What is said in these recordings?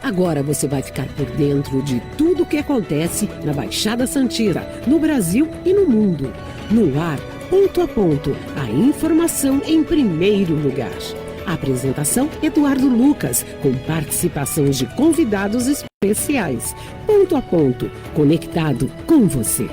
Agora você vai ficar por dentro de tudo o que acontece na Baixada Santista, no Brasil e no mundo. No ar, ponto a ponto, a informação em primeiro lugar. A apresentação, Eduardo Lucas, com participação de convidados especiais. Ponto a ponto, conectado com você.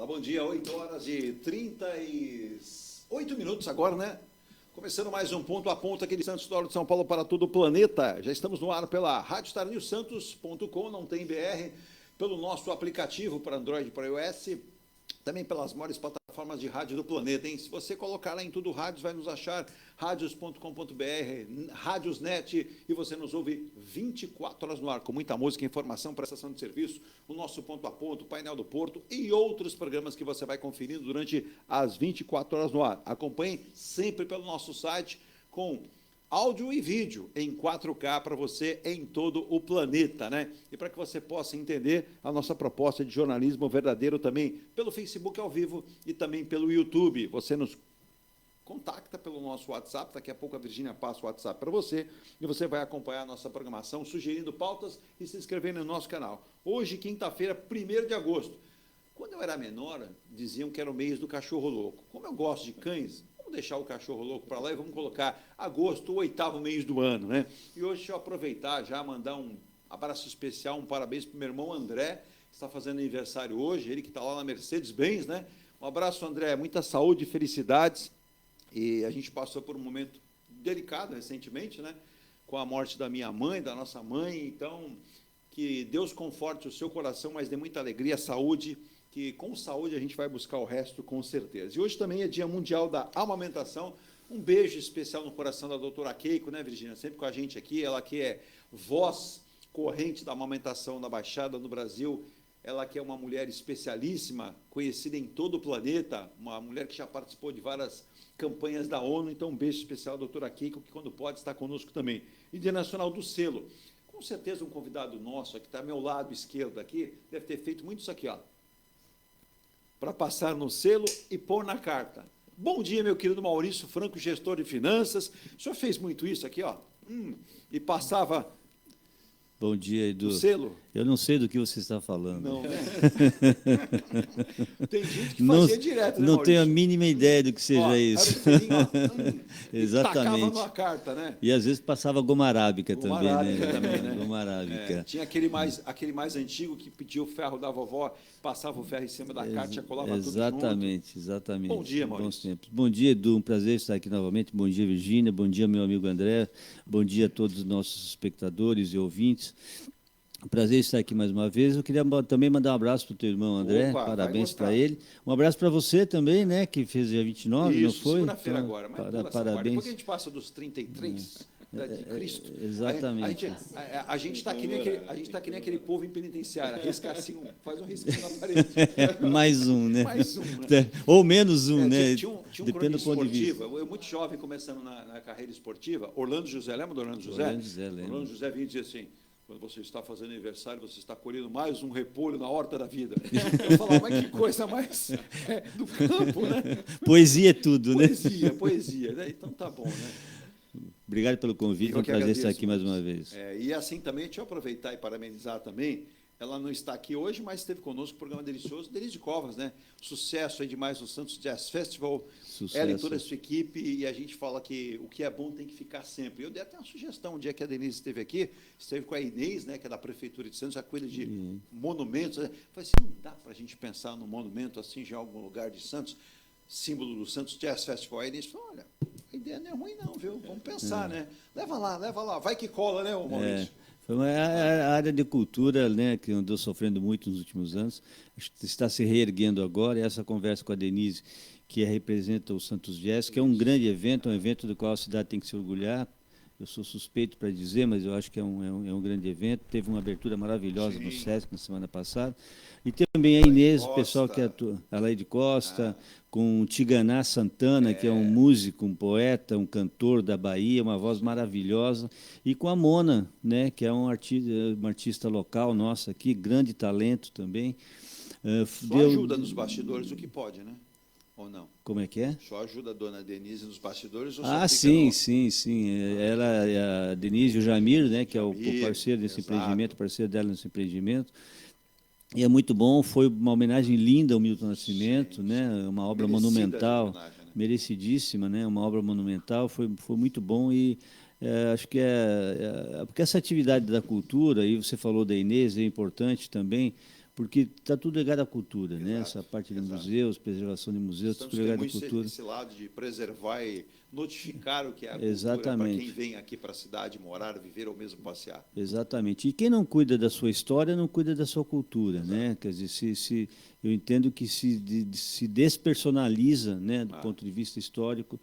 Bom dia, 8h38 agora, né? Começando mais um ponto a ponto aqui de Santos, História de São Paulo para todo o planeta. Já estamos no ar pela radiostarnewsantos.com, não tem BR, pelo nosso aplicativo para Android e para iOS, também pelas maiores plataformas de rádio do planeta, hein? Se você colocar lá em Tudo Rádios, vai nos achar, radios.com.br, Radiosnet, e você nos ouve 24 horas no ar, com muita música, informação, prestação de serviço, o nosso ponto a ponto, o painel do Porto e outros programas que você vai conferindo durante as 24 horas no ar. Acompanhe sempre pelo nosso site com áudio e vídeo em 4K para você em todo o planeta, né? E para que você possa entender a nossa proposta de jornalismo verdadeiro também pelo Facebook ao vivo e também pelo YouTube. Você nos contacta pelo nosso WhatsApp, daqui a pouco a Virgínia passa o WhatsApp para você e você vai acompanhar a nossa programação, sugerindo pautas e se inscrevendo no nosso canal. Hoje, quinta-feira, 1º de agosto. Quando eu era menor, diziam que era o mês do cachorro louco. Como eu gosto de cães, vamos deixar o cachorro louco para lá e vamos colocar agosto, o 8º mês do ano, né? E hoje deixa eu aproveitar já, mandar um abraço especial, um parabéns para o meu irmão André, que está fazendo aniversário hoje, ele que está lá na Mercedes-Benz, né? Um abraço, André, muita saúde e felicidades. E a gente passou por um momento delicado recentemente, né? Com a morte da minha mãe, da nossa mãe. Então, que Deus conforte o seu coração, mas dê muita alegria, saúde, que com saúde a gente vai buscar o resto com certeza. E hoje também é Dia Mundial da Amamentação. Um beijo especial no coração da doutora Keiko, né, Virgínia? Sempre com a gente aqui, ela que é voz corrente da amamentação na Baixada, no Brasil. Ela que é uma mulher especialíssima, conhecida em todo o planeta, uma mulher que já participou de várias campanhas da ONU. Então, um beijo especial à doutora Keiko, que quando pode está conosco também. E Dia Nacional do Selo. Com certeza um convidado nosso, que está ao meu lado esquerdo aqui, deve ter feito muito isso aqui, ó, para passar no selo e pôr na carta. Bom dia, meu querido Maurício Franco, gestor de finanças. O senhor fez muito isso aqui, ó, e passava. Bom dia, Edu. O selo? Eu não sei do que você está falando. Não, né? Tem gente que fazia direto, né, não Maurício? tenho a mínima ideia do que seja isso. Era o selinho, Exatamente. Tacava numa carta, né? E às vezes passava goma arábica também, né? Também, né? Goma arábica. Tinha aquele mais antigo que pedia o ferro da vovó, passava o ferro em cima da carta e colava tudo junto. Exatamente. Bom dia, Maurício. Bom dia, Edu. Um prazer estar aqui novamente. Bom dia, Virgínia. Bom dia, meu amigo André. Bom dia a todos os nossos espectadores e ouvintes. Prazer estar aqui mais uma vez. Eu queria também mandar um abraço para o teu irmão André. Opa, parabéns para ele. Um abraço para você também, né? Que fez dia 29, isso, não foi? segunda-feira então, agora. Mas parabéns. Depois que a gente passa dos 33 de Cristo. Exatamente. A gente está que nem aquele povo em penitenciária. Risca assim, faz um risquinho na parede. Mais um, né? Mais um, né? Ou menos um, né? Tinha um Depende do ponto de vista. Eu muito jovem, começando na carreira esportiva. Orlando José, lembra do Orlando José? Lembro. Orlando José vinha dizer assim: quando você está fazendo aniversário, você está colhendo mais um repolho na horta da vida. Eu falava, mas que coisa mais do campo, né? Poesia é tudo, né? Poesia. Né? Então tá bom, né? Obrigado pelo convite, é um prazer estar aqui mais uma vez. E assim também, deixa eu aproveitar e parabenizar também. Ela não está aqui hoje, mas esteve conosco no programa delicioso, Denise Covas, né? Sucesso aí demais no Santos Jazz Festival. Sucesso. Ela e toda a sua equipe, e a gente fala que o que é bom tem que ficar sempre. Eu dei até uma sugestão, um dia que a Denise esteve aqui, esteve com a Inês, né, que é da Prefeitura de Santos, já cuida de monumentos. Né? Falei assim, não dá para a gente pensar num monumento assim, já em algum lugar de Santos, símbolo do Santos Jazz Festival. Aí a Inês falou, olha, a ideia não é ruim não, viu? Vamos pensar, né? Leva lá, vai que cola, né, Maurício? Foi uma área de cultura, né, que andou sofrendo muito nos últimos anos, está se reerguendo agora, e essa conversa com a Denise, que representa o Santos Jazz, que é um grande evento, um evento do qual a cidade tem que se orgulhar, eu sou suspeito para dizer, mas eu acho que é um grande evento. Teve uma abertura maravilhosa no SESC na semana passada. E também a Inês, o pessoal que atua, a Laide Costa, com o Tiganá Santana, que é um músico, um poeta, um cantor da Bahia, uma voz maravilhosa. E com a Mona, né, que é uma artista local nossa aqui, grande talento também. Só ajuda nos bastidores o que pode, né? Ou não? Como é que é? Só ajuda a dona Denise nos bastidores? Ou sim. Ela é a Denise e o Jamir, né, que é o parceiro desse empreendimento, parceiro dela nesse empreendimento. E é muito bom, foi uma homenagem linda ao Milton Nascimento, né, uma obra monumental, merecidíssima, né, uma obra monumental, foi muito bom e acho que porque essa atividade da cultura, e você falou da Inês, é importante também, porque está tudo ligado à cultura, né? Essa parte de museus, preservação de museus, tudo ligado à cultura. Esse lado de preservar e notificar o que é a cultura para quem vem aqui para a cidade morar, viver ou mesmo passear. Exatamente. E quem não cuida da sua história, não cuida da sua cultura, né? Quer dizer, eu entendo que se despersonaliza, né, do ponto de vista histórico,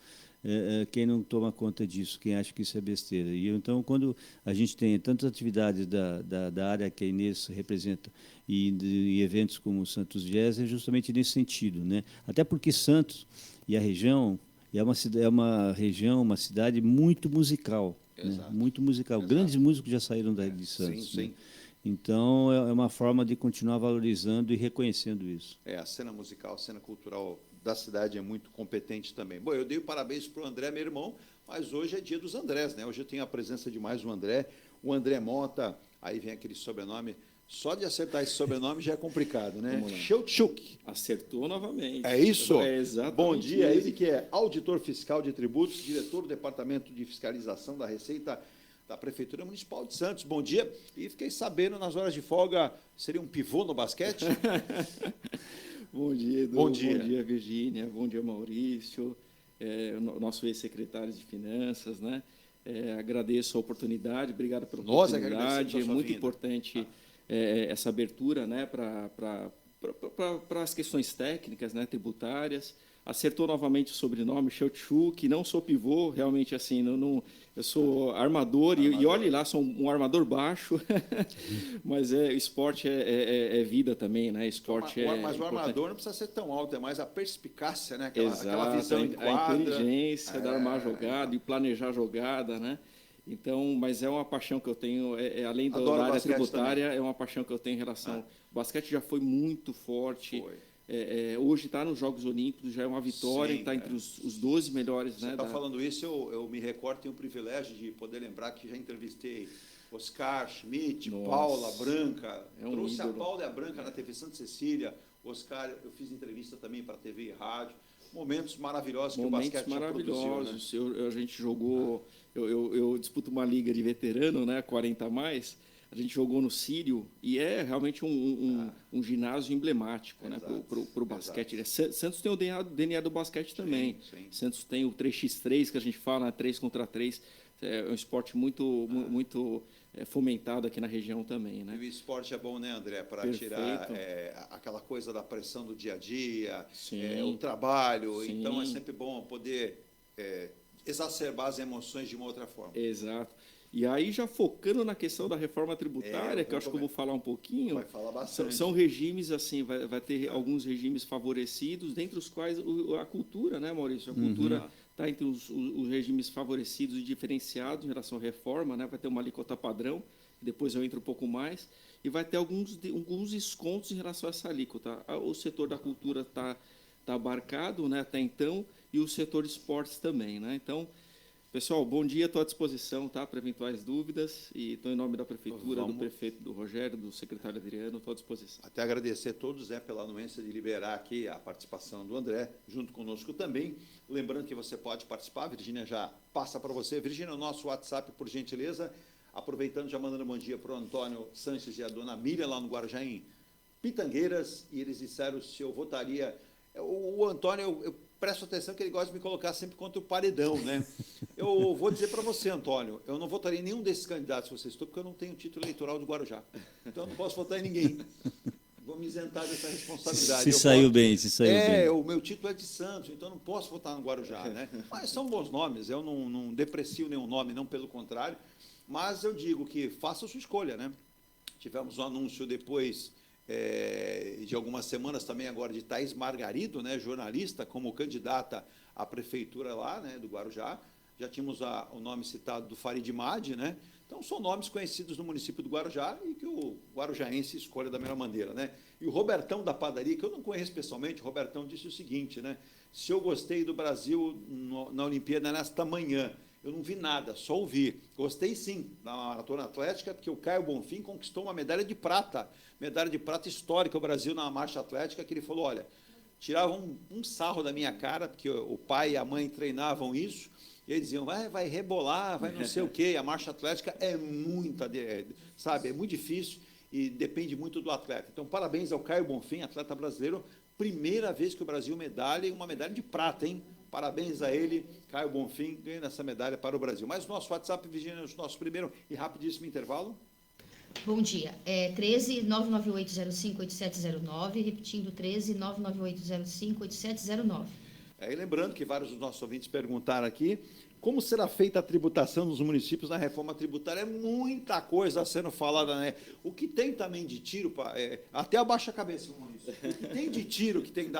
quem não toma conta disso, quem acha que isso é besteira. E então, quando a gente tem tantas atividades da área que a Inês representa e eventos como o Santos Jazz, é justamente nesse sentido, né? Até porque Santos e a região é uma região, uma cidade muito musical, né? Muito musical. Exato. Grandes músicos já saíram de Santos. Sim, sim. Né? Então, é uma forma de continuar valorizando e reconhecendo isso. A cena musical, a cena cultural da cidade é muito competente também. Bom, eu dei parabéns para o André, meu irmão, mas hoje é dia dos Andrés, né? Hoje eu tenho a presença de mais um André, o André Mota, aí vem aquele sobrenome. Só de acertar esse sobrenome já é complicado, né? Scheutschuk. Acertou novamente. É isso? É exatamente. Bom dia, ele que é auditor fiscal de tributos, diretor do Departamento de Fiscalização da Receita da Prefeitura Municipal de Santos. Bom dia. E fiquei sabendo, nas horas de folga, seria um pivô no basquete? Bom dia, Edu. Bom dia. Bom dia, Virgínia. Bom dia, Maurício. Nosso ex-secretário de Finanças, né? Agradeço a oportunidade, obrigado pela oportunidade. É muito importante essa abertura, né, para as questões técnicas, né, tributárias. Acertou novamente o sobrenome, Scheutschuk, não sou pivô, realmente assim, eu sou armador. E olhe lá, sou um armador baixo, mas o esporte é vida também, né? Esporte mas o armador não precisa ser tão alto, é mais a perspicácia, né? Aquela visão em quadra, a inteligência de armar jogada e planejar jogada, né? Então, mas é uma paixão que eu tenho, além da área tributária, também. É uma paixão que eu tenho em relação. O basquete já foi muito forte. Hoje está nos Jogos Olímpicos, já é uma vitória, está entre os 12 melhores. Você está falando isso, eu me recordo, tenho o privilégio de poder lembrar que já entrevistei Oscar Schmidt, Paula Branca, trouxe ídolo. A Paula e a Branca na TV Santa Cecília, Oscar, eu fiz entrevista também para TV e rádio, momentos maravilhosos que o basquete já produziu. Né? A gente jogou, eu disputo uma liga de veterano, né, 40 a mais. A gente jogou no Sírio e é realmente um ginásio emblemático, né, para o basquete. Santos tem o DNA do basquete também. Sim. Santos tem o 3x3, que a gente fala, 3 contra 3. É um esporte muito fomentado aqui na região também. Né? E o esporte é bom, né, André? Para tirar aquela coisa da pressão do dia a dia, o trabalho. Sim. Então, é sempre bom poder exacerbar as emoções de uma outra forma. Exato. E aí, já focando na questão da reforma tributária, que eu acho que eu vou falar um pouquinho, vai falar bastante. São regimes, assim, vai ter alguns regimes favorecidos, dentre os quais a cultura, né, Maurício? A cultura está entre os regimes favorecidos e diferenciados em relação à reforma, né? Vai ter uma alíquota padrão, depois eu entro um pouco mais, e vai ter alguns descontos em relação a essa alíquota. O setor da cultura está abarcado, né, até então, e o setor de esportes também, né? Então, pessoal, bom dia, estou à disposição, tá, para eventuais dúvidas, e estou em nome da Prefeitura, do prefeito do Rogério, do secretário Adriano, estou à disposição. Até agradecer a todos pela anuência de liberar aqui a participação do André, junto conosco também. Lembrando que você pode participar, a Virgínia já passa para você. Virgínia, o nosso WhatsApp, por gentileza, aproveitando, já mandando bom dia para o Antônio Sanches e a dona Miriam, lá no Guarujá, em Pitangueiras, e eles disseram se eu votaria... O Antônio, eu presto atenção que ele gosta de me colocar sempre contra o paredão, né? Eu vou dizer para você, Antônio, eu não votaria em nenhum desses candidatos que você citou, porque eu não tenho título eleitoral do Guarujá. Então, eu não posso votar em ninguém. vou me isentar dessa responsabilidade. Se saiu bem, se saiu bem. O meu título é de Santos, então não posso votar no Guarujá, né? Mas são bons nomes, eu não deprecio nenhum nome, não, pelo contrário, mas eu digo que faça a sua escolha, né? Tivemos um anúncio depois de algumas semanas também agora de Thaís Margarido, né, jornalista, como candidata à prefeitura lá, né, do Guarujá. Já tínhamos o nome citado do Farid Madi, né? Então, são nomes conhecidos no município do Guarujá e que o guarujaense escolhe da melhor maneira, né? E o Robertão da padaria, que eu não conheço pessoalmente, o Robertão disse o seguinte, né? Se eu gostei do Brasil na Olimpíada nesta manhã, eu não vi nada, só ouvi. Gostei sim da maratona atlética, porque o Caio Bonfim conquistou uma medalha de prata histórica, o Brasil na marcha atlética, que ele falou, olha, tiravam um sarro da minha cara, porque o pai e a mãe treinavam isso, e eles diziam, vai rebolar, vai não sei o quê. A marcha atlética é sabe, é muito difícil e depende muito do atleta. Então, parabéns ao Caio Bonfim, atleta brasileiro, primeira vez que o Brasil medalha, e uma medalha de prata, hein? Parabéns a ele, Caio Bonfim, ganhando essa medalha para o Brasil. Mas o nosso WhatsApp, Virginia, o nosso primeiro e rapidíssimo intervalo. Bom dia, 13 99805 8709, repetindo 13 99805 8709. E lembrando que vários dos nossos ouvintes perguntaram aqui como será feita a tributação nos municípios na reforma tributária. É muita coisa sendo falada, né? O que tem também de tiro, até abaixa a cabeça, Maurício. O que tem de tiro que tem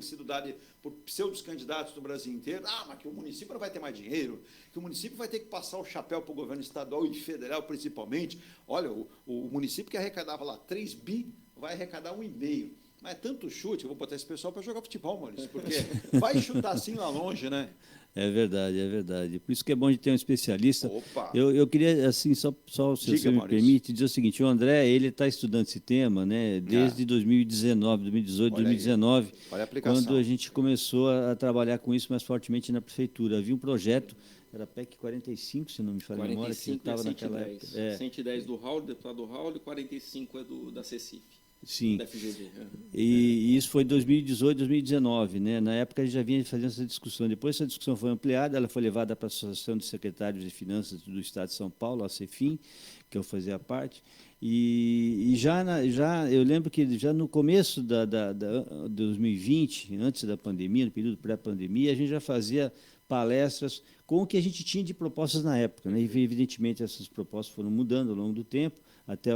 sido dado por pseudos candidatos do Brasil inteiro, mas que o município não vai ter mais dinheiro, que o município vai ter que passar o chapéu para o governo estadual e federal, principalmente. Olha, o município que arrecadava lá 3 bi, vai arrecadar 1,5. Mas é tanto chute, eu vou botar esse pessoal para jogar futebol, Maurício, porque vai chutar assim lá longe, né? É verdade, é verdade. Por isso que é bom de ter um especialista. Opa! Eu queria, assim, só se Diga, você me Maurício. permite, dizer o seguinte, o André, ele está estudando esse tema, né, desde 2019, 2018, Olha 2019, Olha a aplicação. quando a gente começou a trabalhar com isso mais fortemente na prefeitura. Havia um projeto, era PEC 45, se não me falha a memória, que 45 estava é naquela 110. época. 110 do Raul, deputado Raul, e 45 da CECIF. Sim. Da FGV. E isso foi 2018, 2019, né? Na época a gente já vinha fazendo essa discussão. Depois essa discussão foi ampliada, ela foi levada para a Associação de Secretários de Finanças do Estado de São Paulo, a CEFIM, que eu fazia parte. E já eu lembro que já no começo de 2020, antes da pandemia, no período pré-pandemia, a gente já fazia palestras com o que a gente tinha de propostas na época, né? E evidentemente essas propostas foram mudando ao longo do tempo, até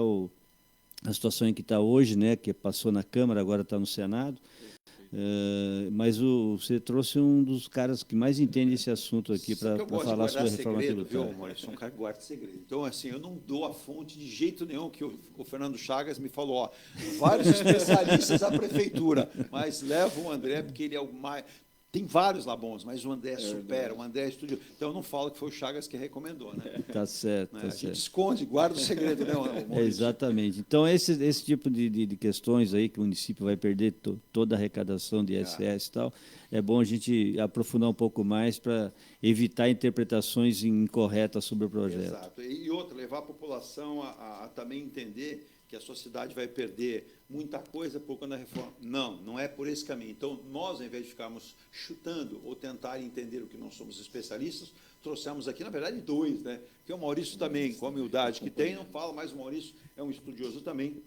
a situação em que está hoje, né, que passou na Câmara, agora está no Senado. Mas você trouxe um dos caras que mais entende esse assunto aqui para falar sobre a reforma tributária. Viu, Maurício? Sou um cara que guarda segredo. Então, assim, eu não dou a fonte de jeito nenhum, que o Fernando Chagas me falou, vários especialistas da prefeitura, mas levo o André, porque ele é o mais... Tem vários lá bons, mas o André supera, o André estudiou. Então, eu não falo que foi o Chagas que recomendou, né? Tá certo, A tá gente certo. esconde, guarda o segredo, né, Maurício? Exatamente. Então, esse tipo de questões aí, que o município vai perder toda a arrecadação de ISS e tal, é bom a gente aprofundar um pouco mais para evitar interpretações incorretas sobre o projeto. Exato. E outra, levar a população a também entender que a sociedade vai perder muita coisa por conta da reforma. Não é por esse caminho. Então, nós, ao invés de ficarmos chutando ou tentar entender o que não somos especialistas, trouxemos aqui, na verdade, 2, né? Porque o Maurício também, com a humildade que tem, não fala, mas o Maurício é um estudioso também.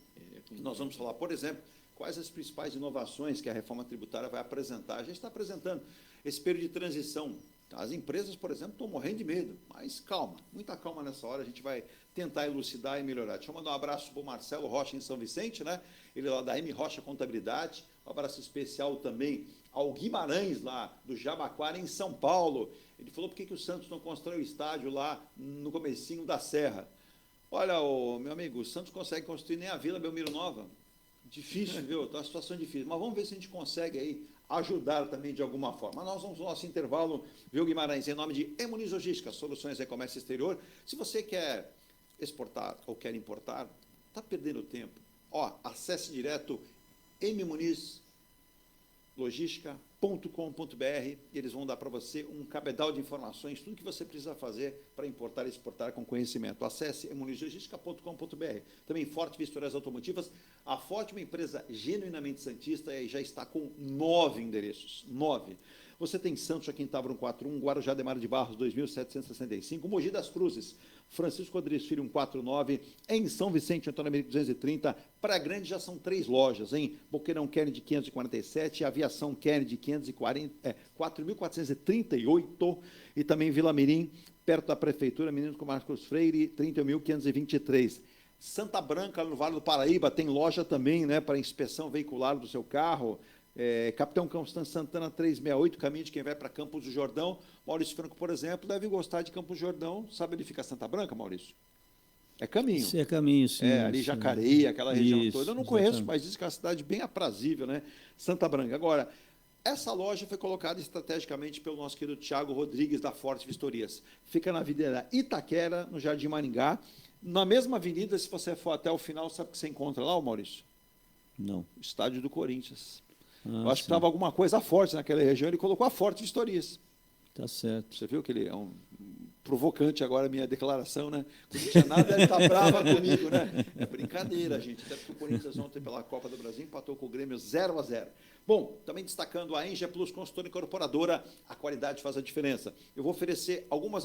Nós vamos falar, por exemplo, quais as principais inovações que a reforma tributária vai apresentar. A gente está apresentando esse período de transição. As empresas, por exemplo, estão morrendo de medo, mas calma, muita calma nessa hora, a gente vai tentar elucidar e melhorar. Deixa eu mandar um abraço para o Marcelo Rocha, em São Vicente, né? Ele é lá da M Rocha Contabilidade. Um abraço especial também ao Guimarães, lá do Jabaquara, em São Paulo. Ele falou por que o Santos não constrói o estádio lá no comecinho da Serra. Olha, meu amigo, o Santos consegue construir nem a Vila Belmiro Nova. Difícil, viu? Está uma situação difícil. Mas vamos ver se a gente consegue aí ajudar também de alguma forma. Nós vamos ao nosso intervalo, viu, Guimarães, em nome de Emuniz Logística, soluções de comércio exterior. Se você quer exportar ou quer importar, está perdendo tempo. Acesse direto mmunizlogistica.com.br e eles vão dar para você um cabedal de informações, tudo que você precisa fazer para importar e exportar com conhecimento. Acesse mmunizlogistica.com.br. Também Forte Vistoria Automotivas. A Forte é uma empresa genuinamente santista e já está com 9 endereços. 9. Você tem Santos, aqui em Távora 141, Guarujá de Mar de Barros 2.765, Mogi das Cruzes, Francisco Rodrigues Filho 149, em São Vicente, Antônio Américo 230, Praia Grande já são 3 lojas, hein? Boqueirão Kennedy 547, Aviação Kennedy 4.438 e também Vila Mirim, perto da Prefeitura, Menino com Marcos Freire, 30.523. Santa Branca, no Vale do Paraíba, tem loja também, né, para inspeção veicular do seu carro. Capitão Constâncio Santana 368, caminho de quem vai para Campos do Jordão. Maurício Franco, por exemplo, deve gostar de Campos do Jordão. Sabe onde fica Santa Branca, Maurício? É caminho. Isso é caminho, sim. Ali Jacareí, aquela região isso, toda. Eu não exatamente. conheço, mas diz que é uma cidade bem aprazível, né? Santa Branca. Agora, essa loja foi colocada estrategicamente pelo nosso querido Tiago Rodrigues, da Forte Vistorias. Fica na Avenida Itaquera, no Jardim Maringá. Na mesma avenida, se você for até o final, sabe o que você encontra lá, Maurício? Não. O estádio do Corinthians. Ah, Eu acho que sim. estava alguma coisa forte naquela região, ele colocou a Forte Vistorias. Tá certo. Você viu que ele é um provocante agora a minha declaração, né? Não tinha nada, ele está brava comigo, né? É brincadeira, gente. Até porque o Corinthians ontem, pela Copa do Brasil, empatou com o Grêmio 0-0. Bom, também destacando a Enge Plus Consultora Incorporadora, a qualidade faz a diferença. Eu vou oferecer algumas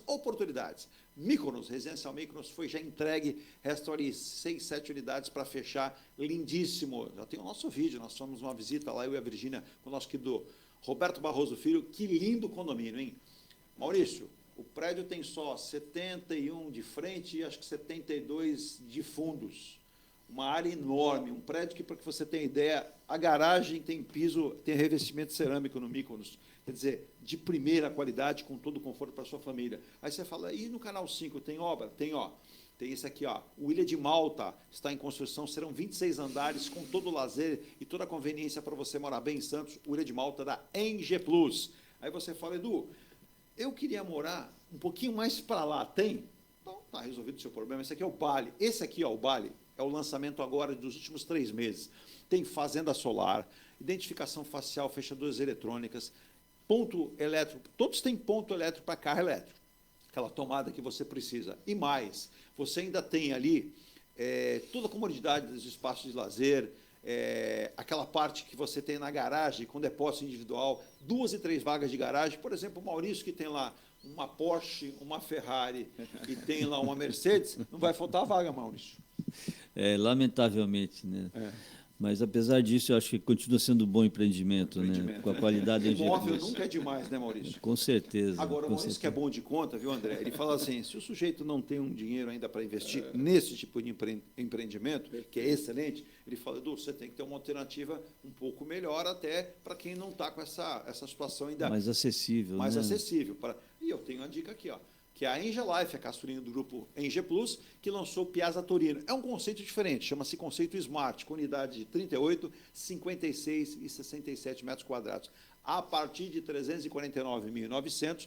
oportunidades. Mykonos, Residencial Mykonos, foi já entregue, restam ali 6, 7 unidades para fechar, lindíssimo. Já tem o nosso vídeo, nós fomos uma visita lá, eu e a Virgínia, com o nosso querido Roberto Barroso Filho. Que lindo condomínio, hein? Maurício, o prédio tem só 71 de frente e acho que 72 de fundos. Uma área enorme, um prédio que, para que você tenha ideia, a garagem tem piso, tem revestimento cerâmico no Mykonos. Quer dizer, de primeira qualidade, com todo o conforto para a sua família. Aí você fala, e no Canal 5 tem obra? Tem, ó. Tem esse aqui, ó. O Ilha de Malta está em construção, serão 26 andares, com todo o lazer e toda a conveniência para você morar bem em Santos. O Ilha de Malta da Enge Plus. Aí você fala, Edu, eu queria morar um pouquinho mais para lá, tem? Então, está resolvido o seu problema. Esse aqui é o Bali. Esse aqui, ó, o Bali, é o lançamento agora dos últimos 3 meses. Tem fazenda solar, identificação facial, fechaduras eletrônicas, ponto elétrico. Todos têm ponto elétrico para carro elétrico. Aquela tomada que você precisa. E mais, você ainda tem ali toda a comodidade dos espaços de lazer, aquela parte que você tem na garagem, com depósito individual, 2 e 3 vagas de garagem. Por exemplo, o Maurício, que tem lá uma Porsche, uma Ferrari e tem lá uma Mercedes, não vai faltar vaga, Maurício. Lamentavelmente, né? Mas, apesar disso, eu acho que continua sendo um bom empreendimento, né? Com a qualidade de imóvel nunca é demais, né, Maurício? Com certeza. Agora, o Maurício que é bom de conta, viu, André? Ele fala assim, se o sujeito não tem um dinheiro ainda para investir nesse tipo de empreendimento, que é excelente, ele fala, Edu, você tem que ter uma alternativa um pouco melhor até para quem não está com essa situação ainda... Mais acessível, mais né? acessível. E eu tenho uma dica aqui, ó, que é a Enge Life, a caçulinha do grupo Enge Plus, que lançou o Piazza Torino. É um conceito diferente, chama-se conceito Smart, com unidade de 38, 56 e 67 metros quadrados. A partir de 349.900,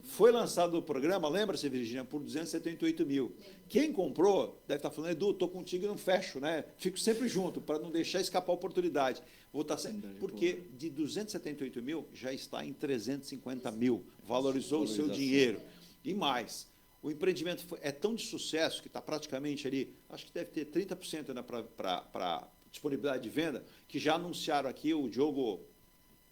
foi lançado o programa, lembra-se, Virgínia, por 278 mil. Quem comprou deve estar falando, Edu, estou contigo e não fecho, né? Fico sempre junto, para não deixar escapar a oportunidade. Vou estar sempre, porque de 278 mil já está em 350 mil. Valorizou o seu dinheiro. E mais, o empreendimento é tão de sucesso que está praticamente ali, acho que deve ter 30% ainda para disponibilidade de venda, que já anunciaram aqui o Diogo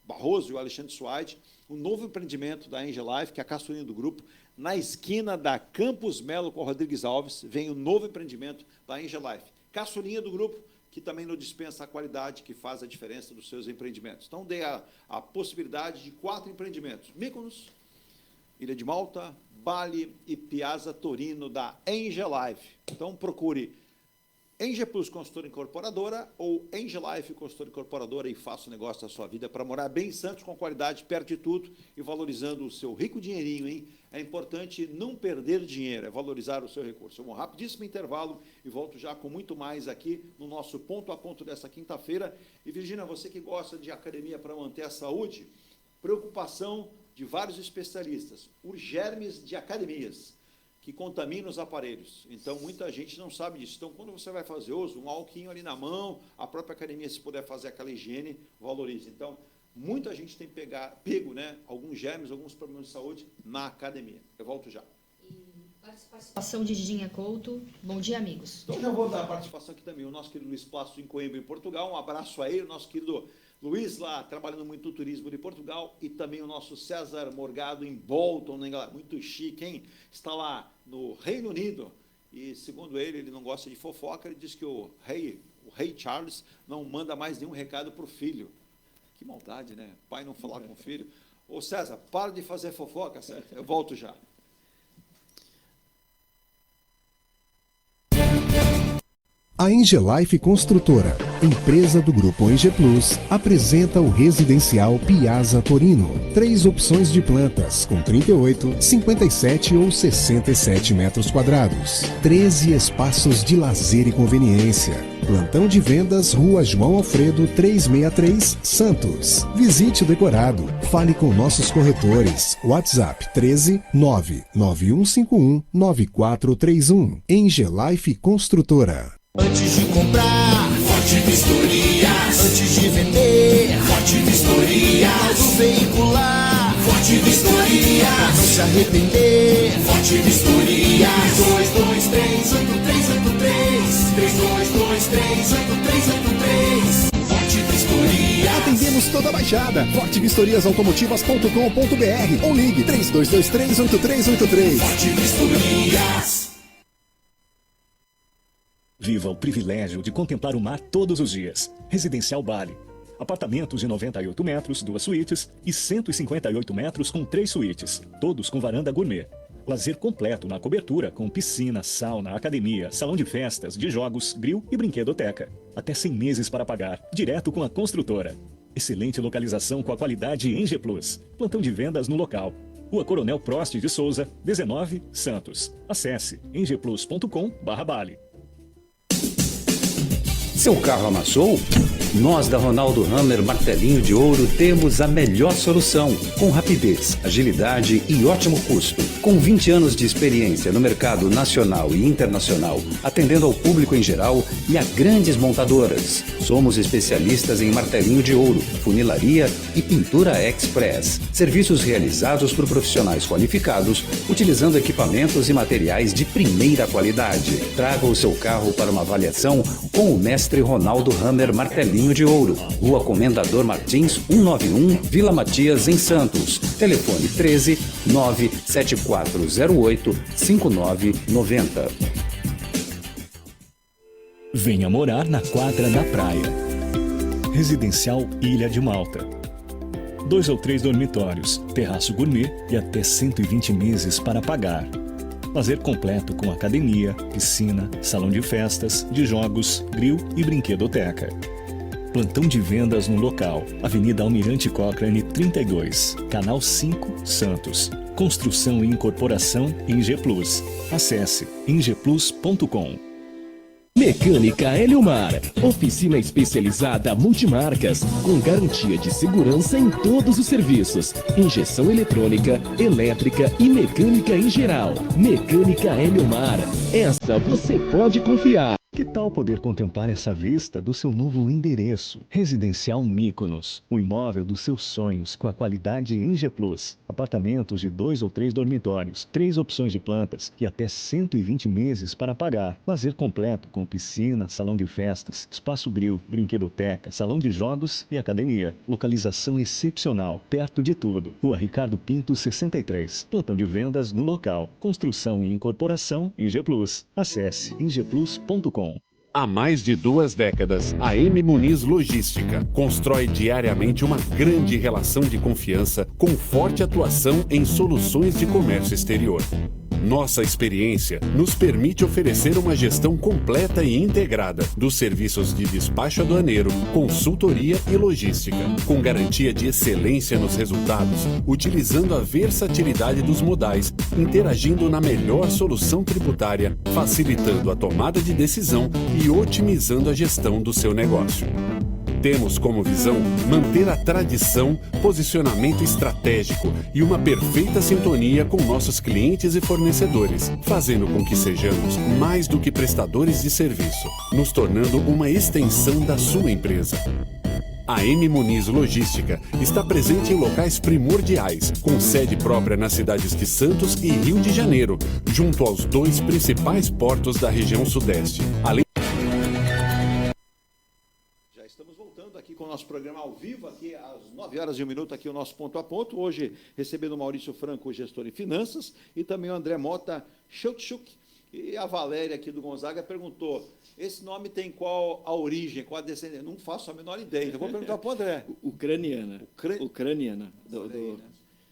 Barroso e o Alexandre Suaide, um novo empreendimento da Enge Life, que é a caçulinha do grupo, na esquina da Campos Melo com Rodrigues Alves, vem o novo empreendimento da Enge Life. Caçulinha do grupo, que também não dispensa a qualidade que faz a diferença dos seus empreendimentos. Então, dei a possibilidade de 4 empreendimentos. Mykonos, Ilha de Malta, Bali e Piazza Torino da Enge Life. Então, procure Enge Plus Consultora Incorporadora ou Enge Life Consultora Incorporadora e faça o negócio da sua vida para morar bem em Santos, com qualidade, perto de tudo e valorizando o seu rico dinheirinho, hein? É importante não perder dinheiro, é valorizar o seu recurso. Um rapidíssimo intervalo e volto já com muito mais aqui no nosso ponto a ponto dessa quinta-feira. E, Virgínia, você que gosta de academia para manter a saúde, preocupação de vários especialistas, os germes de academias, que contaminam os aparelhos. Então, muita gente não sabe disso. Então, quando você vai fazer uso, um alquinho ali na mão, a própria academia, se puder fazer aquela higiene, valorize. Então, muita gente tem pego, né, alguns germes, alguns problemas de saúde na academia. Eu volto já. Participação de Ginha Couto. Bom dia, amigos. Então, já vou dar a participação aqui também. O nosso querido Luiz Plácido em Coimbra, em Portugal. Um abraço a ele, o nosso querido Luiz lá, trabalhando muito no turismo de Portugal, e também o nosso César Morgado em Bolton, na Inglaterra, muito chique, hein? Está lá no Reino Unido, e segundo ele não gosta de fofoca, ele diz que o rei Charles não manda mais nenhum recado para o filho. Que maldade, né? Pai não falar com o filho. Ô César, para de fazer fofoca, César, eu volto já. A Engelife Construtora, empresa do Grupo Enge Plus, apresenta o residencial Piazza Torino. 3 opções de plantas, com 38, 57 ou 67 metros quadrados. 13 espaços de lazer e conveniência. Plantão de vendas, Rua João Alfredo, 363, Santos. Visite o decorado. Fale com nossos corretores. WhatsApp 13 99151 9431. Engelife Construtora. Antes de comprar, Forte Vistorias. Antes de vender, Forte Vistorias. Do veicular, Forte Vistorias. Pra não se arrepender, Forte Vistorias. 3223-8383. 3223-8383. Forte Vistorias. Atendemos toda a Baixada. fortevistoriasautomotivas.com.br ou ligue 3223-8383. Forte Vistorias. Viva o privilégio de contemplar o mar todos os dias. Residencial Bali. Apartamentos de 98 metros, 2 suítes e 158 metros com 3 suítes, todos com varanda gourmet. Lazer completo na cobertura com piscina, sauna, academia, salão de festas, de jogos, grill e brinquedoteca. Até 100 meses para pagar, direto com a construtora. Excelente localização com a qualidade Enge Plus. Plantão de vendas no local. Rua Coronel Prost de Souza, 19, Santos. Acesse engeplus.com/Bali. Seu carro amassou? Nós da Ronaldo Hammer Martelinho de Ouro temos a melhor solução, com rapidez, agilidade e ótimo custo. Com 20 anos de experiência no mercado nacional e internacional, atendendo ao público em geral e a grandes montadoras. Somos especialistas em martelinho de ouro, funilaria e pintura express. Serviços realizados por profissionais qualificados, utilizando equipamentos e materiais de primeira qualidade. Traga o seu carro para uma avaliação com o mestre Ronaldo Hammer Martelinho de Ouro, Rua Comendador Martins, 191, Vila Matias, em Santos. Telefone 13 97408 5990. Venha morar na quadra da praia. Residencial Ilha de Malta. 2 ou 3 dormitórios, terraço gourmet e até 120 meses para pagar. Lazer completo com academia, piscina, salão de festas, de jogos, grill e brinquedoteca. Plantão de vendas no local. Avenida Almirante Cochrane 32, Canal 5, Santos. Construção e incorporação Enge Plus. Acesse engeplus.com. Mecânica Eliomar, oficina especializada multimarcas, com garantia de segurança em todos os serviços, injeção eletrônica, elétrica e mecânica em geral. Mecânica Eliomar, essa você pode confiar. Que tal poder contemplar essa vista do seu novo endereço? Residencial Mykonos, o imóvel dos seus sonhos com a qualidade Enge Plus. Apartamentos de 2 ou 3 dormitórios, 3 opções de plantas e até 120 meses para pagar. Lazer completo com piscina, salão de festas, espaço grill, brinquedoteca, salão de jogos e academia. Localização excepcional, perto de tudo. Rua Ricardo Pinto 63. Plantão de vendas no local. Construção e incorporação Enge Plus. Acesse engeplus.com. Há mais de 2 décadas, a M. Muniz Logística constrói diariamente uma grande relação de confiança com forte atuação em soluções de comércio exterior. Nossa experiência nos permite oferecer uma gestão completa e integrada dos serviços de despacho aduaneiro, consultoria e logística, com garantia de excelência nos resultados, utilizando a versatilidade dos modais, interagindo na melhor solução tributária, facilitando a tomada de decisão e otimizando a gestão do seu negócio. Temos como visão manter a tradição, posicionamento estratégico e uma perfeita sintonia com nossos clientes e fornecedores, fazendo com que sejamos mais do que prestadores de serviço, nos tornando uma extensão da sua empresa. A M. Muniz Logística está presente em locais primordiais, com sede própria nas cidades de Santos e Rio de Janeiro, junto aos 2 principais portos da região sudeste. Além com o nosso programa ao vivo, aqui às 9h01, aqui o nosso Ponto a Ponto. Hoje, recebendo o Maurício Franco, gestor em finanças, e também o André Mota Schutschuk. E a Valéria aqui do Gonzaga perguntou, esse nome tem qual a origem, qual a descendência? Não faço a menor ideia, então vou perguntar para o André. Ucraniana. Ucraniana.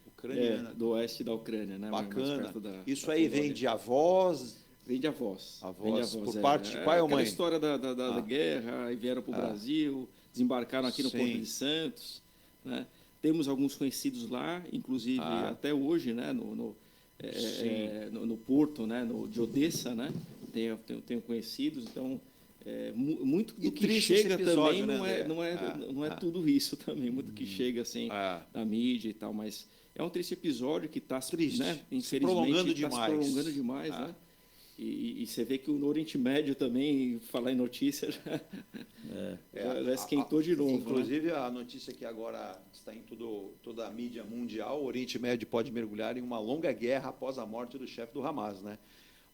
Ucraniana. Do oeste da Ucrânia, né? Bacana. Isso aí vem de avós? Vem de avós. Avós. Por parte de pai ou mãe? A história da guerra, aí vieram para o Brasil, desembarcaram aqui no Porto de Santos. Né? Temos alguns conhecidos lá, inclusive até hoje, né? No porto, né? De Odessa, né? Tenho conhecidos, então muito do que chega episódio, também não é tudo isso também, muito que chega assim na mídia e tal, mas é um triste episódio que está, né? Infelizmente, está se prolongando demais, né? E você vê que no Oriente Médio também, falar em notícia, já esquentou de novo. Inclusive, a notícia que agora está em toda a mídia mundial, o Oriente Médio pode mergulhar em uma longa guerra após a morte do chefe do Hamas, né?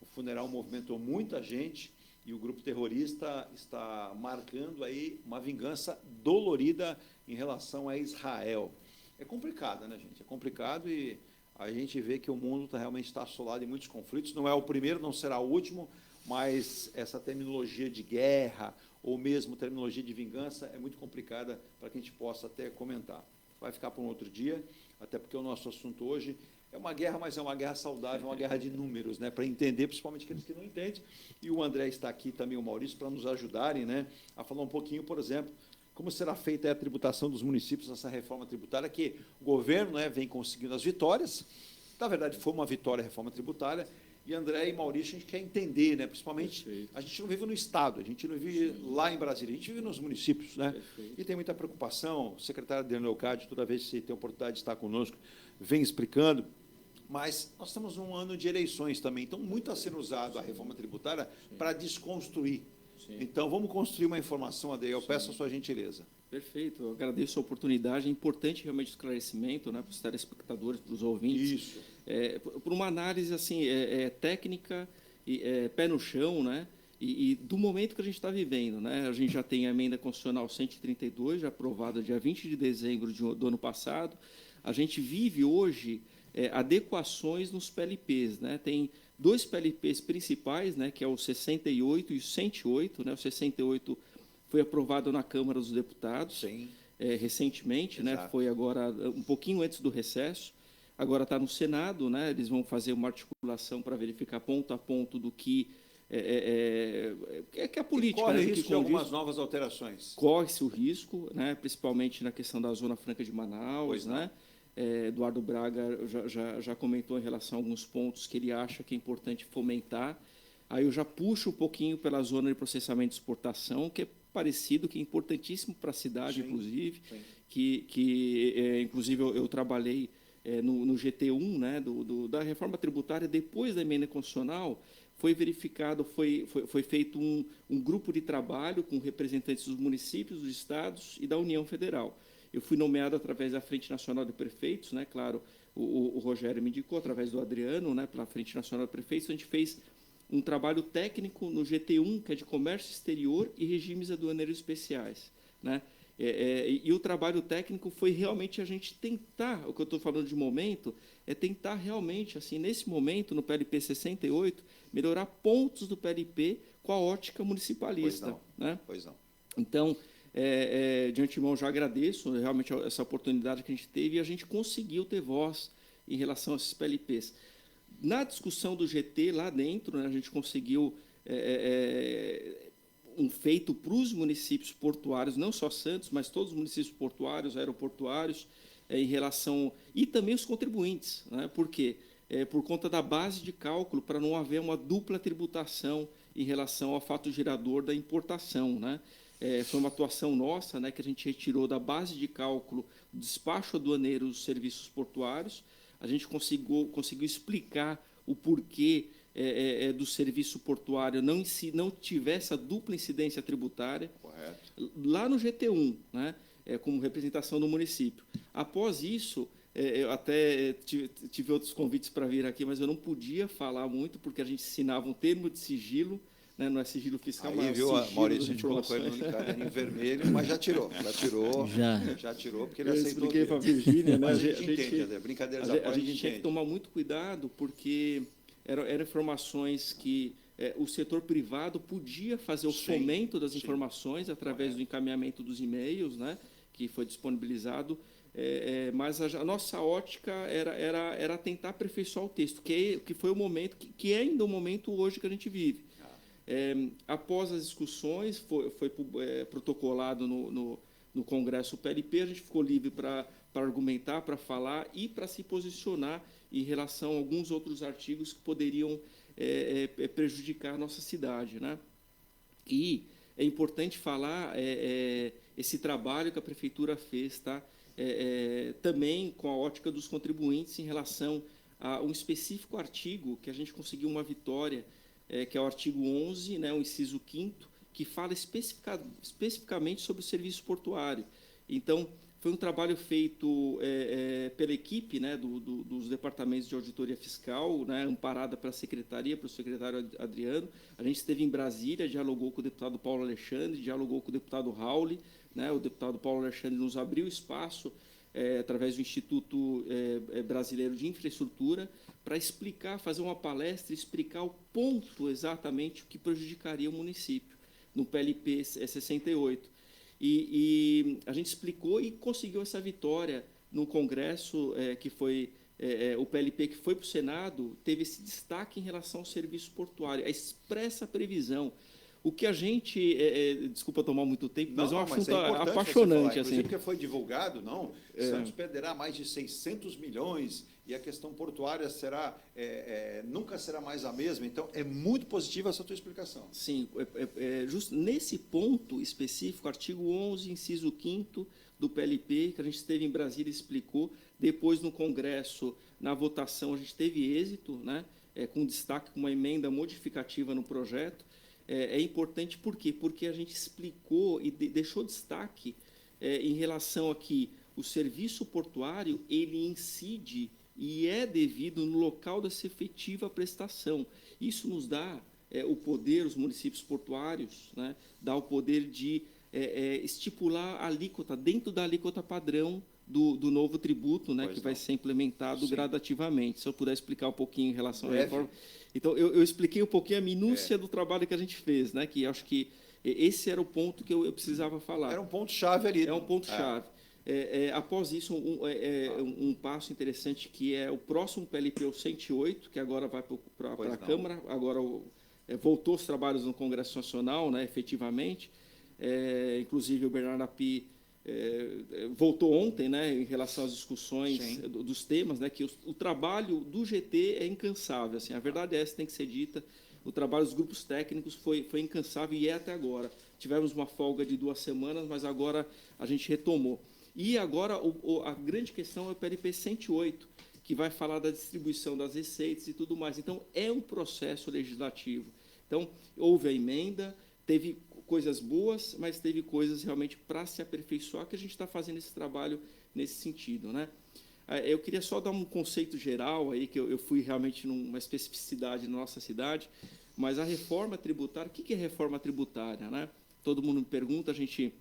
O funeral movimentou muita gente e o grupo terrorista está marcando aí uma vingança dolorida em relação a Israel. É complicado, né, gente? É complicado e a gente vê que o mundo realmente está assolado em muitos conflitos. Não é o primeiro, não será o último, mas essa terminologia de guerra ou mesmo terminologia de vingança é muito complicada para que a gente possa até comentar. Vai ficar para um outro dia, até porque o nosso assunto hoje é uma guerra, mas é uma guerra saudável, uma guerra de números, né, para entender, principalmente aqueles que não entendem. E o André está aqui também, o Maurício, para nos ajudarem, né, a falar um pouquinho, por exemplo, como será feita a tributação dos municípios nessa reforma tributária, que o governo, né, vem conseguindo as vitórias. Na verdade, foi uma vitória a reforma tributária. E André e Maurício, a gente quer entender, né, principalmente, a gente não vive no Estado, a gente não vive lá em Brasília, a gente vive nos municípios, né? E tem muita preocupação. O secretário Adriano Leocádio, toda vez que você tem a oportunidade de estar conosco, vem explicando. Mas nós estamos num ano de eleições também, então muito a ser usado a reforma tributária para desconstruir. Então, vamos construir uma informação, Adriano, eu peço a sua gentileza. Perfeito, eu agradeço a oportunidade, é importante realmente o esclarecimento, né, para os telespectadores, para os ouvintes. Isso. Por uma análise assim, técnica, pé no chão, né, e do momento que a gente está vivendo. Né, a gente já tem a emenda constitucional 132, já aprovada dia 20 de dezembro do ano passado. A gente vive hoje adequações nos PLPs, né, tem dois PLPs principais, né, que é o 68 e o 108, né, o 68 foi aprovado na Câmara dos Deputados recentemente, né, foi agora um pouquinho antes do recesso, agora está no Senado, né, eles vão fazer uma articulação para verificar ponto a ponto do que é a política. E corre né, o risco de algumas novas alterações. Corre-se o risco, né, principalmente na questão da Zona Franca de Manaus, né? Eduardo Braga já comentou em relação a alguns pontos que ele acha que é importante fomentar. Aí eu já puxo um pouquinho pela zona de processamento e exportação, que é parecido, que é importantíssimo para a cidade, inclusive, que inclusive eu trabalhei no GT1, né, da reforma tributária, depois da emenda constitucional, foi verificado, foi feito um grupo de trabalho com representantes dos municípios, dos estados e da União Federal. Eu fui nomeado através da Frente Nacional de Prefeitos, né? Claro, o Rogério me indicou, através do Adriano, né? Pela Frente Nacional de Prefeitos, a gente fez um trabalho técnico no GT1, que é de comércio exterior e regimes aduaneiros especiais, né? E o trabalho técnico foi realmente a gente tentar, o que eu estou falando de momento, é tentar realmente, assim, nesse momento, no PLP 68, melhorar pontos do PLP com a ótica municipalista. Né? Pois não. Então, de antemão, já agradeço realmente essa oportunidade que a gente teve e a gente conseguiu ter voz em relação a esses PLPs. Na discussão do GT, lá dentro, né, a gente conseguiu um feito para os municípios portuários, não só Santos, mas todos os municípios portuários, aeroportuários, em relação... E também os contribuintes, né? Por quê? Por conta da base de cálculo, para não haver uma dupla tributação em relação ao fato gerador da importação, né? Foi uma atuação nossa, né, que a gente retirou da base de cálculo do despacho aduaneiro dos serviços portuários. A gente conseguiu explicar o porquê do serviço portuário não tiver essa dupla incidência tributária. Correto. Lá no GT1, né, como representação do município. Após isso, eu até tive outros convites para vir aqui, mas eu não podia falar muito, porque a gente assinava um termo de sigilo, né? Não é sigilo fiscal, Aí, mas viu, sigilo Maurício, a das gente colocou ele no informações. caderno em vermelho, mas já tirou, já tirou, porque ele Eu aceitou expliquei o para a termo. Virgínia, né? Mas a gente entende, André, brincadeiras à parte, a gente tinha que tomar muito cuidado, porque eram informações que o setor privado podia fazer o fomento das informações através do encaminhamento dos e-mails, né, que foi disponibilizado, mas a nossa ótica era tentar aperfeiçoar o texto, que foi o momento, que é ainda o momento hoje que a gente vive. Após as discussões, foi protocolado no Congresso PLP, a gente ficou livre para argumentar, para falar e para se posicionar em relação a alguns outros artigos que poderiam prejudicar a nossa cidade, né? E é importante falar esse trabalho que a Prefeitura fez, tá? Também com a ótica dos contribuintes em relação a um específico artigo que a gente conseguiu uma vitória, que é o artigo 11, né, o inciso 5º, que fala especificamente sobre o serviço portuário. Então, foi um trabalho feito pela equipe, né, dos departamentos de auditoria fiscal, né, amparada pela secretaria, pelo secretário Adriano. A gente esteve em Brasília, dialogou com o deputado Paulo Alexandre, dialogou com o deputado Rauli, né, o deputado Paulo Alexandre nos abriu espaço, através do Instituto Brasileiro de Infraestrutura, para explicar, fazer uma palestra, explicar o ponto exatamente o que prejudicaria o município, no PLP 68. E a gente explicou e conseguiu essa vitória no Congresso, que foi o PLP que foi para o Senado, teve esse destaque em relação ao serviço portuário, a expressa previsão. O que a gente, desculpa tomar muito tempo, mas é um assunto apaixonante. Assim. Assim. Porque foi divulgado, Santos perderá mais de 600 milhões e a questão portuária nunca será mais a mesma. Então, é muito positiva essa tua explicação. Sim, justo nesse ponto específico, artigo 11, inciso 5º do PLP, que a gente esteve em Brasília e explicou. Depois, no Congresso, na votação, a gente teve êxito, né, com destaque, com uma emenda modificativa no projeto. É importante por quê? Porque a gente explicou e deixou destaque em relação a que o serviço portuário ele incide e é devido no local dessa efetiva prestação. Isso nos dá o poder, os municípios portuários, né, dá o poder de estipular a alíquota dentro da alíquota padrão do novo tributo, né, que vai ser implementado gradativamente. Se eu puder explicar um pouquinho em relação à reforma. Então, eu expliquei um pouquinho a minúcia do trabalho que a gente fez, né, que acho que esse era o ponto que eu precisava falar. Era um ponto-chave ali. É um ponto-chave. Após isso, um passo interessante que é o próximo PLP, o 108, que agora vai para a Câmara, agora voltou os trabalhos no Congresso Nacional, né, efetivamente. Inclusive, o Bernardo Api voltou ontem, né, em relação às discussões dos temas, né, que o trabalho do GT é incansável. Assim, a verdade é essa, tem que ser dita. O trabalho dos grupos técnicos foi incansável e é até agora. Tivemos uma folga de 2 semanas, mas agora a gente retomou. E agora a grande questão é o PLP 108, que vai falar da distribuição das receitas e tudo mais. Então, é um processo legislativo. Então, houve a emenda, teve coisas boas, mas teve coisas realmente para se aperfeiçoar, que a gente está fazendo esse trabalho nesse sentido, né? Eu queria só dar um conceito geral aí, que eu fui realmente numa especificidade na nossa cidade, mas a reforma tributária, o que é reforma tributária, né? Todo mundo me pergunta, a gente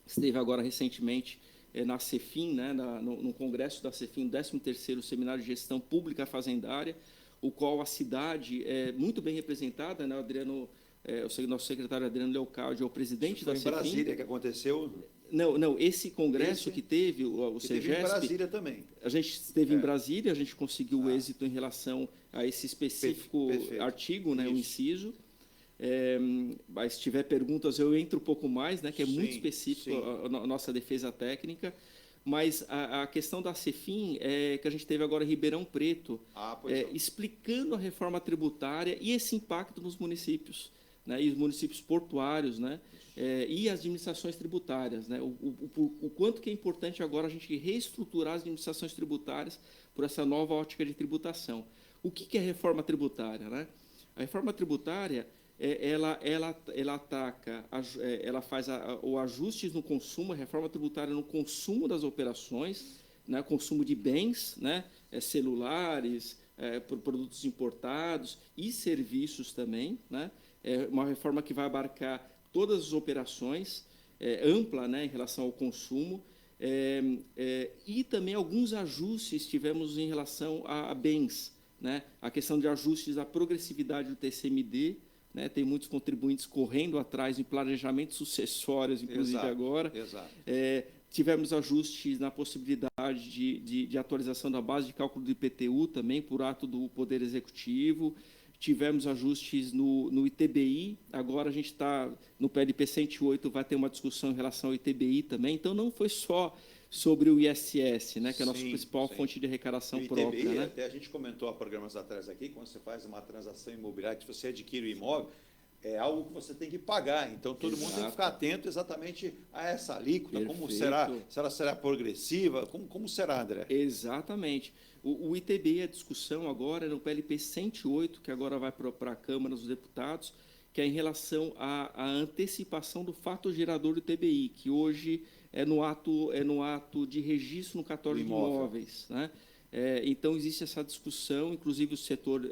esteve agora recentemente na CEFIM, né, no Congresso da CEFIM, 13º Seminário de Gestão Pública Fazendária, o qual a cidade é muito bem representada, né, o nosso secretário Adriano Leocádio é o presidente da CEFIM. Foi em Brasília que aconteceu? Não, esse congresso que teve, o CEGESP... Teve em Brasília também. A gente esteve em Brasília, a gente conseguiu o êxito em relação a esse específico artigo, né, o inciso. Mas se tiver perguntas, eu entro um pouco mais, né, que é muito específico a nossa defesa técnica. Mas a questão da CEFIM é que a gente teve agora em Ribeirão Preto, explicando a reforma tributária e esse impacto nos municípios, né, e os municípios portuários, né, e as administrações tributárias, né, o quanto que é importante agora a gente reestruturar as administrações tributárias por essa nova ótica de tributação. O que é reforma tributária, né? A reforma tributária ela ataca, ela faz o ajuste no consumo, a reforma tributária no consumo das operações, né, consumo de bens, né, celulares, produtos importados e serviços também, né, É uma reforma que vai abarcar todas as operações, ampla, né, em relação ao consumo, e também alguns ajustes tivemos em relação a bens, né, a questão de ajustes à progressividade do TCMD, né, tem muitos contribuintes correndo atrás em planejamentos sucessórios, inclusive agora. Exato. Tivemos ajustes na possibilidade de atualização da base de cálculo do IPTU também, por ato do Poder Executivo. Tivemos ajustes no ITBI, agora a gente está no PLP 108, vai ter uma discussão em relação ao ITBI também. Então, não foi só sobre o ISS, né, que é a nossa principal fonte de arrecadação própria. ITBI, né? Até a gente comentou há programas atrás aqui, quando você faz uma transação imobiliária, que você adquire o imóvel, é algo que você tem que pagar. Então, todo mundo tem que ficar atento exatamente a essa alíquota. Perfeito. Como será? Se ela será progressiva? Como será, André? Exatamente. O ITBI, a discussão agora é no PLP 108, que agora vai para a Câmara dos Deputados, que é em relação à antecipação do fato gerador do ITBI, que hoje é no ato de registro no cartório de imóveis, né? Então, existe essa discussão, inclusive o setor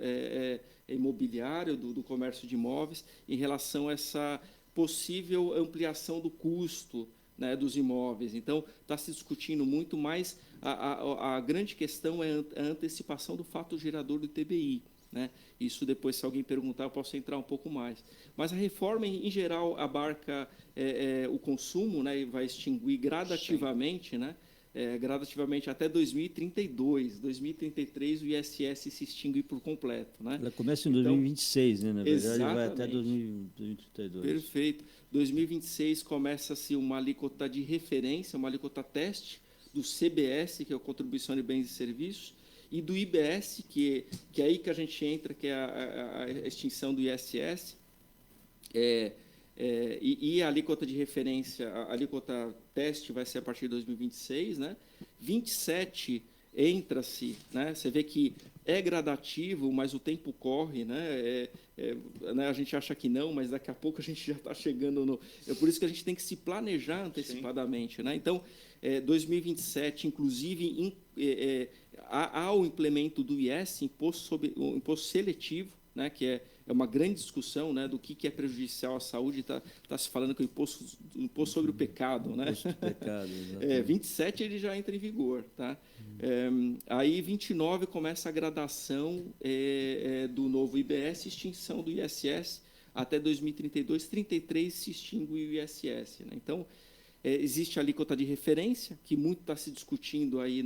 imobiliário do comércio de imóveis, em relação a essa possível ampliação do custo, né, dos imóveis. Então, está se discutindo muito, mas a grande questão é a antecipação do fato gerador do ITBI. Né? Isso depois, se alguém perguntar, eu posso entrar um pouco mais. Mas a reforma, em geral, abarca o consumo, né, e vai extinguir gradativamente, né, gradativamente até 2032. 2033 o ISS se extingue por completo. Né? Ela começa em 2026, né? Na verdade, vai até 2032. Perfeito. 2026 começa-se uma alíquota de referência, uma alíquota teste do CBS, que é a Contribuição de Bens e Serviços, e do IBS, que é aí que a gente entra, que é a extinção do ISS, e a alíquota de referência, a alíquota teste vai ser a partir de 2026, né? 27 entra-se, né? Você vê que é gradativo, mas o tempo corre, né? Né? A gente acha que não, mas daqui a pouco a gente já está chegando no... É por isso que a gente tem que se planejar antecipadamente, né? Então, 2027, inclusive, há o implemento do IS, o imposto seletivo, né, que é uma grande discussão, né, do que é prejudicial à saúde. Está se falando que o imposto sobre o pecado. Né? Imposto do pecado, exatamente. 27 ele já entra em vigor. Tá? Aí, 29, começa a gradação do novo IBS, extinção do ISS, até 2032, 33 se extingue o ISS. Né? Então, existe a alíquota de referência, que muito está se discutindo aí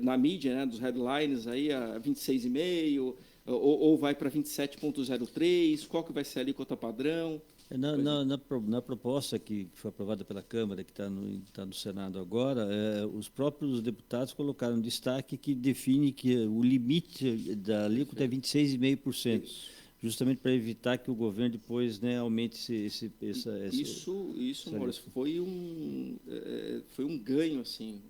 na mídia, né, dos headlines, aí, a 26,5%, ou vai para 27,03%, qual que vai ser a alíquota padrão? Na proposta que foi aprovada pela Câmara, que está no Senado agora, os próprios deputados colocaram um destaque que define que o limite da alíquota é 26,5%. Justamente para evitar que o governo depois, né, aumente Isso, Maurício, foi um ganho assim,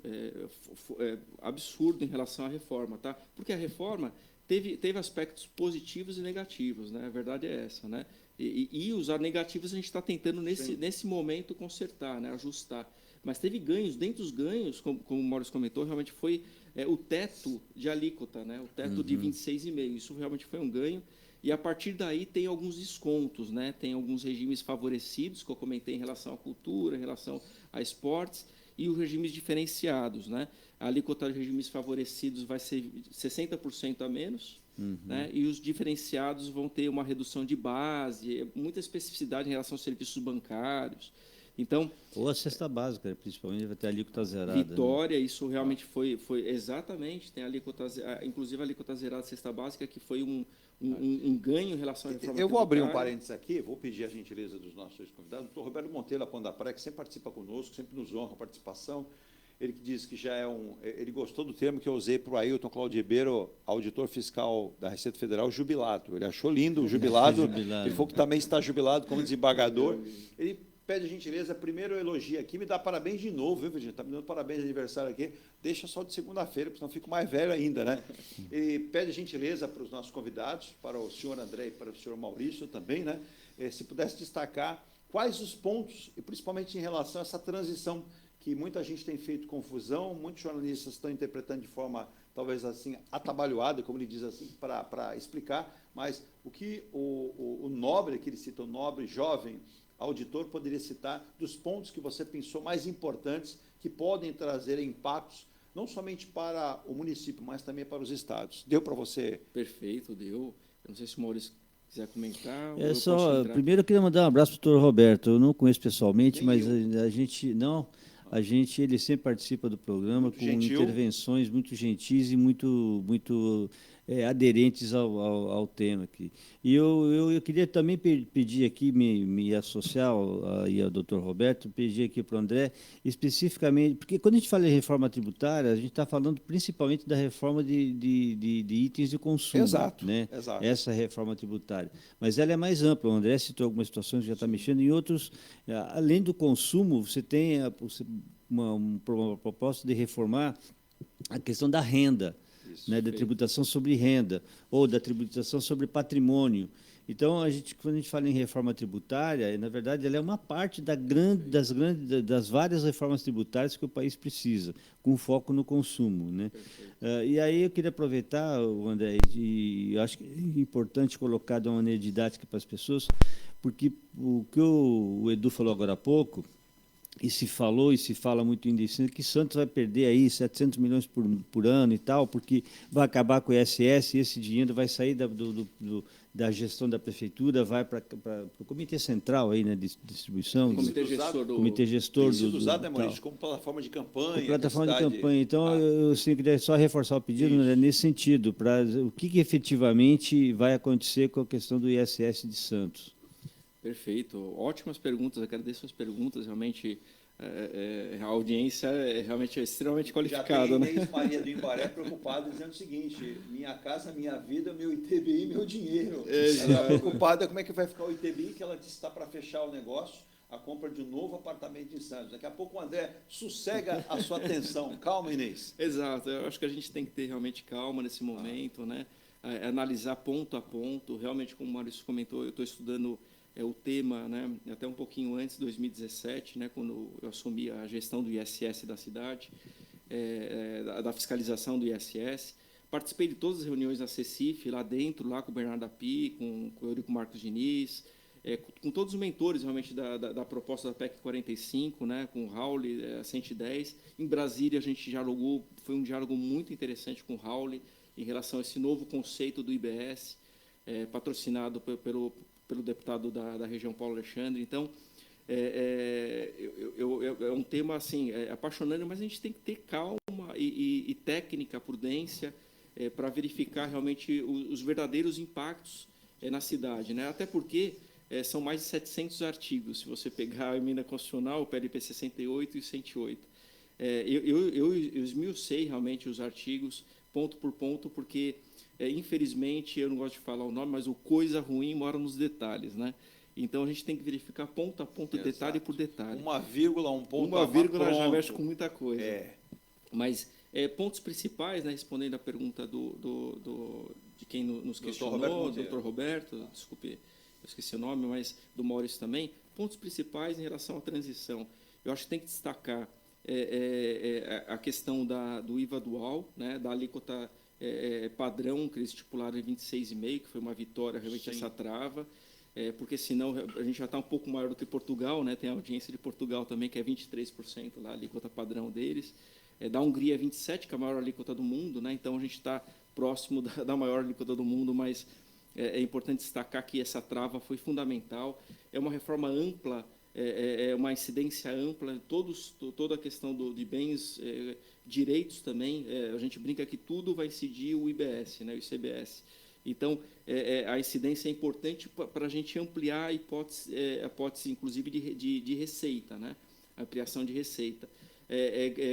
absurdo em relação à reforma, tá? Porque a reforma teve aspectos positivos e negativos, né? A verdade é essa, né? E os negativos a gente está tentando nesse momento consertar, né, ajustar. Mas teve ganhos. Dentre os ganhos, como o Maurício comentou, realmente foi o teto de alíquota, né? O teto de 26,5%. Isso realmente foi um ganho. E, a partir daí, tem alguns descontos, né? Tem alguns regimes favorecidos, que eu comentei em relação à cultura, em relação a esportes, e os regimes diferenciados, né? A alíquota de regimes favorecidos vai ser 60% a menos, né? E os diferenciados vão ter uma redução de base, muita especificidade em relação aos serviços bancários. Então, ou a cesta básica, principalmente, vai ter a alíquota zerada. Vitória, né? Isso realmente foi exatamente, tem a alíquota, inclusive a alíquota zerada cesta básica, que foi um ganho em relação à reforma. Eu vou abrir um parênteses aqui, vou pedir a gentileza dos nossos convidados. O doutor Roberto Monteiro, da Pondapré, que sempre participa conosco, sempre nos honra a participação. Ele que diz que já ele gostou do termo que eu usei para o Ailton Cláudio Ribeiro, auditor fiscal da Receita Federal, jubilado. Ele achou lindo o jubilado. Ele falou que também está jubilado como desembargador. Ele pede a gentileza, primeiro elogia aqui, me dá parabéns de novo, viu, Virgínia? Está me dando parabéns de aniversário aqui, deixa só de segunda-feira, porque senão eu fico mais velho ainda, né? Ele pede a gentileza para os nossos convidados, para o senhor André e para o senhor Maurício também, né? Se pudesse destacar quais os pontos, e principalmente em relação a essa transição que muita gente tem feito confusão, muitos jornalistas estão interpretando de forma, talvez assim, atabalhoada, como ele diz assim, para explicar, mas o que o nobre, que ele cita, o nobre jovem auditor, poderia citar dos pontos que você pensou mais importantes, que podem trazer impactos, não somente para o município, mas também para os estados. Deu para você? Perfeito, deu. Eu não sei se o Maurício quiser comentar. Primeiro eu queria mandar um abraço para o Dr. Roberto. Eu não conheço pessoalmente, mas ele sempre participa do programa muito com gentil, intervenções muito gentis e muito aderentes ao tema aqui. E eu queria também pedir aqui, me associar ao Dr. Roberto, pedir aqui para o André, especificamente, porque quando a gente fala em reforma tributária, a gente está falando principalmente da reforma de itens de consumo. Exato, né? Exato. Essa reforma tributária. Mas ela é mais ampla. O André citou algumas situações que já está mexendo, em outros, além do consumo, você tem uma proposta de reformar a questão da renda, né, da tributação sobre renda, ou da tributação sobre patrimônio. Então, quando a gente fala em reforma tributária, na verdade, ela é uma parte das várias reformas tributárias que o país precisa, com foco no consumo, né? E aí eu queria aproveitar, André, e acho que é importante colocar de uma maneira didática para as pessoas, porque o que o Edu falou agora há pouco, e se fala muito em indecência, que Santos vai perder aí 700 milhões por ano e tal, porque vai acabar com o ISS, e esse dinheiro vai sair da gestão da prefeitura, vai para o Comitê Central aí, né, de distribuição. Comitê Gestor do usado, né, Maurício, como plataforma de campanha. Como plataforma de campanha. Então, eu queria só reforçar o pedido, né, nesse sentido, para o que efetivamente vai acontecer com a questão do ISS de Santos. Perfeito. Ótimas perguntas, agradeço as perguntas, realmente a audiência é realmente extremamente qualificada. Já tem Inês Maria do Imbaré preocupada, dizendo o seguinte: minha casa, minha vida, meu ITBI, meu dinheiro. Ela está preocupada como é que vai ficar o ITBI, que ela disse que está para fechar o negócio, a compra de um novo apartamento em Santos. Daqui a pouco o André sossega a sua atenção. Calma, Inês. Exato. Eu acho que a gente tem que ter realmente calma nesse momento, né? Analisar ponto a ponto. Realmente, como o Maurício comentou, eu estou estudando o tema, né, até um pouquinho antes, 2017, né, quando eu assumi a gestão do ISS da cidade, da fiscalização do ISS. Participei de todas as reuniões da CECIF, lá dentro, lá com o Bernardo Api, com o Eurico Marcos Diniz, com todos os mentores, realmente, da proposta da PEC 45, né, com o Raul, 110. Em Brasília, a gente dialogou, foi um diálogo muito interessante com o Raul em relação a esse novo conceito do IBS, patrocinado pelo deputado da região, Paulo Alexandre. Então, é um tema assim, apaixonante, mas a gente tem que ter calma e técnica, prudência, para verificar realmente os verdadeiros impactos na cidade, né? Até porque são mais de 700 artigos, se você pegar a emenda constitucional, o PLP 68 e 108. Eu esmiucei realmente os artigos, ponto por ponto, porque infelizmente, eu não gosto de falar o nome, mas o coisa ruim mora nos detalhes, né? Então, a gente tem que verificar ponto a ponto, exato, detalhe por detalhe. Uma vírgula, um ponto. Uma vírgula já mexe com muita coisa. Mas pontos principais, né, respondendo a pergunta de quem nos questionou, Dr. Roberto, desculpe, eu esqueci o nome, mas do Maurício também, pontos principais em relação à transição. Eu acho que tem que destacar a questão do IVA dual, né, da alíquota padrão que eles estipularam em 26,5%, que foi uma vitória realmente. Sim. Essa trava, porque senão a gente já está um pouco maior do que Portugal, né? Tem a audiência de Portugal também, que é 23% lá, a alíquota padrão deles. Da Hungria é 27%, que é a maior alíquota do mundo, né? Então a gente está próximo da maior alíquota do mundo, mas é importante destacar que essa trava foi fundamental. É uma reforma ampla, uma incidência ampla, toda a questão de bens, direitos também. A gente brinca que tudo vai incidir o IBS, né, o ICBS. Então, a incidência é importante para a gente ampliar a hipótese, inclusive, de receita, né, a ampliação de receita.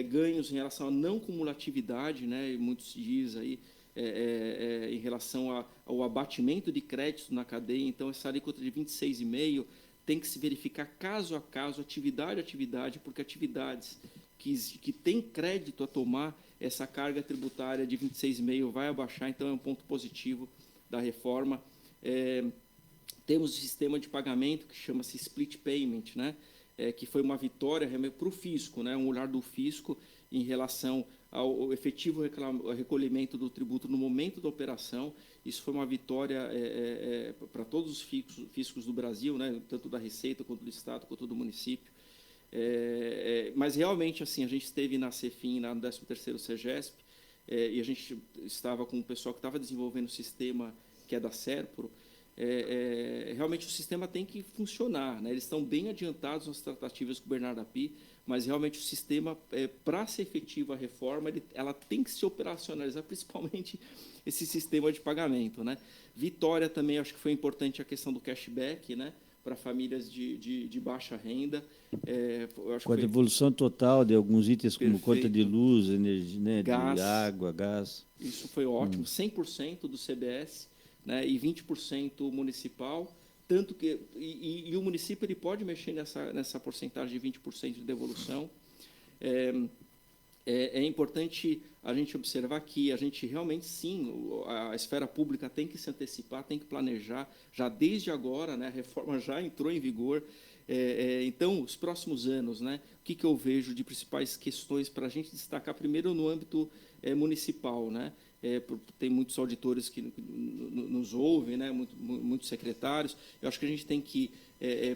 Ganhos em relação à não cumulatividade, né, muitos dizem aí, em relação ao abatimento de crédito na cadeia. Então, essa alíquota de 26,5% tem que se verificar caso a caso, atividade a atividade, porque atividades que têm crédito a tomar, essa carga tributária de 26,5% vai abaixar, então é um ponto positivo da reforma. Temos o sistema de pagamento que chama-se split payment, né? que foi uma vitória para o fisco, né? Um olhar do fisco em relação ao efetivo recolhimento do tributo no momento da operação. Isso foi uma vitória para todos os fiscos do Brasil, né? Tanto da Receita, quanto do Estado, quanto do município. Mas, realmente, assim, a gente esteve na Cefim, no 13º CEGESP, e a gente estava com o pessoal que estava desenvolvendo o sistema, que é da Serpro. Realmente o sistema tem que funcionar, né? Eles estão bem adiantados nas tratativas com o Bernardo Api, mas realmente o sistema, para ser efetiva a reforma, ela tem que se operacionalizar, principalmente esse sistema de pagamento, né? Vitória também, acho que foi importante a questão do cashback, né? Para famílias de baixa renda. Com a devolução total de alguns itens, como conta de luz, energia, né? Gás, de água, gás. Isso foi ótimo, 100% do CBS, né? E 20% municipal. Tanto que, e o município ele pode mexer nessa porcentagem de 20% de devolução. É importante a gente observar que a gente realmente, sim, a esfera pública tem que se antecipar, tem que planejar, já desde agora, né, a reforma já entrou em vigor. Então, os próximos anos, né, o que eu vejo de principais questões para a gente destacar, primeiro no âmbito municipal, né? Tem muitos auditores que nos ouvem, né? Muitos secretários. Eu acho que a gente tem que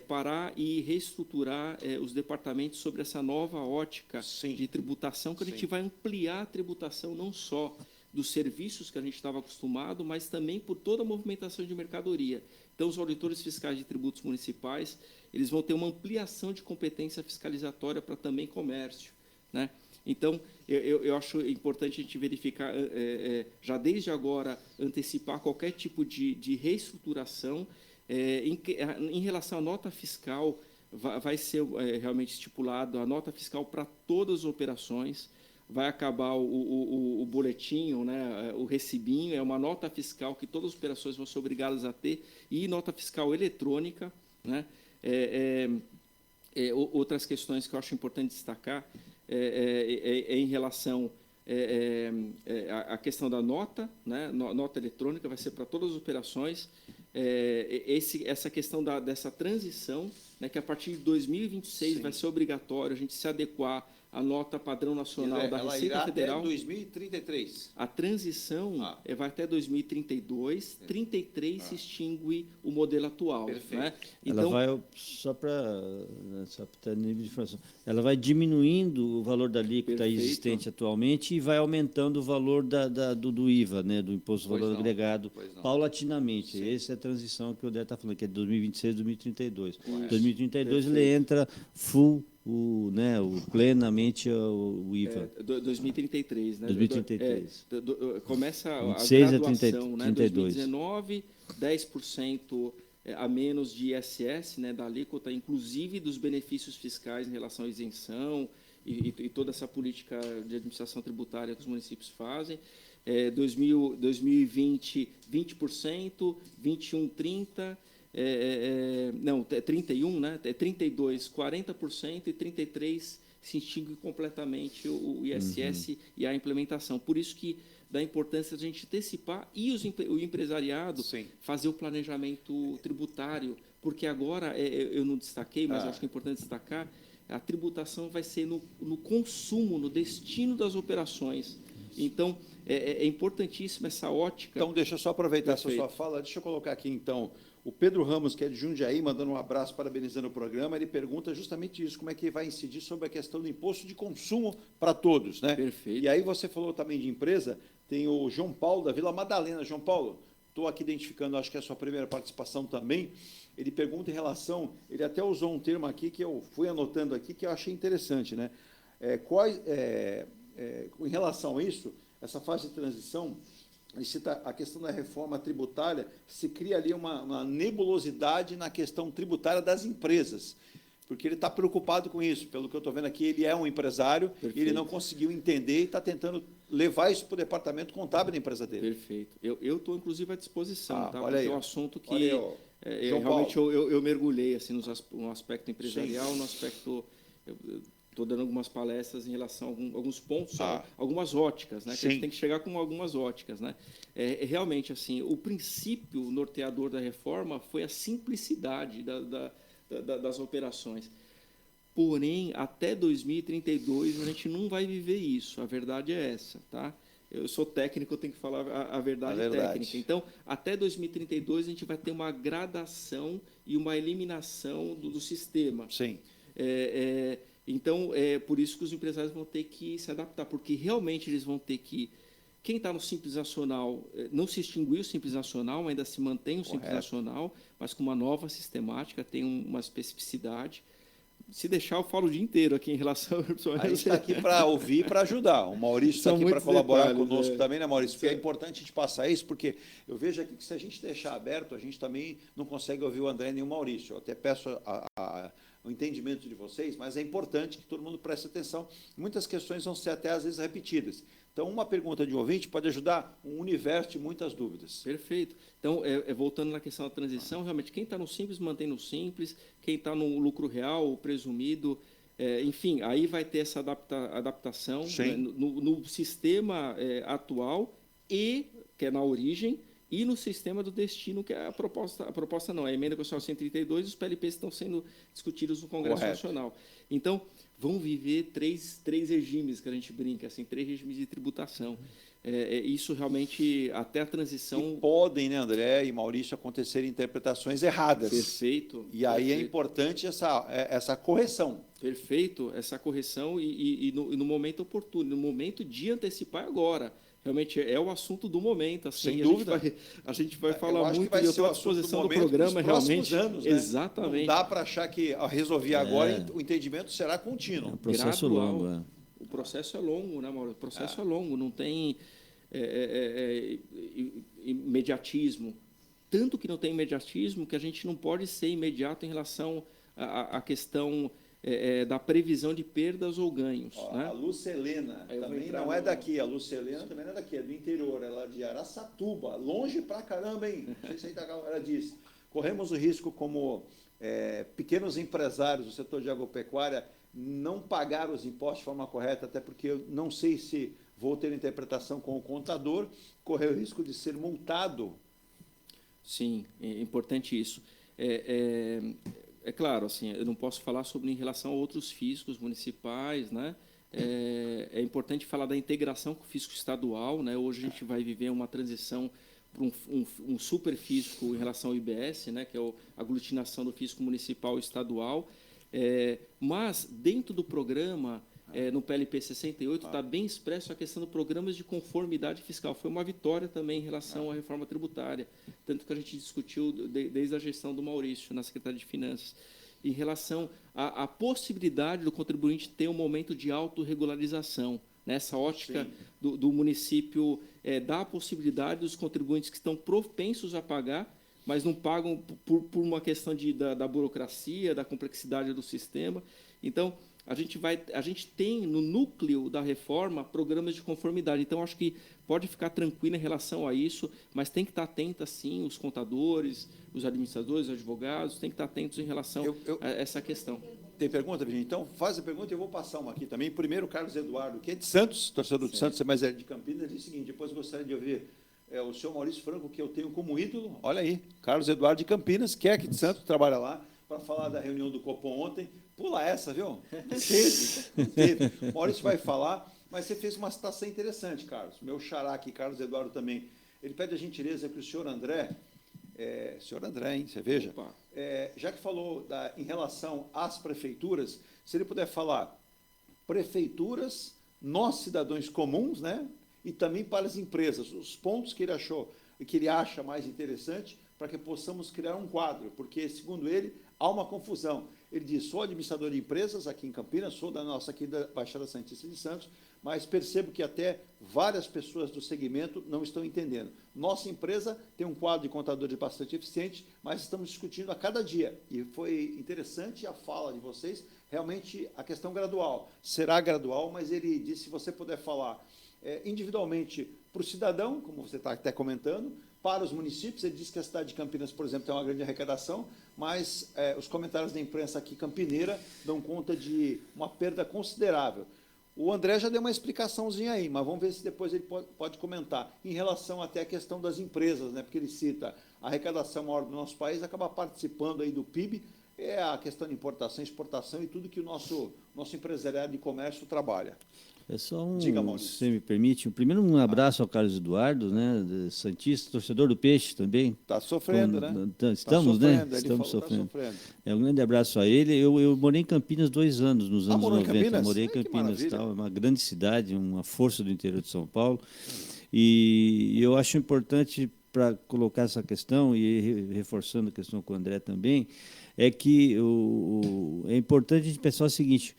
parar e reestruturar os departamentos sobre essa nova ótica de tributação, que a gente vai ampliar a tributação não só dos serviços que a gente estava acostumado, mas também por toda a movimentação de mercadoria. Então, os auditores fiscais de tributos municipais, eles vão ter uma ampliação de competência fiscalizatória para também comércio, né? Então, eu acho importante a gente verificar, já desde agora, antecipar qualquer tipo de reestruturação. Em relação à nota fiscal, vai ser realmente estipulado a nota fiscal para todas as operações. Vai acabar o boletim, né, o recibinho, é uma nota fiscal que todas as operações vão ser obrigadas a ter, e nota fiscal eletrônica, né? Outras questões que eu acho importante destacar em relação à questão da nota, né? Nota eletrônica vai ser para todas as operações. Essa questão dessa transição, né, que a partir de 2026 vai ser obrigatório a gente se adequar à nota padrão nacional da Receita Federal. Até 2033. A transição vai até 2032, 33 se extingue o modelo atual. Perfeito. Né? Ela vai, só para ter nível de informação, ela vai diminuindo o valor da alíquota existente atualmente e vai aumentando o valor do IVA, né, do Imposto de Valor Agregado, paulatinamente. Sim. Essa é a transição que o Odé está falando, que é de 2026 a 2032. Em 2032 ele entra full, plenamente o IVA. 2033, né? 2033. Começa a 26 graduação, a 32. Né? 2019, 10% a menos de ISS, né, da alíquota, inclusive dos benefícios fiscais em relação à isenção e toda essa política de administração tributária que os municípios fazem. 2020, 20%, 21, 30%. 31, né? 32, 40% e 33 se extingue completamente o ISS e a implementação. Por isso que dá importância de a gente antecipar e o empresariado fazer o planejamento tributário, porque agora, eu não destaquei, mas acho que é importante destacar, a tributação vai ser no consumo, no destino das operações. Então, é importantíssima essa ótica. Então, deixa eu só aproveitar essa sua fala, deixa eu colocar aqui, então, o Pedro Ramos, que é de Jundiaí, mandando um abraço, parabenizando o programa, ele pergunta justamente isso, como é que vai incidir sobre a questão do imposto de consumo para todos, né? Perfeito. E aí você falou também de empresa, tem o João Paulo, da Vila Madalena. João Paulo, estou aqui identificando, acho que é a sua primeira participação também, ele pergunta em relação, ele até usou um termo aqui que eu fui anotando aqui, que eu achei interessante, né? Em relação a isso, essa fase de transição, ele cita a questão da reforma tributária, se cria ali uma nebulosidade na questão tributária das empresas, porque ele está preocupado com isso. Pelo que eu estou vendo aqui, ele é um empresário, e ele não conseguiu entender e está tentando levar isso para o departamento contábil da empresa dele. Perfeito. Eu estou, inclusive, à disposição, tá? Olha aí. É um assunto que realmente eu mergulhei assim, no aspecto empresarial, no aspecto... Estou dando algumas palestras em relação a alguns pontos, algumas óticas, né? Que a gente tem que chegar com algumas óticas, né? Realmente, assim, o princípio norteador da reforma foi a simplicidade das operações. porém, até 2032 a gente não vai viver isso, a verdade é essa, tá? Eu sou técnico, eu tenho que falar a verdade técnica. Então, até 2032 a gente vai ter uma gradação e uma eliminação do sistema. Sim. Então, é por isso que os empresários vão ter que se adaptar, porque realmente eles vão ter que... Quem está no Simples Nacional, não se extinguiu o Simples Nacional, ainda se mantém o Simples Nacional, mas com uma nova sistemática, tem uma especificidade. Se deixar, eu falo o dia inteiro aqui em relação... A gente está aqui para ouvir e para ajudar. O Maurício está aqui para colaborar conosco também, né, Maurício? Porque é importante a gente passar isso, porque eu vejo aqui que se a gente deixar aberto, a gente também não consegue ouvir o André nem o Maurício. Eu até peço o entendimento de vocês, mas é importante que todo mundo preste atenção. Muitas questões vão ser até, às vezes, repetidas. Então, uma pergunta de um ouvinte pode ajudar um universo de muitas dúvidas. Perfeito. Então, voltando na questão da transição, realmente, quem está no Simples, mantém no Simples, quem está no lucro real, o presumido, enfim, aí vai ter essa adaptação, né, no sistema atual, que é na origem, e no sistema do destino, que é a proposta não, a emenda constitucional 132, os PLPs estão sendo discutidos no Congresso Nacional. Então, vão viver três regimes, que a gente brinca, assim, 3 regimes de tributação. Isso realmente, até a transição... E podem, né, André e Maurício, acontecer interpretações erradas. Perfeito. E aí é importante essa correção. Perfeito, essa correção e no momento oportuno, no momento de antecipar agora. Realmente é o assunto do momento. Assim, sem dúvida. A gente vai falar muito e eu estou à disposição do programa, realmente. Anos, né? Exatamente. Não dá para achar que ao resolver agora o entendimento será contínuo. É um processo longo. O processo é longo, né, Mauro? O processo é longo, não tem imediatismo. Tanto que não tem imediatismo que a gente não pode ser imediato em relação à questão da previsão de perdas ou ganhos. Né? A Lucelena também não é daqui, a Lucelena também não é daqui, é do interior, ela é de Araçatuba, longe pra caramba, hein? Não sei se aí ela diz. Corremos o risco como pequenos empresários do setor de agropecuária não pagar os impostos de forma correta, até porque eu não sei se vou ter interpretação com o contador, correr o risco de ser multado. Sim, é importante isso. É claro, assim, eu não posso falar sobre em relação a outros fiscos municipais, né? É importante falar da integração com o fisco estadual, né? Hoje a gente vai viver uma transição para um superfisco em relação ao IBS, né? Que é a aglutinação do fisco municipal e estadual. Mas, dentro do programa, no PLP 68, está bem expresso a questão de programas de conformidade fiscal. Foi uma vitória também em relação à reforma tributária, tanto que a gente discutiu desde a gestão do Maurício, na Secretaria de Finanças, em relação à possibilidade do contribuinte ter um momento de autorregularização. Nessa ótica do município, dá a possibilidade dos contribuintes que estão propensos a pagar, mas não pagam por uma questão da burocracia, da complexidade do sistema. Então, a gente tem no núcleo da reforma programas de conformidade. Então, acho que pode ficar tranquilo em relação a isso, mas tem que estar atento, sim, os contadores, os administradores, os advogados, tem que estar atentos em relação a essa questão. Tem pergunta, Virginia? Então, faz a pergunta e eu vou passar uma aqui também. Primeiro, o Carlos Eduardo, que é de Santos, torcedor de Santos, mas é de Campinas, diz o seguinte: depois gostaria de ouvir o senhor Maurício Franco, que eu tenho como ídolo. Olha aí, Carlos Eduardo de Campinas, que é aqui de Santos, trabalha lá, para falar da reunião do Copom ontem. Pula essa, viu? Não teve. Maurício vai falar, mas você fez uma citação interessante, Carlos. Meu xará aqui, Carlos Eduardo também. Ele pede a gentileza que o senhor André, senhor André, hein, você veja, já que falou em relação às prefeituras, se ele puder falar prefeituras, nós cidadãos comuns, né? E também para as empresas, os pontos que ele acha mais interessante para que possamos criar um quadro, porque, segundo ele, há uma confusão. Ele diz: sou administrador de empresas aqui em Campinas, sou da nossa aqui da Baixada Santista de Santos, mas percebo que até várias pessoas do segmento não estão entendendo. Nossa empresa tem um quadro de contadores bastante eficiente, mas estamos discutindo a cada dia. E foi interessante a fala de vocês, realmente a questão gradual. Será gradual, mas ele disse: se você puder falar individualmente para o cidadão, como você está até comentando, para os municípios. Ele disse que a cidade de Campinas, por exemplo, tem uma grande arrecadação, mas os comentários da imprensa aqui campineira dão conta de uma perda considerável. O André já deu uma explicaçãozinha aí, mas vamos ver se depois ele pode comentar. Em relação até à questão das empresas, né? Porque ele cita a arrecadação maior do nosso país, acaba participando aí do PIB, é a questão de importação, exportação e tudo que o nosso empresariado de comércio trabalha. É só Diga, Maurício. se você me permite, primeiro um abraço ao Carlos Eduardo, né, santista, torcedor do Peixe também. Está sofrendo, né? Estamos, tá né? sofrendo, Estamos sofrendo. Tá sofrendo. Um grande abraço a ele. Eu morei em Campinas 2 anos, nos anos morou em 90. Campinas? Morei em Que Campinas, maravilha. tal, uma grande cidade, uma força do interior de São Paulo. E eu acho importante, para colocar essa questão, e reforçando a questão com o André também, é que é importante a gente pensar o seguinte: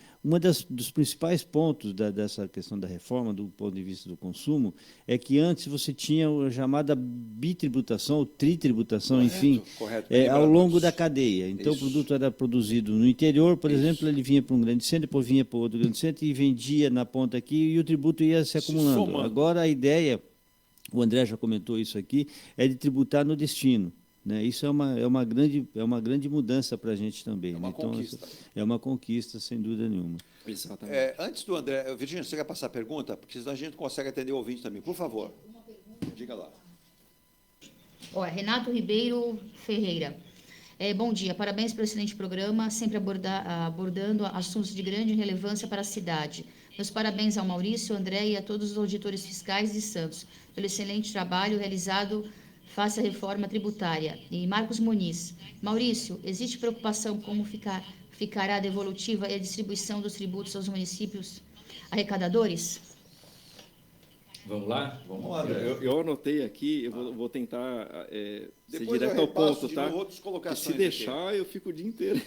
dos principais pontos dessa questão da reforma, do ponto de vista do consumo, é que antes você tinha a chamada bitributação, ou tritributação, Correto, enfim, correto. ao longo da cadeia. Então, Isso. o produto era produzido no interior, por Isso. exemplo, ele vinha para um grande centro, depois vinha para outro grande centro e vendia na ponta aqui, e o tributo ia se acumulando. somando. Agora, a ideia, o André já comentou isso aqui, é de tributar no destino. Né? Isso é uma grande mudança para a gente também. É uma né? Então, conquista. é uma conquista, sem dúvida nenhuma. Exatamente. Antes do André, Virgínia, você quer passar a pergunta? Porque senão a gente consegue atender o ouvinte também. Por favor. Diga lá. Renato Ribeiro Ferreira. Bom dia, parabéns pelo excelente programa, sempre abordando assuntos de grande relevância para a cidade. Meus parabéns ao Maurício, André e a todos os auditores fiscais de Santos pelo excelente trabalho realizado face à reforma tributária. E Marcos Muniz. Maurício, existe preocupação como ficará a devolutiva e a distribuição dos tributos aos municípios arrecadadores? Vamos lá? Vamos lá, André. Eu anotei aqui, eu vou tentar ser Depois direto eu ao repasso ponto, de tá? novo outras Porque colocações se deixar, eu fico o dia inteiro.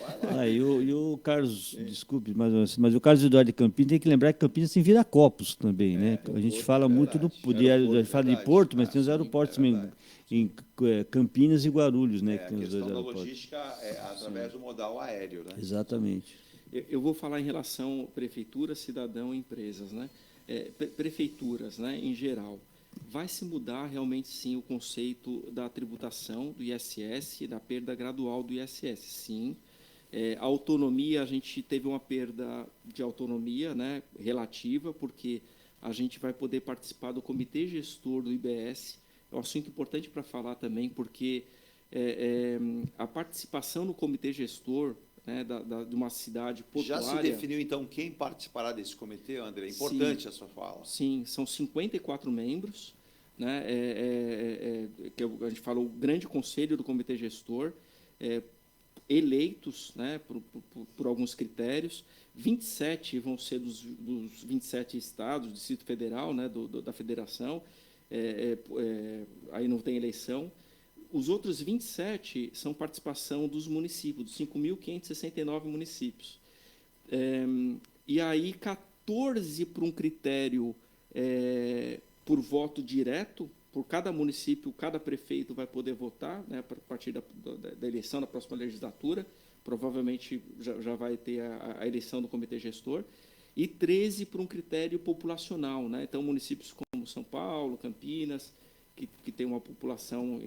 E o Carlos, desculpe, mas o Carlos Eduardo de Campinas tem que lembrar que Campinas tem viracopos também, né? A gente fala muito do fala de Porto, mas tem os aeroportos também, em Campinas e Guarulhos, né? Que A tem os dois questão da aeroportos. logística através do modal aéreo, né? Exatamente. Eu vou falar em relação prefeitura, cidadão e empresas, né? Prefeituras, né, em geral. Vai se mudar realmente, sim, o conceito da tributação do ISS e da perda gradual do ISS, sim. A autonomia, a gente teve uma perda de autonomia, né, relativa, porque a gente vai poder participar do comitê gestor do IBS. É um assunto importante para falar também, porque a participação no comitê gestor, né, de uma cidade portuária... Já se definiu, então, quem participará desse comitê, André? É importante essa fala. Sim, são 54 membros, né, que a gente falou, o grande conselho do comitê gestor, eleitos, né, por alguns critérios. 27 vão ser dos 27 estados, do Distrito Federal, né, da federação, aí não tem eleição. Os outros 27 são participação dos municípios, dos 5.569 municípios. E aí 14 por um critério por voto direto, por cada município, cada prefeito vai poder votar, né, a partir da eleição da próxima legislatura. Provavelmente já vai ter a eleição do comitê gestor. E 13 por um critério populacional, né? Então, municípios como São Paulo, Campinas, que tem uma população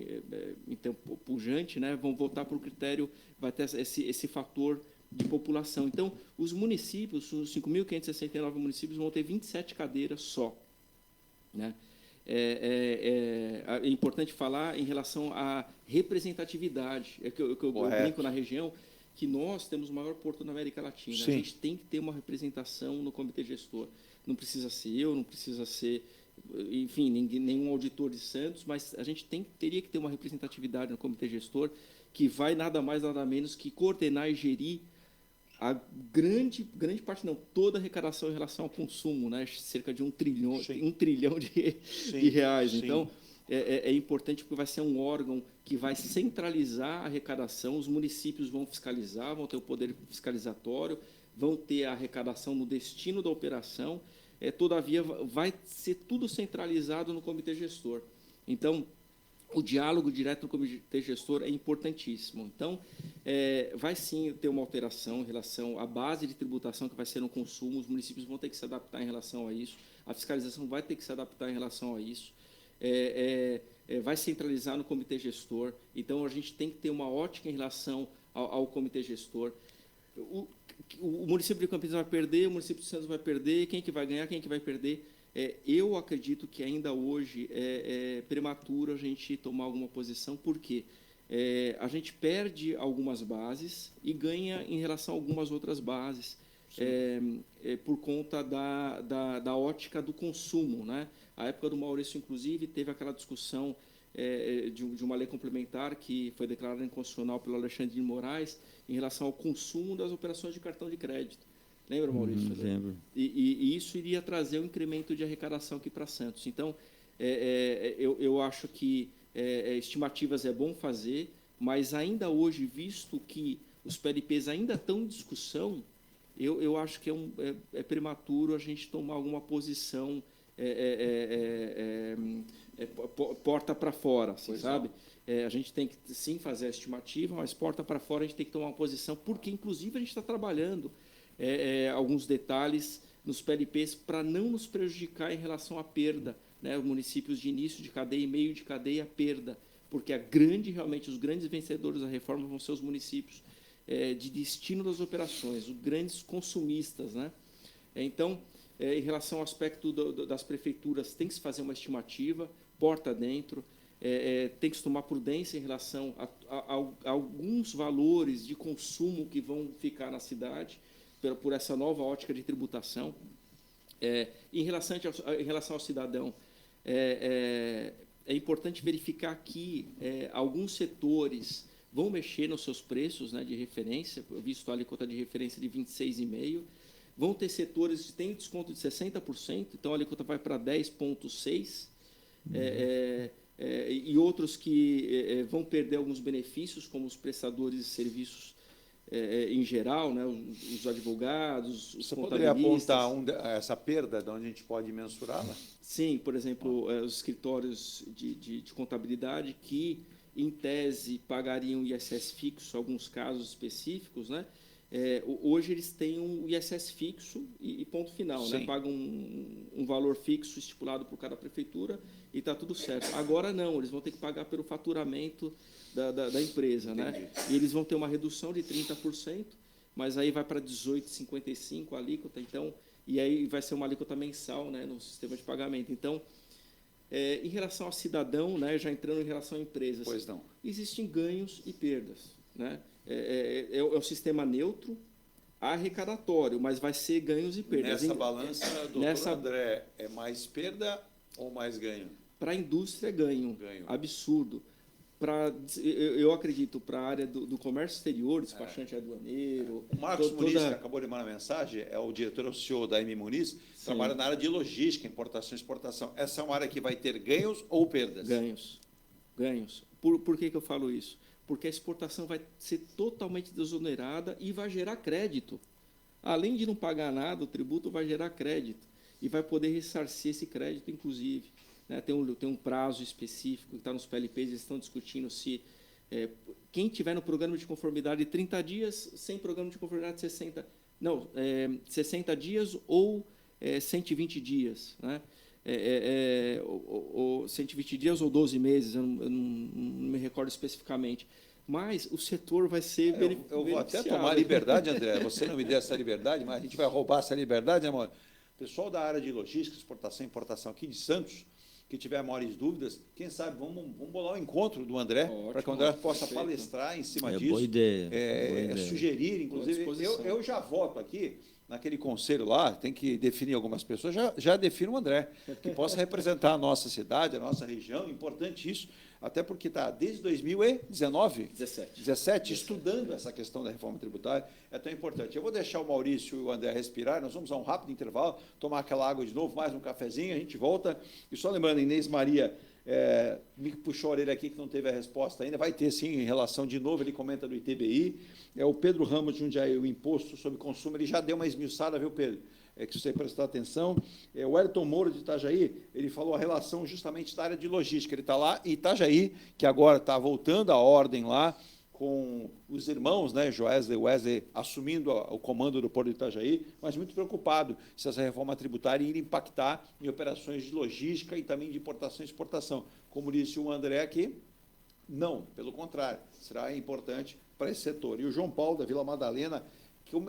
então, pujante, né, vão votar por critério, vai ter esse fator de população. Então, os municípios, os 5.569 municípios, vão ter 27 cadeiras só. Né? É importante falar em relação à representatividade. É que eu brinco na região que nós temos o maior porto na América Latina. Sim. A gente tem que ter uma representação no comitê gestor. Não precisa ser eu, não precisa ser... enfim, nenhum auditor de Santos, mas a gente teria que ter uma representatividade no comitê gestor que vai nada mais, nada menos que coordenar e gerir a grande parte, não, toda a arrecadação em relação ao consumo, né? Cerca de 1 trilhão, Sim. 1 trilhão de reais. Sim. Então, é importante porque vai ser um órgão que vai centralizar a arrecadação, os municípios vão fiscalizar, vão ter o poder fiscalizatório, vão ter a arrecadação no destino da operação. Todavia, vai ser tudo centralizado no comitê gestor. Então, o diálogo direto no comitê gestor é importantíssimo. Então, vai sim ter uma alteração em relação à base de tributação que vai ser no consumo, os municípios vão ter que se adaptar em relação a isso, a fiscalização vai ter que se adaptar em relação a isso, vai centralizar no comitê gestor. Então, a gente tem que ter uma ótica em relação ao comitê gestor. O município de Campinas vai perder, o município de Santos vai perder, quem que vai ganhar, quem que vai perder. Eu acredito que ainda hoje é prematuro a gente tomar alguma posição, porque a gente perde algumas bases e ganha em relação a algumas outras bases, por conta da ótica do consumo, né? A época do Maurício, inclusive, teve aquela discussão de uma lei complementar que foi declarada inconstitucional pelo Alexandre de Moraes em relação ao consumo das operações de cartão de crédito. Lembra, Maurício? Lembro. E isso iria trazer um incremento de arrecadação aqui para Santos. Então, eu acho que estimativas é bom fazer, mas ainda hoje, visto que os PLPs ainda estão em discussão, eu acho que é prematuro a gente tomar alguma posição porta para fora, assim, sabe? A gente tem que, sim, fazer a estimativa, mas porta para fora a gente tem que tomar uma posição, porque, inclusive, a gente está trabalhando alguns detalhes nos PLPs para não nos prejudicar em relação à perda, né? Os municípios de início de cadeia e meio de cadeia, perda, porque realmente, os grandes vencedores da reforma vão ser os municípios de destino das operações, os grandes consumistas, né? Então, em relação ao aspecto das prefeituras, tem que se fazer uma estimativa, porta dentro, tem que se tomar prudência em relação a alguns valores de consumo que vão ficar na cidade, por essa nova ótica de tributação. Em relação ao cidadão, é importante verificar que alguns setores vão mexer nos seus preços, né, de referência, visto a alíquota de referência de 26,5%. Vão ter setores que têm desconto de 60%, então a alíquota vai para 10,6%, e outros que vão perder alguns benefícios, como os prestadores de serviços em geral, né, os advogados, os poderia apontar essa perda de onde a gente pode mensurá-la? Sim, por exemplo, os escritórios de contabilidade que, em tese, pagariam ISS fixo, alguns casos específicos, né? Hoje eles têm um ISS fixo e ponto final, né? Pagam um valor fixo estipulado por cada prefeitura e está tudo certo. Agora não, eles vão ter que pagar pelo faturamento da empresa, né? E eles vão ter uma redução de 30%, mas aí vai para 18,55% a alíquota, então, e aí vai ser uma alíquota mensal, né, no sistema de pagamento. Então, em relação ao cidadão, né, já entrando em relação a empresas, existem ganhos e perdas, né? É um sistema neutro, arrecadatório, mas vai ser ganhos e perdas. Nessa balança, doutor André, é mais perda ou mais ganho? Para a indústria, ganho. Absurdo. Eu acredito, para a área do comércio exterior, despachante aduaneiro... O Marcos Muniz, que acabou de mandar mensagem, é o diretor, o CEO da M. Muniz, trabalha na área de logística, importação e exportação. Essa é uma área que vai ter ganhos ou perdas? Ganhos. Por que eu falo isso? Porque a exportação vai ser totalmente desonerada e vai gerar crédito. Além de não pagar nada, o tributo vai gerar crédito e vai poder ressarcir esse crédito, inclusive. Né? Tem um prazo específico que está nos PLPs, eles estão discutindo se quem tiver no programa de conformidade 30 dias, sem programa de conformidade 60 dias ou 120 dias, né? 120 dias ou 12 meses, eu não me recordo especificamente. Mas o setor vai ser beneficiado. Eu vou até tomar liberdade, André. Você não me deu essa liberdade, mas a gente vai roubar essa liberdade, né, amor? Pessoal da área de logística, exportação e importação aqui de Santos, que tiver maiores dúvidas, quem sabe vamos bolar um encontro do André, para que o André possa palestrar em cima disso. Boa ideia. Sugerir, inclusive. Eu já voto aqui naquele conselho lá, tem que definir algumas pessoas, já defino o André, que possa representar a nossa cidade, a nossa região, importante isso, até porque está desde 2017 estudando essa questão da reforma tributária, é tão importante. Eu vou deixar o Maurício e o André respirar, nós vamos a um rápido intervalo, tomar aquela água de novo, mais um cafezinho, a gente volta, e só lembrando, Inês Maria me puxou a orelha aqui que não teve a resposta ainda, vai ter sim, em relação, de novo, ele comenta do ITBI, o Pedro Ramos de Jundiaí, o imposto sobre consumo, ele já deu uma esmiuçada, viu, Pedro? Que você prestar atenção. O Elton Moura de Itajaí, ele falou a relação justamente da área de logística, ele está lá em Itajaí, que agora está voltando a ordem lá, com os irmãos, né, Joesley e Wesley, assumindo o comando do Porto de Itajaí, mas muito preocupado se essa reforma tributária iria impactar em operações de logística e também de importação e exportação. Como disse o André aqui, não, pelo contrário, será importante para esse setor. E o João Paulo, da Vila Madalena,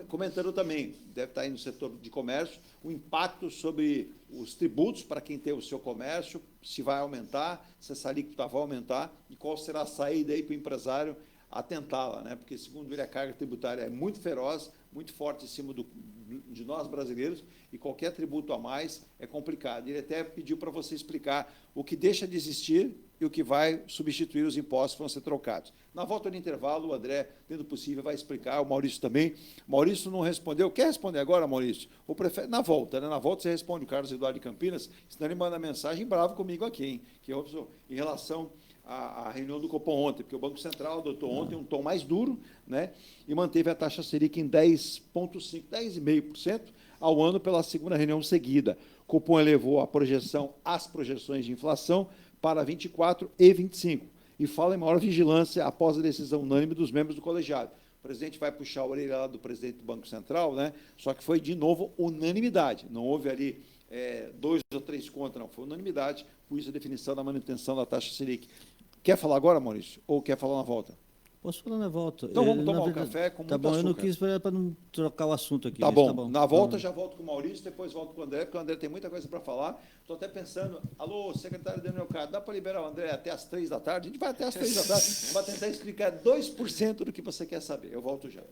comentando também, deve estar aí no setor de comércio, o impacto sobre os tributos para quem tem o seu comércio, se vai aumentar, se essa alíquota vai aumentar e qual será a saída aí para o empresário atentá-la, né? Porque, segundo ele, a carga tributária é muito feroz, muito forte em cima de nós brasileiros e qualquer tributo a mais é complicado. Ele até pediu para você explicar o que deixa de existir e o que vai substituir os impostos que vão ser trocados. Na volta do intervalo, o André, tendo possível, vai explicar, o Maurício também. Maurício não respondeu. Quer responder agora, Maurício? Ou prefere? Na volta, né? Na volta você responde o Carlos Eduardo de Campinas, senão ele manda mensagem bravo comigo aqui, hein? Que eu, em relação à reunião do Copom ontem, porque o Banco Central adotou ontem um tom mais duro, né? E manteve a taxa Selic em 10,5%, 10,5% ao ano pela segunda reunião seguida. O Copom elevou as projeções de inflação para 24 e 25, e fala em maior vigilância após a decisão unânime dos membros do colegiado. O presidente vai puxar a orelha lá do presidente do Banco Central, né? Só que foi, de novo, unanimidade. Não houve ali 2 ou 3 contra, não. Foi unanimidade, por isso a definição da manutenção da taxa Selic. Quer falar agora, Maurício? Ou quer falar na volta? Posso falar na volta. Então vamos tomar um café com muito açúcar. Tá bom, eu não quis para não trocar o assunto aqui. Tá bom. Na volta já volto com o Maurício, depois volto com o André, porque o André tem muita coisa para falar. Estou até pensando, alô, secretário Daniel Carlos, dá para liberar o André até às 3 da tarde? A gente vai até às 3 da tarde, vai tentar explicar 2% do que você quer saber. Eu volto já.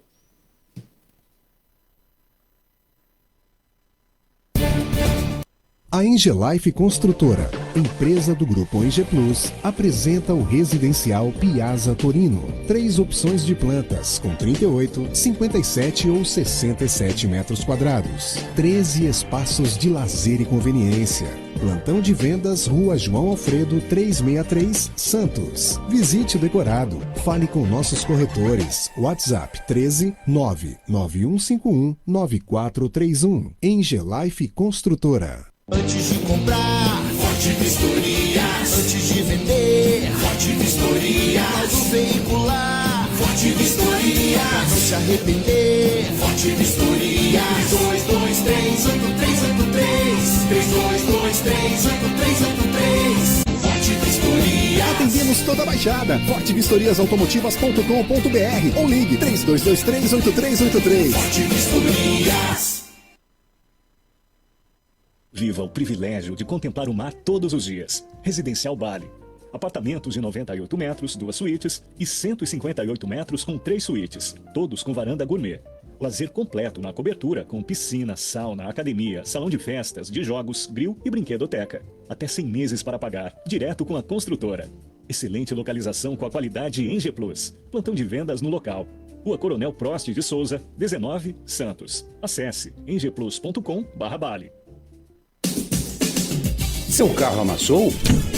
A Engelife Construtora, empresa do Grupo ENGE Plus, apresenta o residencial Piazza Torino. 3 opções de plantas, com 38, 57 ou 67 metros quadrados. 13 espaços de lazer e conveniência. Plantão de vendas, Rua João Alfredo, 363, Santos. Visite o decorado. Fale com nossos corretores. WhatsApp 13 99151 9431. Engelife Construtora. Antes de comprar, Forte Vistoria. Antes de vender, Forte Vistoria. Laudo veicular, Forte Vistoria. Pra não se arrepender, Forte Vistoria. 3223-8383. 3223-8383. Forte Vistoria. Atendemos toda a Baixada. fortevistoriasautomotivas.com.br ou ligue 3223-8383. Forte Vistorias. Viva o privilégio de contemplar o mar todos os dias. Residencial Bali. Apartamentos de 98 metros, 2 suítes e 158 metros com 3 suítes, todos com varanda gourmet. Lazer completo na cobertura com piscina, sauna, academia, salão de festas, de jogos, grill e brinquedoteca. Até 100 meses para pagar, direto com a construtora. Excelente localização com a qualidade ENGE Plus. Plantão de vendas no local. Rua Coronel Prost de Souza, 19, Santos. Acesse engeplus.com/Bali. Seu carro amassou?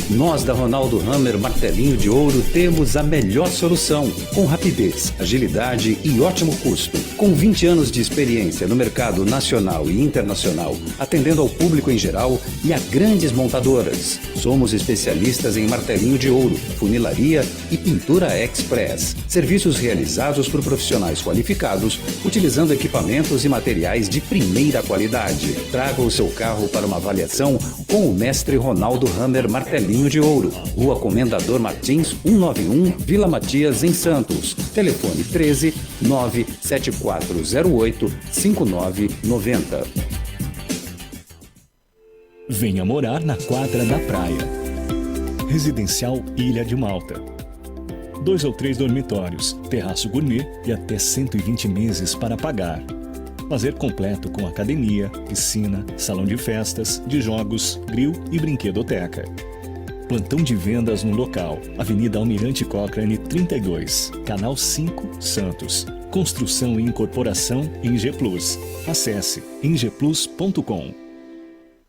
Nós da Ronaldo Hammer Martelinho de Ouro temos a melhor solução, com rapidez, agilidade e ótimo custo. Com 20 anos de experiência no mercado nacional e internacional, atendendo ao público em geral e a grandes montadoras. Somos especialistas em martelinho de ouro, funilaria e pintura express. Serviços realizados por profissionais qualificados, utilizando equipamentos e materiais de primeira qualidade. Traga o seu carro para uma avaliação com o mestre Ronaldo Hammer Martelinho de Ouro, Rua Comendador Martins, 191, Vila Matias, em Santos. Telefone 13 97408 5990. Venha morar na quadra da praia. Residencial Ilha de Malta. 2 ou 3 dormitórios, terraço gourmet e até 120 meses para pagar. Lazer completo com academia, piscina, salão de festas, de jogos, grill e brinquedoteca. Plantão de vendas no local. Avenida Almirante Cochrane 32, Canal 5, Santos. Construção e incorporação ENGE Plus. Acesse engeplus.com.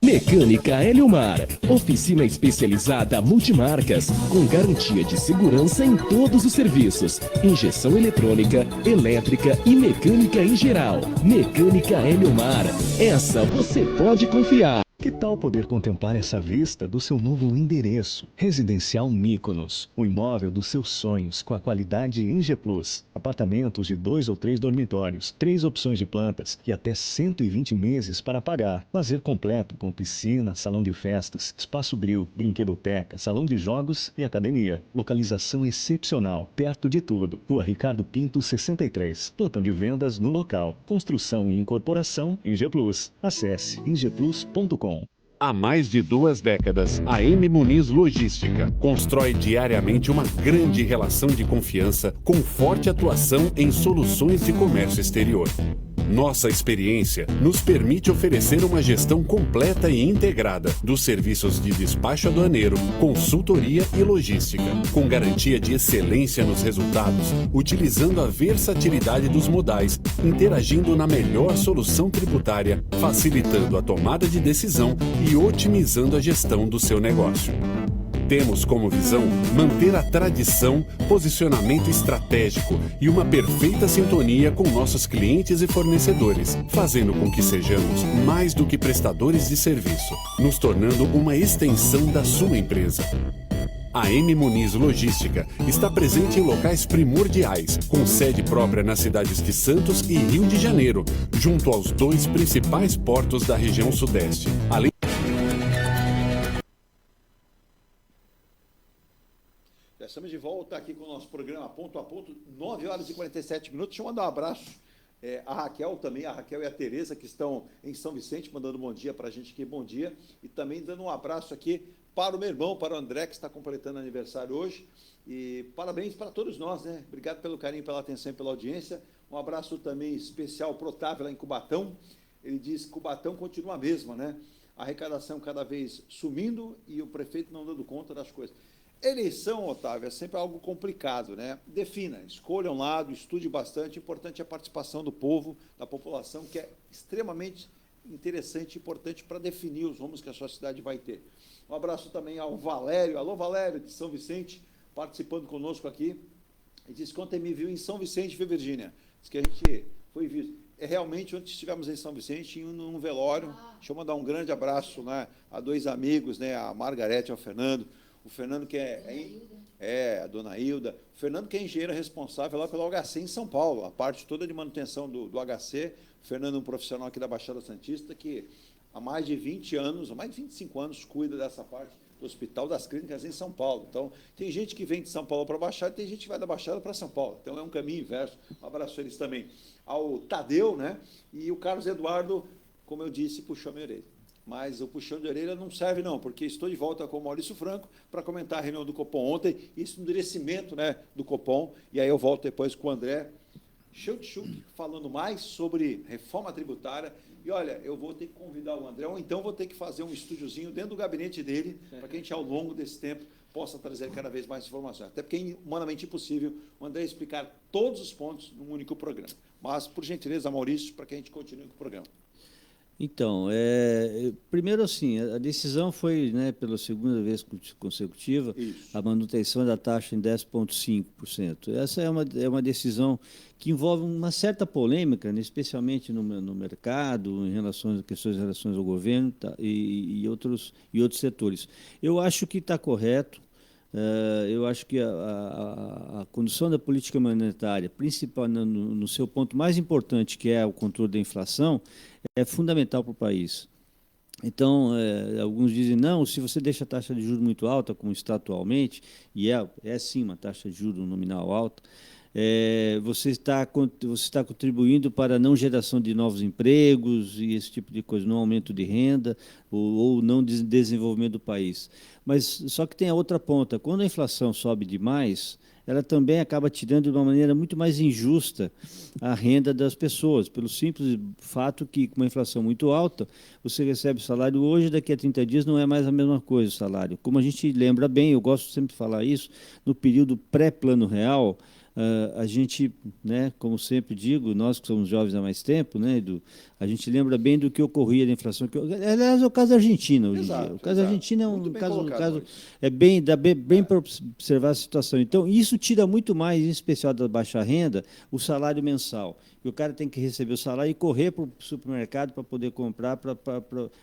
Mecânica Eliomar, oficina especializada multimarcas, com garantia de segurança em todos os serviços, injeção eletrônica, elétrica e mecânica em geral. Mecânica Eliomar, essa você pode confiar. Que tal poder contemplar essa vista do seu novo endereço? Residencial Mykonos, o imóvel dos seus sonhos com a qualidade Inge Plus. Apartamentos de 2 ou 3 dormitórios, 3 opções de plantas e até 120 meses para pagar. Lazer completo com piscina, salão de festas, espaço grill, brinquedoteca, salão de jogos e academia. Localização excepcional, perto de tudo. Rua Ricardo Pinto, 63. Plantão de vendas no local. Construção e incorporação Inge Plus. Acesse ingeplus.com. Há mais de 2 décadas, a M Muniz Logística constrói diariamente uma grande relação de confiança com forte atuação em soluções de comércio exterior. Nossa experiência nos permite oferecer uma gestão completa e integrada dos serviços de despacho aduaneiro, consultoria e logística, com garantia de excelência nos resultados, utilizando a versatilidade dos modais, interagindo na melhor solução tributária, facilitando a tomada de decisão e otimizando a gestão do seu negócio. Temos como visão manter a tradição, posicionamento estratégico e uma perfeita sintonia com nossos clientes e fornecedores, fazendo com que sejamos mais do que prestadores de serviço, nos tornando uma extensão da sua empresa. A M Muniz Logística está presente em locais primordiais, com sede própria nas cidades de Santos e Rio de Janeiro, junto aos 2 principais portos da região sudeste. Além Estamos de volta aqui com o nosso programa Ponto a Ponto, 9 horas e 47 minutos. Deixa eu mandar um abraço à Raquel também, a Raquel e a Tereza, que estão em São Vicente, mandando bom dia para a gente aqui, bom dia. E também dando um abraço aqui para o meu irmão, para o André, que está completando aniversário hoje. E parabéns para todos nós, né? Obrigado pelo carinho, pela atenção e pela audiência. Um abraço também especial para o Otávio, lá em Cubatão. Ele diz que Cubatão continua a mesma, né? A arrecadação cada vez sumindo e o prefeito não dando conta das coisas. Eleição, Otávio, é sempre algo complicado, né? Defina, escolha um lado, estude bastante. O importante é a participação do povo, da população, que é extremamente interessante e importante para definir os rumos que a sua cidade vai ter. Um abraço também ao Valério. Alô, Valério, de São Vicente, participando conosco aqui. Ele disse que ontem me viu em São Vicente, viu, Virgínia? Diz que a gente foi visto. Realmente, ontem estivemos em São Vicente, em um velório. Deixa eu mandar um grande abraço, né, a 2 amigos, né, a Margarete e ao Fernando. O Fernando, que a dona Hilda. O Fernando, que é engenheiro responsável lá pelo HC em São Paulo, a parte toda de manutenção do HC. O Fernando é um profissional aqui da Baixada Santista que há mais de 20 anos, há mais de 25 anos, cuida dessa parte do Hospital das Clínicas em São Paulo. Então, tem gente que vem de São Paulo para a Baixada e tem gente que vai da Baixada para São Paulo. Então, é um caminho inverso. Um abraço a eles também. Ao Tadeu, né? E o Carlos Eduardo, como eu disse, puxou a minha orelha. Mas o puxão de orelha não serve, não, porque estou de volta com o Maurício Franco para comentar a reunião do Copom ontem, esse endurecimento, né, do Copom, e aí eu volto depois com o André Schultz, falando mais sobre reforma tributária. E olha, eu vou ter que convidar o André, ou então vou ter que fazer um estúdiozinho dentro do gabinete dele, para que a gente, ao longo desse tempo, possa trazer cada vez mais informações. Até porque é humanamente impossível o André explicar todos os pontos num único programa. Mas, por gentileza, Maurício, para que a gente continue com o programa. Então, primeiro assim, a decisão foi, né, pela segunda vez consecutiva, a manutenção da taxa em 10,5%. Essa é uma decisão que envolve uma certa polêmica, né, especialmente no mercado, em relação a questões em relação ao governo e outros setores. Eu acho que está correto. Eu acho que a condução da política monetária, principal no seu ponto mais importante, que é o controle da inflação, é fundamental para o país. Então, alguns dizem, não, se você deixa a taxa de juros muito alta, como está atualmente, e é sim uma taxa de juros nominal alta, você está contribuindo para a não geração de novos empregos e esse tipo de coisa, não aumento de renda ou não desenvolvimento do país. Mas só que tem a outra ponta, quando a inflação sobe demais, ela também acaba tirando de uma maneira muito mais injusta a renda das pessoas, pelo simples fato que, com uma inflação muito alta, você recebe o salário hoje, daqui a 30 dias não é mais a mesma coisa o salário. Como a gente lembra bem, eu gosto sempre de falar isso, no período pré-Plano Real, a gente, né, como sempre digo, nós que somos jovens há mais tempo, né, Edu, a gente lembra bem do que ocorria da inflação. Aliás, é o caso da Argentina hoje em dia. O caso da Argentina é um caso dá bem para observar a situação. Então, isso tira muito mais, em especial da baixa renda, o salário mensal. E o cara tem que receber o salário e correr para o supermercado para poder comprar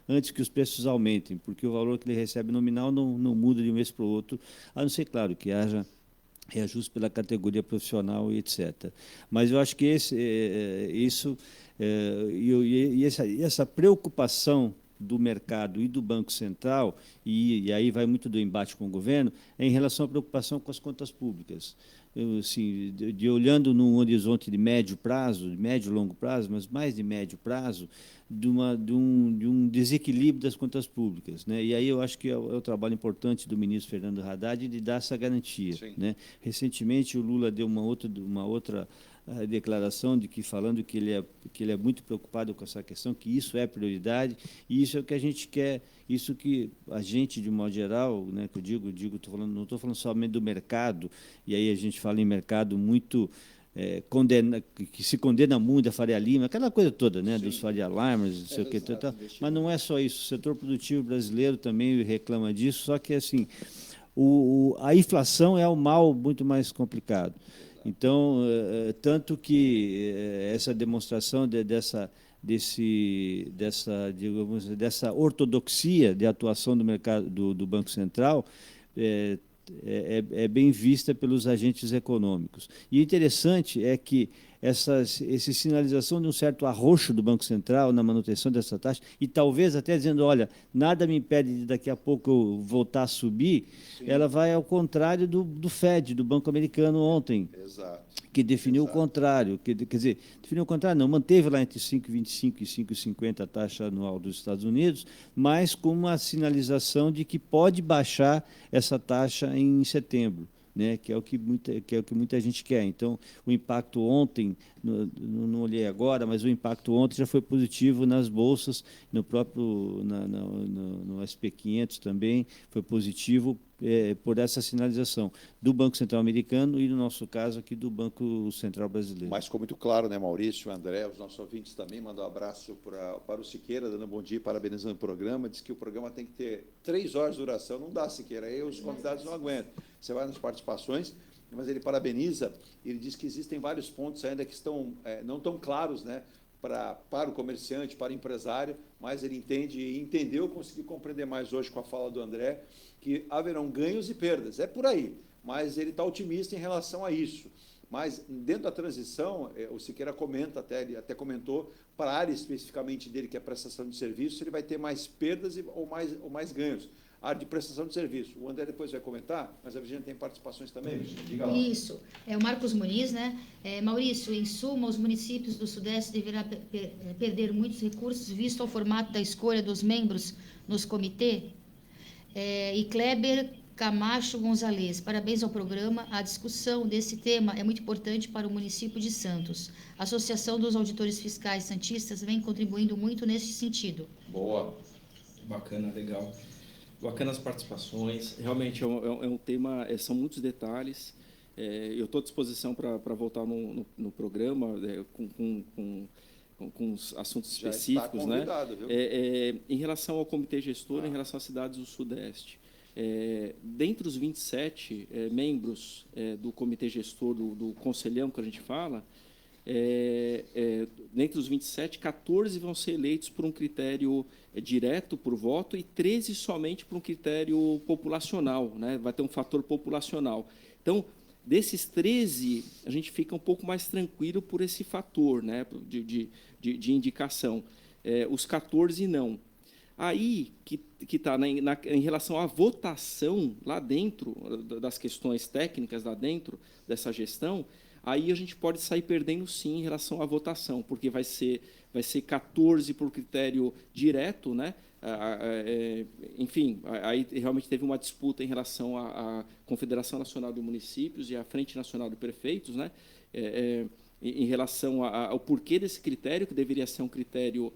antes que os preços aumentem, porque o valor que ele recebe nominal não muda de um mês para o outro, a não ser, claro, que haja reajuste pela categoria profissional e etc. Mas eu acho que essa preocupação do mercado e do Banco Central, e aí vai muito do embate com o governo, é em relação à preocupação com as contas públicas. Assim, olhando num horizonte de médio prazo, de médio e longo prazo, mas mais de médio prazo, de um desequilíbrio das contas públicas, né? E aí eu acho que é o trabalho importante do ministro Fernando Haddad de dar essa garantia, né? Recentemente o Lula deu uma outra declaração falando que ele é muito preocupado com essa questão, que isso é prioridade, e isso é o que a gente quer, isso que a gente, de modo geral, né, que eu digo não estou falando somente do mercado, e aí a gente fala em mercado muito que se condena muito a Faria Lima, aquela coisa toda, né, dos Faria Limers, não sei o que, mas não é só isso, o setor produtivo brasileiro também reclama disso, só que assim, a inflação é o mal muito mais complicado. Então, tanto que essa demonstração dessa ortodoxia de atuação do mercado do Banco Central é bem vista pelos agentes econômicos. E o interessante é que essa sinalização de um certo arroxo do Banco Central na manutenção dessa taxa, e talvez até dizendo, olha, nada me impede de daqui a pouco eu voltar a subir, ela vai ao contrário do Fed, do Banco Americano ontem, que definiu o contrário, quer dizer, definiu o contrário, não, manteve lá entre 5,25 e 5,50 a taxa anual dos Estados Unidos, mas com uma sinalização de que pode baixar essa taxa em setembro, né, que é o que muita gente quer. Então, o impacto ontem, não olhei agora, mas o impacto ontem já foi positivo nas bolsas, no próprio no SP500 também foi positivo por essa sinalização do Banco Central americano e, no nosso caso, aqui do Banco Central brasileiro. Mas ficou muito claro, né, Maurício, André, os nossos ouvintes também, mandam um abraço para o Siqueira, dando um bom dia, parabenizando o programa, diz que o programa tem que ter 3 horas de duração, não dá, Siqueira, aí os convidados não aguentam. Você vai nas participações, mas ele parabeniza, ele diz que existem vários pontos ainda que estão não tão claros, né, para o comerciante, para o empresário, mas ele entendeu, conseguiu compreender mais hoje com a fala do André, que haverão ganhos e perdas. É por aí, mas ele está otimista em relação a isso. Mas, dentro da transição, o Siqueira comenta, ele até comentou, para a área especificamente dele, que é a prestação de serviço, ele vai ter mais perdas ou mais ganhos. A área de prestação de serviço. O André depois vai comentar, mas a Virginia tem participações também. Diga lá. Isso. É o Marcos Muniz, né? Maurício, em suma, os municípios do Sudeste deverão perder muitos recursos, visto o formato da escolha dos membros nos comitês. E Kleber Camacho Gonzalez, parabéns ao programa. A discussão desse tema é muito importante para o município de Santos. A Associação dos Auditores Fiscais Santistas vem contribuindo muito nesse sentido. Boa. Bacana, legal. Bacanas participações. Realmente é um tema, são muitos detalhes. Eu estou à disposição para voltar no programa com os assuntos específicos, né? Viu? Em relação ao comitê gestor, em relação às cidades do Sudeste. Dentre os 27 membros do comitê gestor, do conselhão que a gente fala, dentre os 27, 14 vão ser eleitos por um critério direto por voto e 13 somente por um critério populacional, né? Vai ter um fator populacional. Então, desses 13, a gente fica um pouco mais tranquilo por esse fator, né, de indicação. Os 14 não. Aí que está em relação à votação lá dentro, das questões técnicas lá dentro dessa gestão, aí a gente pode sair perdendo sim em relação à votação, porque vai ser 14 por critério direto, né? Enfim, aí realmente teve uma disputa em relação à Confederação Nacional de Municípios e à Frente Nacional de Prefeitos, né? Em relação ao porquê desse critério, que deveria ser um critério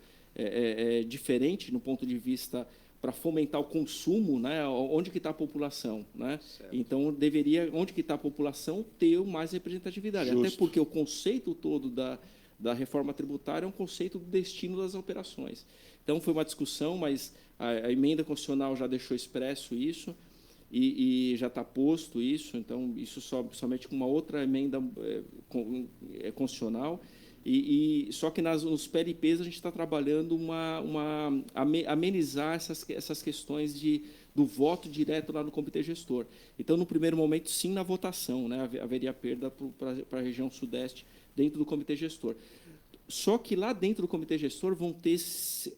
diferente no ponto de vista fomentar o consumo, né? Onde que está a população, né? Então deveria, onde que está a população, ter mais representatividade. Justo. Até porque o conceito todo da reforma tributária é um conceito do destino das operações. Então foi uma discussão, mas a emenda constitucional já deixou expresso isso e já está posto isso. Então isso somente com uma outra emenda constitucional. Só que nos PLPs a gente está trabalhando amenizar essas questões do voto direto lá no comitê gestor. Então, no primeiro momento, sim, na votação, né, haveria perda para a região sudeste dentro do comitê gestor. Só que lá dentro do comitê gestor vão ter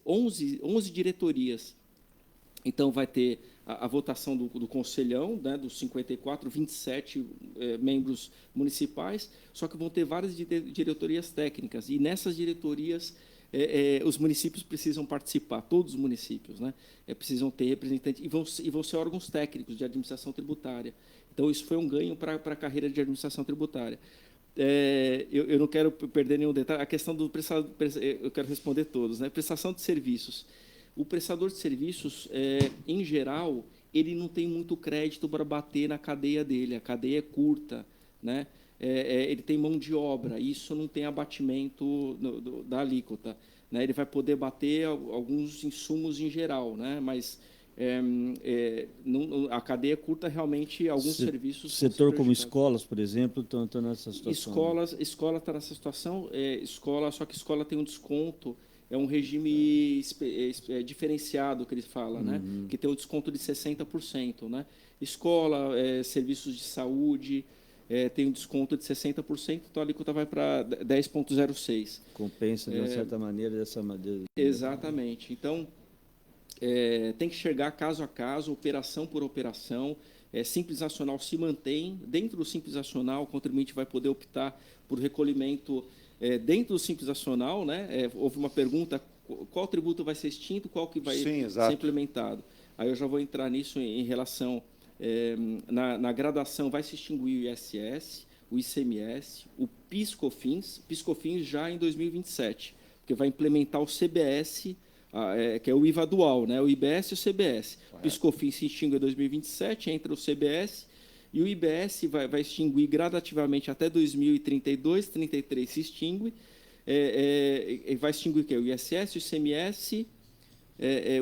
11 diretorias. Então, vai ter a votação do conselhão, né, dos 54, 27 membros municipais, só que vão ter várias diretorias técnicas. E nessas diretorias, os municípios precisam participar, todos os municípios, né, precisam ter representantes, e vão ser órgãos técnicos de administração tributária. Então, isso foi um ganho para a carreira de administração tributária. Eu não quero perder nenhum detalhe. A questão do prestador, eu quero responder todos, né? Prestação de serviços. O prestador de serviços, em geral, ele não tem muito crédito para bater na cadeia dele. A cadeia é curta, né? Ele tem mão de obra. Isso não tem abatimento da alíquota, né? Ele vai poder bater alguns insumos em geral, né? Mas a cadeia curta, realmente, alguns serviços... Setor como escolas, por exemplo, estão nessa situação. Escola está nessa situação. Só que escola tem um desconto, é um regime diferenciado, que ele fala, né? Que tem um desconto de 60%. Né? Escola, serviços de saúde, tem um desconto de 60%, então a alíquota vai para 10,06%. Compensa, de uma certa maneira, dessa maneira. Exatamente. Então... tem que chegar caso a caso, operação por operação. Simples Nacional se mantém. Dentro do Simples Nacional, o contribuinte vai poder optar por recolhimento dentro do Simples Nacional. Né? Houve uma pergunta, qual tributo vai ser extinto, qual que vai ser implementado. Aí eu já vou entrar nisso em relação... na graduação vai se extinguir o ISS, o ICMS, o PIS/COFINS já em 2027, porque vai implementar o CBS... que é o IVA dual, né? O IBS e o CBS. O PIS/COFINS se extingue em 2027, entra o CBS, e o IBS vai extinguir gradativamente até 2032, 33 se extingue, vai extinguir o quê? O ISS, o ICMS,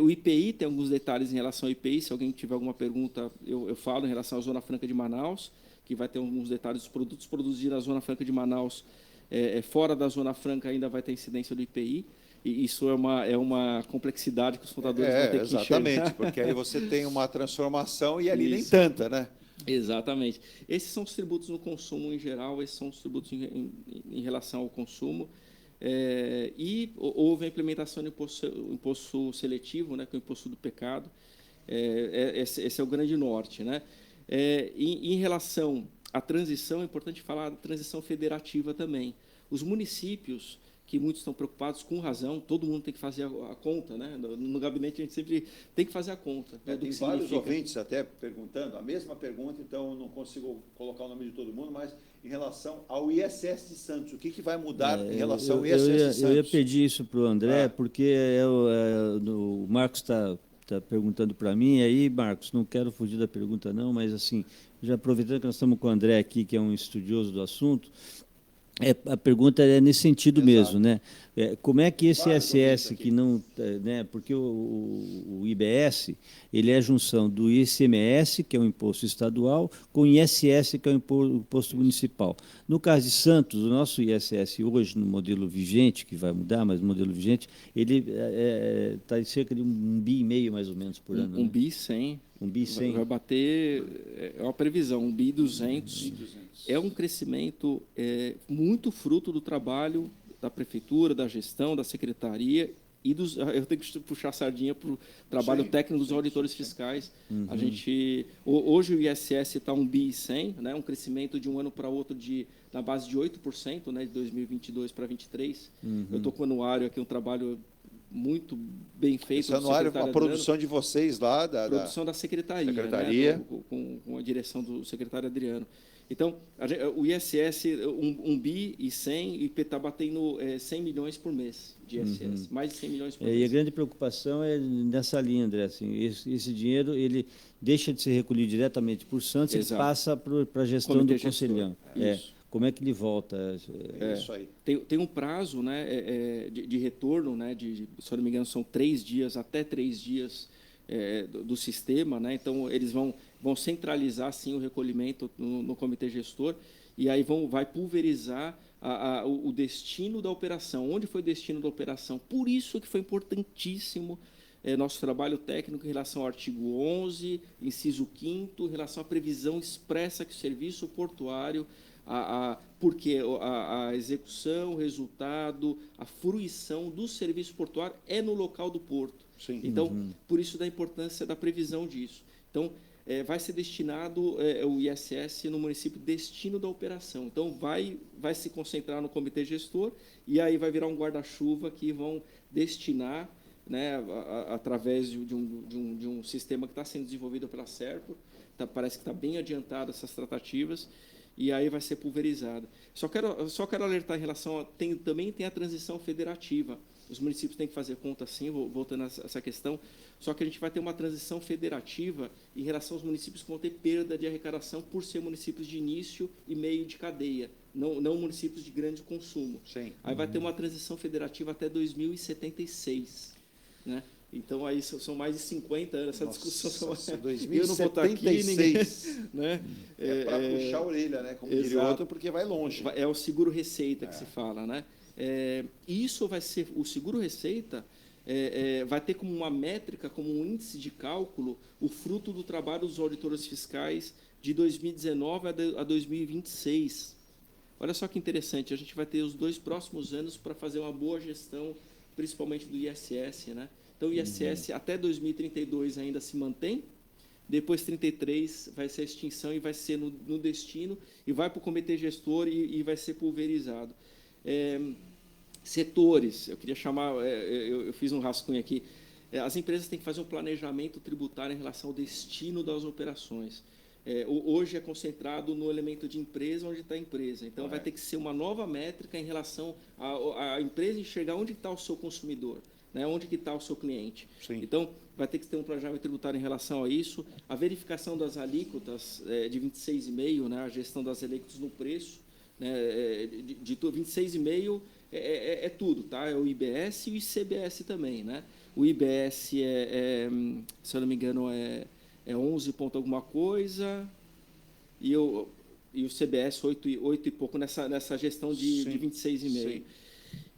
o IPI, tem alguns detalhes em relação ao IPI, se alguém tiver alguma pergunta, eu falo em relação à Zona Franca de Manaus, que vai ter alguns detalhes dos produtos produzidos na Zona Franca de Manaus, fora da Zona Franca ainda vai ter incidência do IPI. E isso é uma complexidade que os contadores vão ter que enxergar. Exatamente, porque aí você tem uma transformação e ali nem tanta, né? Exatamente. Esses são os tributos no consumo em geral, esses são os tributos em relação ao consumo. E houve a implementação do imposto seletivo, né, que é o imposto do pecado. Esse é o grande norte. Né? Em relação à transição, é importante falar da transição federativa também. Os municípios... que muitos estão preocupados, com razão, todo mundo tem que fazer a conta, né? No gabinete a gente sempre tem que fazer a conta. Né, tem vários ouvintes até perguntando, a mesma pergunta, então não consigo colocar o nome de todo mundo, mas em relação ao ISS de Santos, o que vai mudar em relação ao ISS de Santos? Eu ia pedir isso para o André, porque o Marcos está perguntando para mim, aí, Marcos, não quero fugir da pergunta não, mas assim, já aproveitando que nós estamos com o André aqui, que é um estudioso do assunto, a pergunta é nesse sentido mesmo, né? Como é que esse ISS que não, né? Porque o IBS ele é a junção do ICMS, que é o imposto estadual, com o ISS, que é o imposto municipal. No caso de Santos, o nosso ISS hoje no modelo vigente, que vai mudar, mas no modelo vigente, ele está em cerca de 1,5 bi mais ou menos por ano. 1 bi 100. 1 bi 100. Vai bater, é uma previsão, 1 bi 200. É um crescimento muito fruto do trabalho da prefeitura, da gestão, da secretaria e eu tenho que puxar a sardinha para o trabalho técnico dos auditores fiscais. A gente, hoje o ISS está 1 bi 100, né, um crescimento de um ano para outro na base de 8%, né, de 2022 para 2023. Eu estou com o anuário aqui, um trabalho muito bem feito. Esse anuário, a produção de vocês lá, produção da secretaria. Né? Com a direção do secretário Adriano. Então, o ISS, 1 bi e 100, e está batendo 100 milhões por mês de ISS, mais de 100 milhões por mês. E a grande preocupação é nessa linha, André. Assim, esse dinheiro ele deixa de ser recolhido diretamente por Santos e passa para a gestão do Conselhão. Como é que ele volta? Isso aí. Tem um prazo, né, de retorno, né, se eu não me engano, são 3 dias, até 3 dias do sistema, né? Então, eles vão centralizar, sim, o recolhimento no comitê gestor e aí vai pulverizar o destino da operação. Onde foi o destino da operação? Por isso que foi importantíssimo nosso trabalho técnico em relação ao artigo 11, inciso 5º, em relação à previsão expressa que o serviço portuário, porque a execução, o resultado, a fruição do serviço portuário é no local do porto. Sim. Então, por isso da importância da previsão disso. Então, vai ser destinado o ISS no município destino da operação. Então, vai se concentrar no comitê gestor e aí vai virar um guarda-chuva que vão destinar, né, através de um sistema que está sendo desenvolvido pela Serpo, parece que está bem adiantado essas tratativas, e aí vai ser pulverizado. Só quero alertar em relação também tem a transição federativa. Os municípios têm que fazer conta, sim, voltando a essa questão, só que a gente vai ter uma transição federativa em relação aos municípios que vão ter perda de arrecadação por ser municípios de início e meio de cadeia, não municípios de grande consumo. Sim. Aí vai ter uma transição federativa até 2076, né? Então, aí são mais de 50 anos, essa discussão. 2076. Eu não vou estar aqui, ninguém, né? Para puxar a orelha, né? Como diria outro, porque vai longe. É o seguro-receita que se fala, né? Isso vai ser, o seguro-receita vai ter como uma métrica, como um índice de cálculo, o fruto do trabalho dos auditores fiscais de 2019 a 2026. Olha só que interessante, a gente vai ter os 2 próximos anos para fazer uma boa gestão, principalmente do ISS, né? Então, o ISS até 2032 ainda se mantém, depois 33 vai ser a extinção e vai ser no destino, e vai para o comitê gestor e vai ser pulverizado. Setores, eu queria chamar, eu fiz um rascunho aqui, as empresas têm que fazer um planejamento tributário em relação ao destino das operações. Hoje é concentrado no elemento de empresa, onde está a empresa. Então, vai ter que ser uma nova métrica em relação à empresa enxergar onde está o seu consumidor, né, onde que está o seu cliente. Sim. Então, vai ter que ter um planejamento tributário em relação a isso. A verificação das alíquotas de 26,5%, né, a gestão das alíquotas no preço, né, de 26,5% é tudo, tá? É o IBS e o ICBS também, né? O IBS se eu não me engano, é 11 ponto alguma coisa, e o CBS 8 e pouco nessa gestão de 26,5%.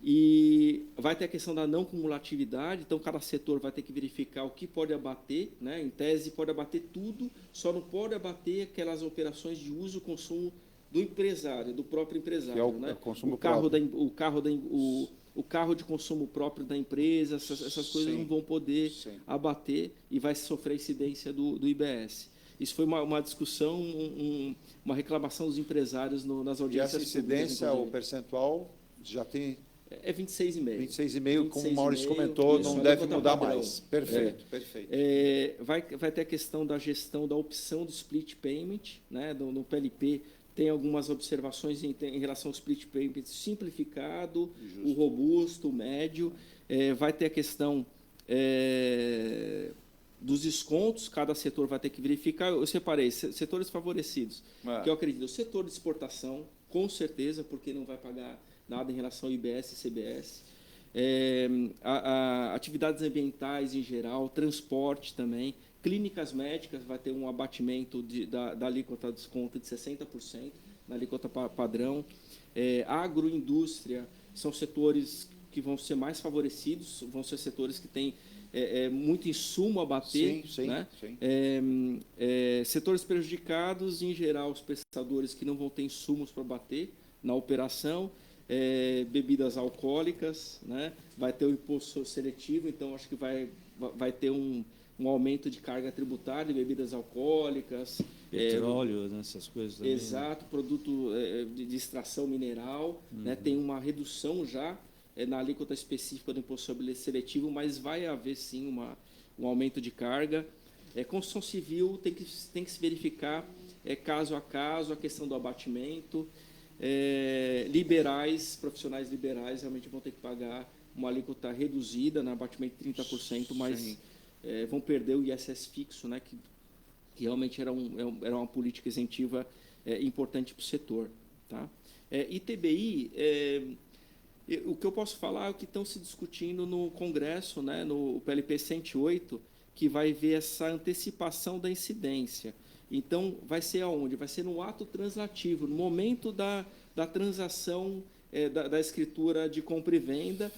E vai ter a questão da não cumulatividade, então cada setor vai ter que verificar o que pode abater, né? Em tese pode abater tudo, só não pode abater aquelas operações de uso e consumo do empresário, do próprio empresário, né? O carro de consumo próprio da empresa, essas coisas não vão poder abater e vai sofrer incidência do IBS. Isso foi uma discussão, uma reclamação dos empresários nas audiências. E essa incidência, o percentual, já tem... É 26,5%. 26,5%, como o Maurício comentou, não deve mudar mais. Perfeito, perfeito. Vai ter a questão da gestão da opção do split payment, né? No PLP tem algumas observações em relação ao split payment simplificado, o robusto, o médio. Vai ter a questão dos descontos, cada setor vai ter que verificar. Eu separei setores favorecidos, que eu acredito. O setor de exportação, com certeza, porque não vai pagar nada em relação ao IBS e CBS. Atividades ambientais em geral, transporte também, clínicas médicas vai ter um abatimento da alíquota de desconto de 60%, na alíquota padrão. Agroindústria são setores que vão ser mais favorecidos, vão ser setores que têm muito insumo a bater. Sim, né? sim. Setores prejudicados, em geral, os prestadores que não vão ter insumos para bater na operação. Bebidas alcoólicas, né? Vai ter o imposto seletivo, então acho que vai ter um aumento de carga tributária de bebidas alcoólicas. Petróleo, essas coisas também. Exato, produto de extração mineral, né? Tem uma redução já na alíquota específica do imposto seletivo, mas vai haver sim um aumento de carga. Construção civil tem que se verificar caso a caso a questão do abatimento. Profissionais liberais realmente vão ter que pagar uma alíquota reduzida, abatimento de 30%, mas vão perder o ISS fixo, né, que realmente era uma política isentiva importante para o setor. Tá? ITBI, o que eu posso falar é o que estão se discutindo no Congresso, né, no PLP 108, que vai ver essa antecipação da incidência. Então, vai ser aonde? Vai ser no ato translativo, no momento da transação da escritura de compra e venda.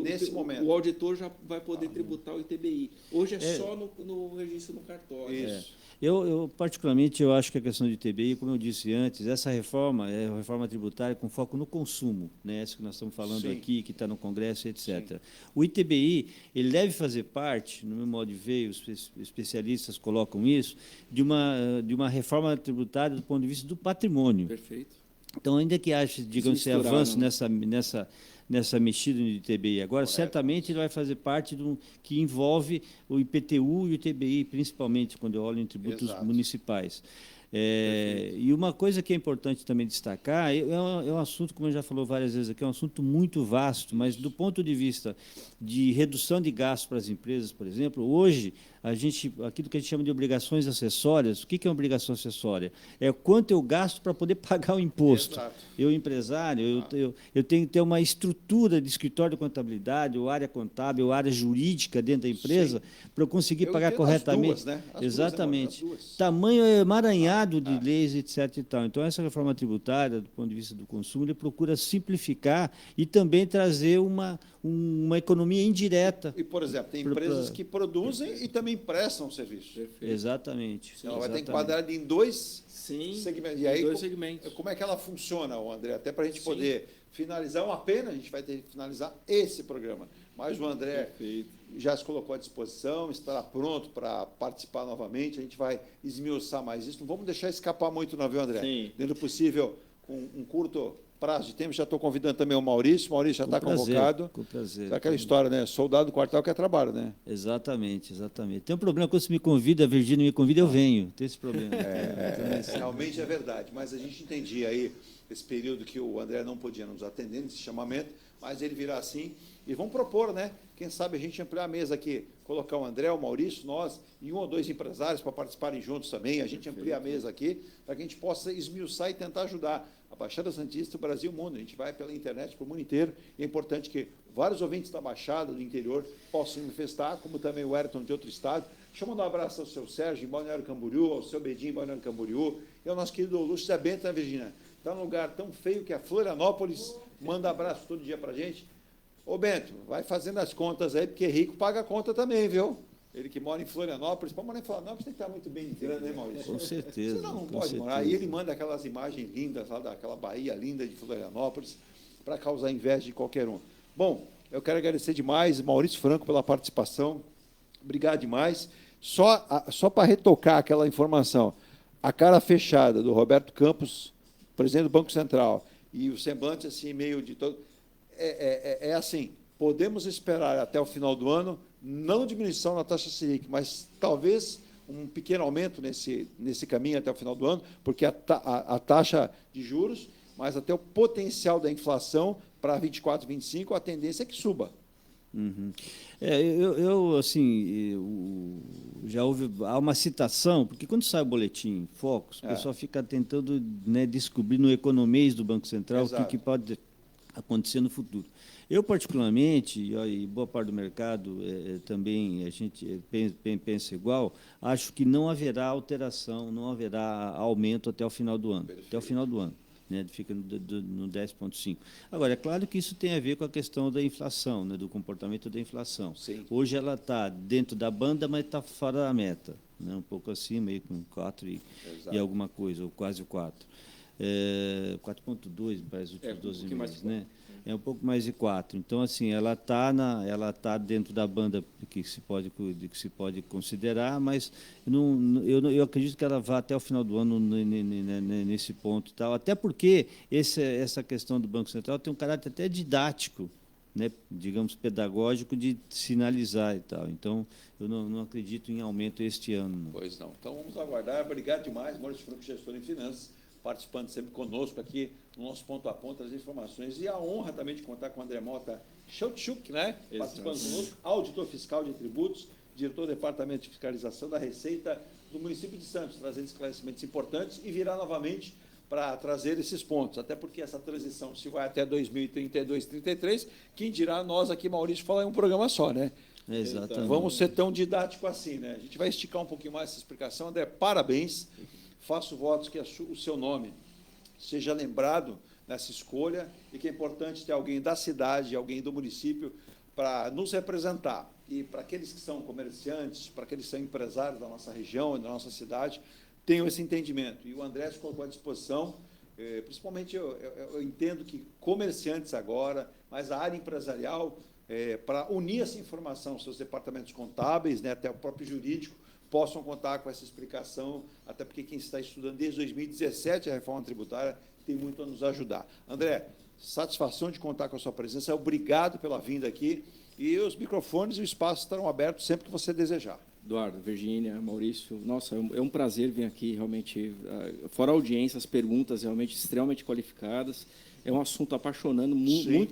Nesse momento. O auditor já vai poder tributar o ITBI. Hoje só no registro no cartório. Isso. Eu, particularmente, eu acho que a questão de ITBI, como eu disse antes, essa reforma é uma reforma tributária com foco no consumo, né? Essa que nós estamos falando aqui, que está no Congresso, etc. Sim. O ITBI, ele deve fazer parte, no meu modo de ver, os especialistas colocam isso, de uma reforma tributária do ponto de vista do patrimônio. Perfeito. Então, ainda que haja, digamos, esse avanço nessa mexida no ITBI agora, certamente ele vai fazer parte que envolve o IPTU e o ITBI, principalmente quando eu olho em tributos municipais. E uma coisa que é importante também destacar, é um assunto, como eu já falou várias vezes aqui, é um assunto muito vasto, mas do ponto de vista de redução de gastos para as empresas, por exemplo, hoje, aquilo que a gente chama de obrigações acessórias, o que é uma obrigação acessória? É quanto eu gasto para poder pagar o imposto. Exato. Eu, empresário, eu tenho que ter uma estrutura de escritório de contabilidade, ou área contábil, ou área jurídica dentro da empresa, para eu conseguir pagar corretamente. As duas, né? Exatamente. Tamanho emaranhado de leis, etc. E tal. Então, essa reforma tributária, do ponto de vista do consumo, ele procura simplificar e também trazer uma economia indireta. E, por exemplo, tem empresas que produzem e também prestam serviço. Perfeito. Exatamente. Ela vai ter enquadrado em dois segmentos. E aí, dois segmentos. Como é que ela funciona, André? Até para a gente poder finalizar, uma pena a gente vai ter que finalizar esse programa. Mas o André já se colocou à disposição, estará pronto para participar novamente. A gente vai esmiuçar mais isso. Não vamos deixar escapar muito, não, viu, André? Sim. Dentro do possível, com um curto prazo de tempo. Já estou convidando também o Maurício. O Maurício já está convocado. Com prazer. É aquela história, né? Soldado do quartel quer trabalho, né? Exatamente. Tem um problema quando você me convida, a Virgínia me convida, eu venho. Tem esse problema. Realmente é verdade. Mas a gente entendia aí esse período que o André não podia nos atender nesse chamamento, mas ele virá assim. E vamos propor, né? Quem sabe a gente ampliar a mesa aqui, colocar o André, o Maurício, nós e 1 ou 2 empresários para participarem juntos também. A gente amplia a mesa aqui para que a gente possa esmiuçar e tentar ajudar a Baixada Santista, o Brasil e o mundo. A gente vai pela internet para o mundo inteiro e é importante que vários ouvintes da Baixada, do interior, possam se manifestar, como também o Ayrton de outro estado. Deixa eu mandar um abraço ao seu Sérgio, em Balneário Camboriú, ao seu Bedinho, em Balneário Camboriú, e ao nosso querido Lúcio Zé Bento, né, Virgínia? Está num lugar tão feio que é Florianópolis, manda abraço todo dia para a gente. Ô, Bento, vai fazendo as contas aí, porque rico paga a conta também, viu? Ele que mora em Florianópolis, para morar em Florianópolis tem que estar muito bem de grana, né, Maurício? Com certeza. Senão não pode morar. E ele manda aquelas imagens lindas lá daquela Bahia linda de Florianópolis para causar inveja de qualquer um. Bom, eu quero agradecer demais, Maurício Franco, pela participação. Obrigado demais. Só para retocar aquela informação, a cara fechada do Roberto Campos, presidente do Banco Central, e o semblante assim, meio de todo... É assim, podemos esperar até o final do ano, não diminuição na taxa Selic, mas talvez um pequeno aumento nesse caminho até o final do ano, porque a taxa de juros, mas até o potencial da inflação para 24, 25, a tendência é que suba. Uhum. Já há uma citação, porque quando sai o boletim Focus, o pessoal fica tentando, né, descobrir no economês do Banco Central o que pode acontecer no futuro. Eu, particularmente, e boa parte do mercado também, a gente pensa igual, acho que não haverá alteração, não haverá aumento até o final do ano. Perfeito. Até o final do ano. Né, fica no 10,5. Agora, é claro que isso tem a ver com a questão da inflação, né, do comportamento da inflação. Sim. Hoje ela está dentro da banda, mas está fora da meta, né, um pouco acima, aí, com 4 e alguma coisa, ou quase 4. 4,2 para os últimos 12 pouquinho mais meses, de né? É um pouco mais de 4. Então, assim, ela tá dentro da banda que se pode considerar, mas eu acredito que ela vá até o final do ano nesse ponto e tal. Até porque essa questão do Banco Central tem um caráter até didático, né, digamos, pedagógico, de sinalizar e tal. Então, eu não acredito em aumento este ano. Não. Pois não. Então, vamos aguardar. Obrigado demais, Maurício Franco, gestor em finanças, participando sempre conosco aqui no nosso Ponto a Ponto, as informações. E a honra também de contar com o André Mota Schutschuk, né? Participando conosco, auditor fiscal de tributos, diretor do Departamento de Fiscalização da Receita do município de Santos, trazendo esclarecimentos importantes e virá novamente para trazer esses pontos, até porque essa transição se vai até 2032, 2033, quem dirá nós aqui, Maurício, falar em um programa só, né? Exatamente. Vamos ser tão didático assim, né? A gente vai esticar um pouquinho mais essa explicação. André, parabéns. Faço votos que o seu nome seja lembrado nessa escolha e que é importante ter alguém da cidade, alguém do município para nos representar. E para aqueles que são comerciantes, para aqueles que são empresários da nossa região e da nossa cidade, tenham esse entendimento. E o André se colocou à disposição, principalmente eu entendo que comerciantes agora, mas a área empresarial, para unir essa informação, seus departamentos contábeis, né, até o próprio jurídico, possam contar com essa explicação, até porque quem está estudando desde 2017 a reforma tributária tem muito a nos ajudar. André, satisfação de contar com a sua presença, obrigado pela vinda aqui, e os microfones e o espaço estarão abertos sempre que você desejar. Eduardo, Virgínia, Maurício, nossa, é um prazer vir aqui, realmente, fora a audiência, as perguntas realmente extremamente qualificadas. É um assunto apaixonante,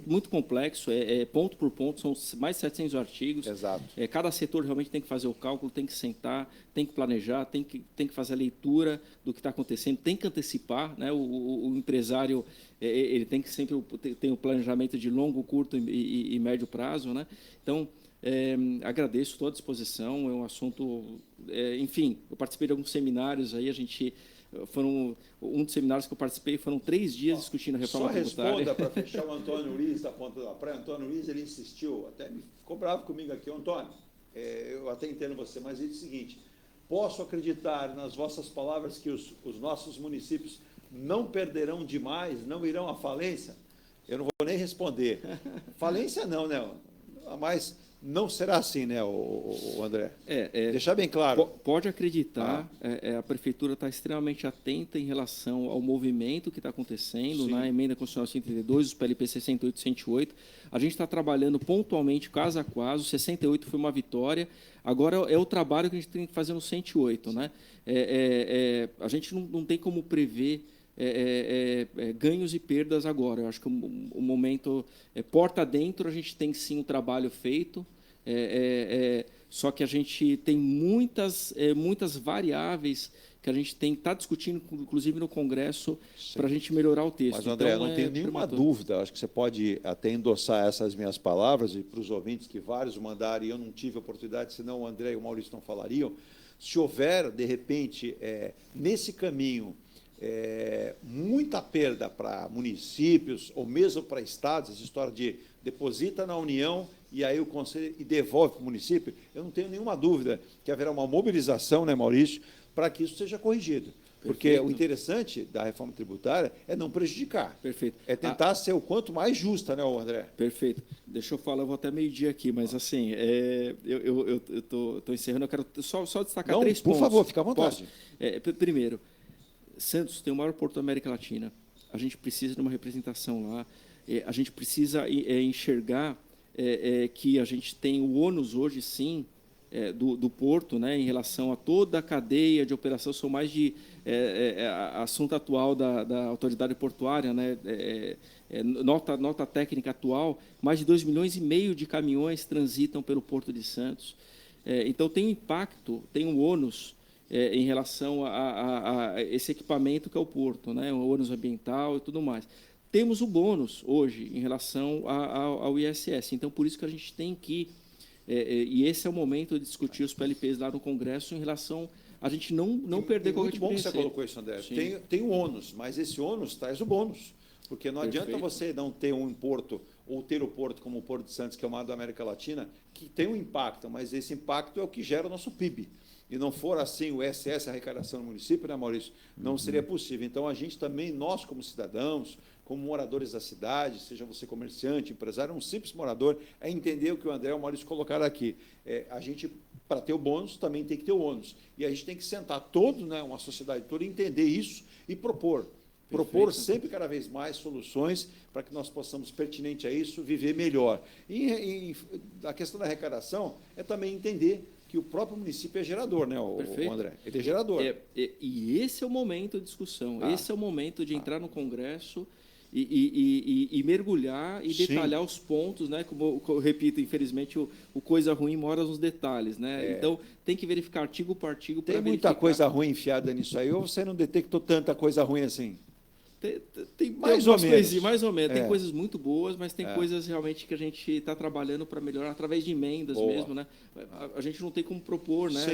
muito complexo, ponto por ponto, são mais de 700 artigos. Exato. Cada setor realmente tem que fazer o cálculo, tem que sentar, tem que planejar, tem que fazer a leitura do que está acontecendo, tem que antecipar, né? O empresário ele tem que sempre ter um planejamento de longo, curto e médio prazo, né? Então, agradeço, estou à disposição, é um assunto... enfim, eu participei de alguns seminários, aí um dos seminários que eu participei foram 3 dias discutindo a reforma tributária. Só responda para fechar o Antônio Luiz da Ponta da Praia. Antônio Luiz, ele insistiu, até ficou bravo comigo aqui. Antônio, eu até entendo você, mas ele disse o seguinte: posso acreditar nas vossas palavras que os nossos municípios não perderão demais, não irão à falência? Eu não vou nem responder. Falência não, né? Mas não será assim, né, o André? Deixar bem claro. Pode acreditar, a Prefeitura está extremamente atenta em relação ao movimento que está acontecendo na Emenda Constitucional 132, os PLP 68 e 108. A gente está trabalhando pontualmente, caso a caso. 68 foi uma vitória. Agora é o trabalho que a gente tem que fazer no 108. Né? A gente não tem como prever ganhos e perdas agora. Eu acho que o momento, porta dentro, a gente tem sim um trabalho feito, só que a gente tem muitas variáveis que a gente tem que estar discutindo, inclusive no Congresso, para a gente melhorar o texto. Mas, André, eu não tenho nenhuma dúvida, acho que você pode até endossar essas minhas palavras, e para os ouvintes que vários mandaram, e eu não tive oportunidade, senão o André e o Maurício não falariam, se houver, de repente, nesse caminho, muita perda para municípios ou mesmo para estados, essa história de deposita na União e aí o Conselho e devolve para o município, eu não tenho nenhuma dúvida que haverá uma mobilização, né, Maurício, para que isso seja corrigido. Porque Perfeito. O interessante da reforma tributária é não prejudicar. Perfeito. É tentar ser o quanto mais justa, né, André? Perfeito. Deixa eu falar, eu vou até meio-dia aqui, mas assim, eu estou encerrando, eu quero só destacar 3 pontos. Por favor, fica à vontade. Primeiro, Santos tem o maior porto da América Latina. A gente precisa de uma representação lá. A gente precisa enxergar que a gente tem o ônus hoje, sim, do porto, né, em relação a toda a cadeia de operação. São mais de assunto atual da autoridade portuária, né, nota técnica atual, mais de 2,5 milhões de caminhões transitam pelo Porto de Santos. Então, tem um impacto, tem um ônus em relação a esse equipamento que é o porto, né, o ônus ambiental e tudo mais. Temos o bônus hoje em relação ao ISS. Então, por isso que a gente tem que... e esse é o momento de discutir os PLPs lá no Congresso em relação a gente não perder qualquer tipo de receita. Muito bom que você colocou isso, André. Tem o ônus, mas esse ônus traz o bônus. Porque não adianta você não ter um porto, ou ter o porto como o Porto de Santos, que é o maior da América Latina, que tem um impacto, mas esse impacto é o que gera o nosso PIB. e não for assim o SS, a arrecadação no município, né, Maurício, não seria possível. Então, a gente também, nós como cidadãos, como moradores da cidade, seja você comerciante, empresário, um simples morador, é entender o que o André e o Maurício colocaram aqui. A gente, para ter o bônus, também tem que ter o ônus. E a gente tem que sentar todos, né, uma sociedade toda, entender isso e propor. Propor sempre cada vez mais soluções para que nós possamos, pertinente a isso, viver melhor. E a questão da arrecadação é também entender que o próprio município é gerador, né, o André? Ele é gerador. E esse é o momento de discussão, esse é o momento de entrar no Congresso e mergulhar e detalhar os pontos, né? Como eu repito, infelizmente, o coisa ruim mora nos detalhes, né? Então, tem que verificar artigo por artigo para verificar. Tem muita coisa ruim enfiada nisso aí, ou você não detectou tanta coisa ruim assim? Tem mais ou menos. Mais ou menos. Tem coisas muito boas, mas tem coisas realmente que a gente está trabalhando para melhorar através de emendas mesmo, né? A gente não tem como propor, né?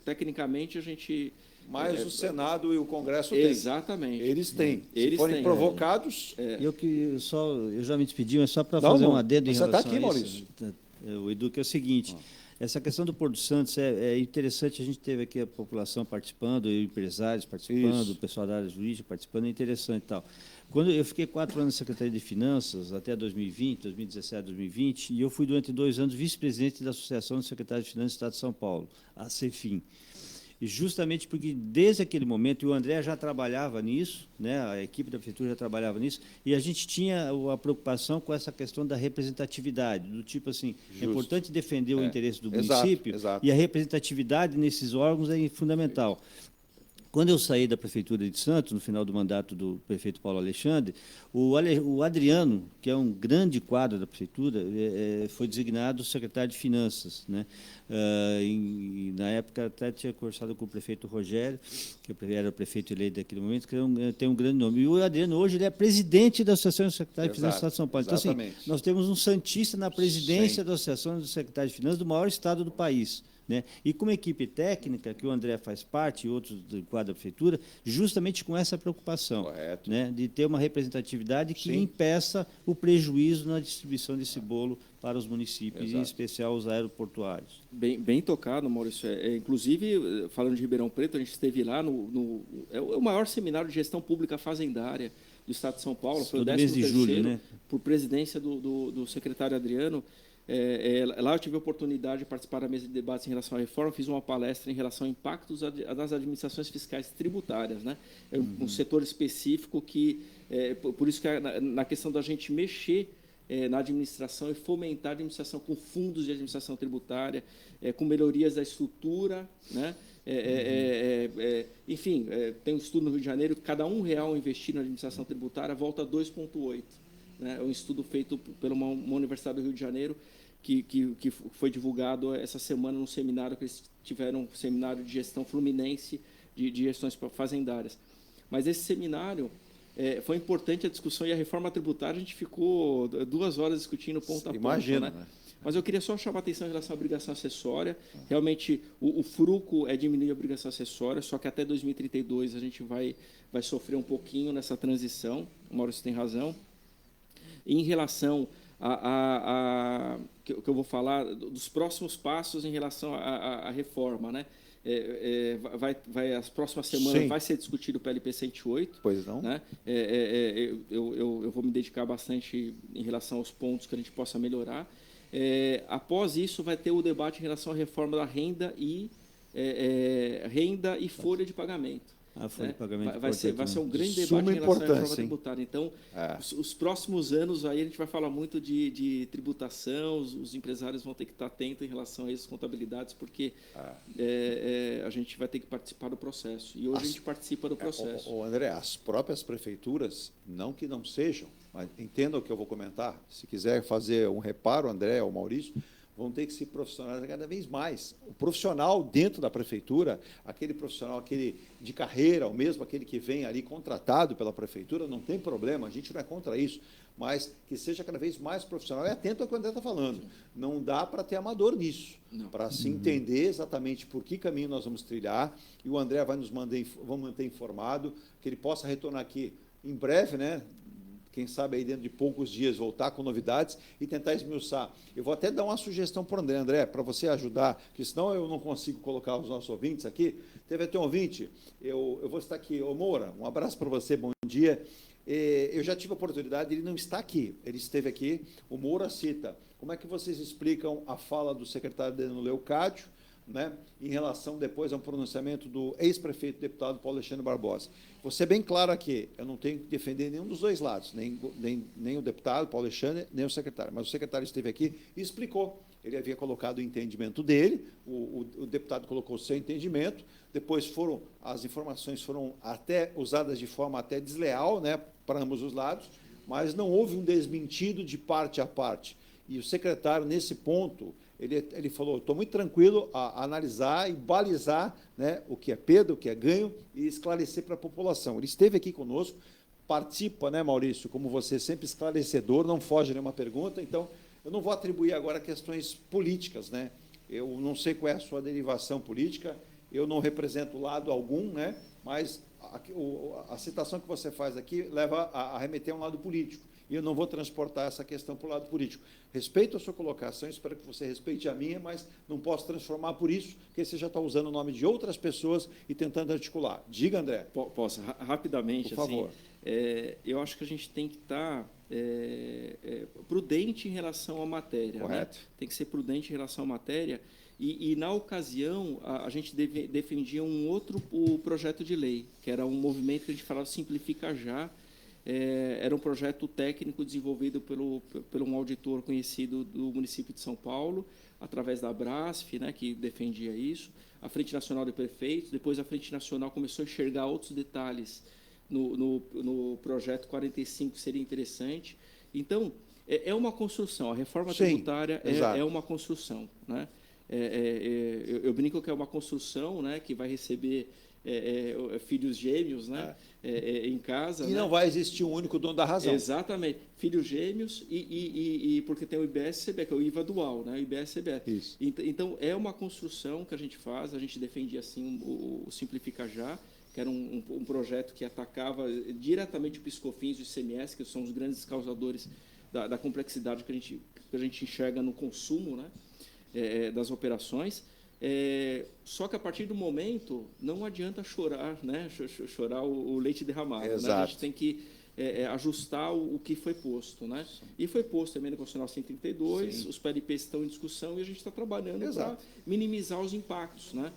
Tecnicamente a gente. Mas o Senado e o Congresso têm. Exatamente. Eles têm. Eles Se forem têm, provocados. Eu já me despedi, mas só para fazer um adendo em relação a isso. Você está aqui, Maurício. O Edu, que é o seguinte. Essa questão do Porto Santos é interessante, a gente teve aqui a população participando, empresários participando, o pessoal da área jurídica participando, é interessante e tal. Quando eu fiquei 4 anos na Secretaria de Finanças, até 2020, 2017, 2020, e eu fui durante 2 anos vice-presidente da Associação de Secretários de Finanças do Estado de São Paulo, a CEFIM. E justamente porque, desde aquele momento, e o André já trabalhava nisso, né, a equipe da Prefeitura já trabalhava nisso, e a gente tinha a preocupação com essa questão da representatividade, do tipo assim, é importante defender o interesse do município, e a representatividade nesses órgãos é fundamental. Quando eu saí da Prefeitura de Santos, no final do mandato do prefeito Paulo Alexandre, o Adriano, que é um grande quadro da Prefeitura, foi designado secretário de Finanças, né? Na época, até tinha conversado com o prefeito Rogério, que era o prefeito eleito daquele momento, que tem um grande nome. E o Adriano, hoje, ele é presidente da Associação de Secretários de Finanças do Estado de São Paulo. Então, assim, nós temos um santista na presidência da Associação de Secretários de Finanças do maior estado do país. Né? E com uma equipe técnica, que o André faz parte, e outros do quadro da Prefeitura, justamente com essa preocupação, né? De ter uma representatividade que impeça o prejuízo na distribuição desse bolo para os municípios, em especial os aeroportuários. Bem tocado, Maurício. Inclusive, falando de Ribeirão Preto, a gente esteve lá é o maior seminário de gestão pública fazendária do Estado de São Paulo, foi o 13º, mês de julho, né? Por presidência do secretário Adriano. Lá eu tive a oportunidade de participar da mesa de debates em relação à reforma, fiz uma palestra em relação ao impacto das administrações fiscais tributárias, né? Um setor específico que, por isso que na questão da gente mexer na administração e fomentar a administração com fundos de administração tributária, com melhorias da estrutura, né? Enfim, tem um estudo no Rio de Janeiro que cada R$1 investido na administração tributária volta a 2,8. Né? É um estudo feito por uma universidade do Rio de Janeiro que foi divulgado essa semana num seminário que eles tiveram, um seminário de gestão fluminense de gestões fazendárias. Mas esse seminário foi importante a discussão e a reforma tributária, a gente ficou 2 horas discutindo ponto a ponto. Imagina, né? Mas eu queria só chamar a atenção em relação à obrigação acessória. Realmente, o fruco é diminuir a obrigação acessória, só que até 2032 a gente vai sofrer um pouquinho nessa transição. O Maurício tem razão. Em relação que eu vou falar dos próximos passos em relação à reforma, né? As próximas semanas vai ser discutido o PLP 108. Pois não. Né? Eu vou me dedicar bastante em relação aos pontos que a gente possa melhorar. Após isso, vai ter o debate em relação à reforma da renda e folha de pagamento. A folha de pagamento vai ser um grande debate em relação à reforma tributária. Então, os próximos anos, aí a gente vai falar muito de tributação, os empresários vão ter que estar atentos em relação a essas contabilidades, porque a gente vai ter que participar do processo. E hoje a gente participa do processo. André, as próprias prefeituras, não que não sejam, mas entenda o que eu vou comentar. Se quiser fazer um reparo, André ou Maurício, vão ter que se profissionalizar cada vez mais. O profissional dentro da prefeitura, aquele profissional, aquele de carreira, ou mesmo aquele que vem ali contratado pela prefeitura, não tem problema, a gente não é contra isso, mas que seja cada vez mais profissional e atento ao que o André está falando. Não dá para ter amador nisso, para se entender exatamente por que caminho nós vamos trilhar, e o André vai nos manter informado, que ele possa retornar aqui em breve, né? quem sabe aí dentro de poucos dias voltar com novidades e tentar esmiuçar. Eu vou até dar uma sugestão para o André, para você ajudar, porque senão eu não consigo colocar os nossos ouvintes aqui. Teve até um ouvinte, eu vou estar aqui. Ô Moura, um abraço para você, bom dia. Eu já tive a oportunidade, ele não está aqui, ele esteve aqui. O Moura cita, como é que vocês explicam a fala do secretário Danilo Leocádio, né, em relação depois a um pronunciamento do ex-prefeito deputado Paulo Alexandre Barbosa? Vou ser bem claro aqui, eu não tenho que defender nenhum dos dois lados, nem o deputado Paulo Alexandre, nem o secretário, mas o secretário esteve aqui e explicou. Ele havia colocado o entendimento dele, o deputado colocou o seu entendimento, depois as informações foram até usadas de forma até desleal, né, para ambos os lados, mas não houve um desmentido de parte a parte. E o secretário, nesse ponto, ele falou, estou muito tranquilo a analisar e balizar, né, o que é perda, o que é ganho, e esclarecer para a população. Ele esteve aqui conosco, participa, né, Maurício, como você, sempre esclarecedor, não foge nenhuma pergunta, então eu não vou atribuir agora questões políticas, né? Eu não sei qual é a sua derivação política, eu não represento lado algum, né, mas a citação que você faz aqui leva a remeter a um lado político. E eu não vou transportar essa questão para o lado político. Respeito a sua colocação, espero que você respeite a minha, mas não posso transformar por isso, porque você já está usando o nome de outras pessoas e tentando articular. Diga, André. Posso, rapidamente. Por favor. Eu acho que a gente tem que estar prudente em relação à matéria. Correto. Né? Tem que ser prudente em relação à matéria. E na ocasião, a gente defendia o projeto de lei, que era um movimento que a gente falava Simplifica Já. Era um projeto técnico desenvolvido por um auditor conhecido do município de São Paulo, através da Brasf, né, que defendia isso, a Frente Nacional de Prefeitos, depois a Frente Nacional começou a enxergar outros detalhes no projeto 45, que seria interessante. Então, é uma construção, a reforma tributária é uma construção. Né? Eu brinco que é uma construção, né, que vai receber filhos gêmeos, né, em casa. E não vai existir um único dono da razão. Exatamente. Filhos gêmeos e porque tem o IBS-CBE, que é o IVA dual, né, o IBS-CBE. Isso. Então, é uma construção que a gente faz, a gente defendia assim o Simplifica Já, que era um projeto que atacava diretamente o PiscoFins e o ICMS, que são os grandes causadores da complexidade que a gente enxerga no consumo, né, das operações. Só que a partir do momento não adianta chorar, né? Chorar o leite derramado. Né? A gente tem que ajustar o que foi posto, né? E foi posto a emenda constitucional 132, sim, os PLPs estão em discussão e a gente está trabalhando para minimizar os impactos, né?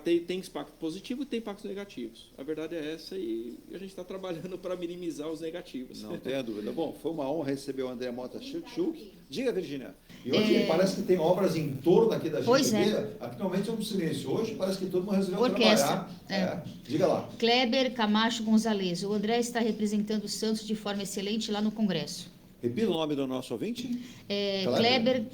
Tem impacto positivo e tem impactos negativos. A verdade é essa e a gente está trabalhando para minimizar os negativos. Não tenha dúvida. Bom, foi uma honra receber o André Mota Schuk. Diga, Virgínia. E hoje parece que tem obras em torno aqui da gente. Pois Atualmente é um silêncio. Hoje parece que todo mundo resolveu orquestra trabalhar. Diga lá. Kleber Camacho Gonzalez. O André está representando o Santos de forma excelente lá no Congresso. Repita o nome do nosso ouvinte. Kleber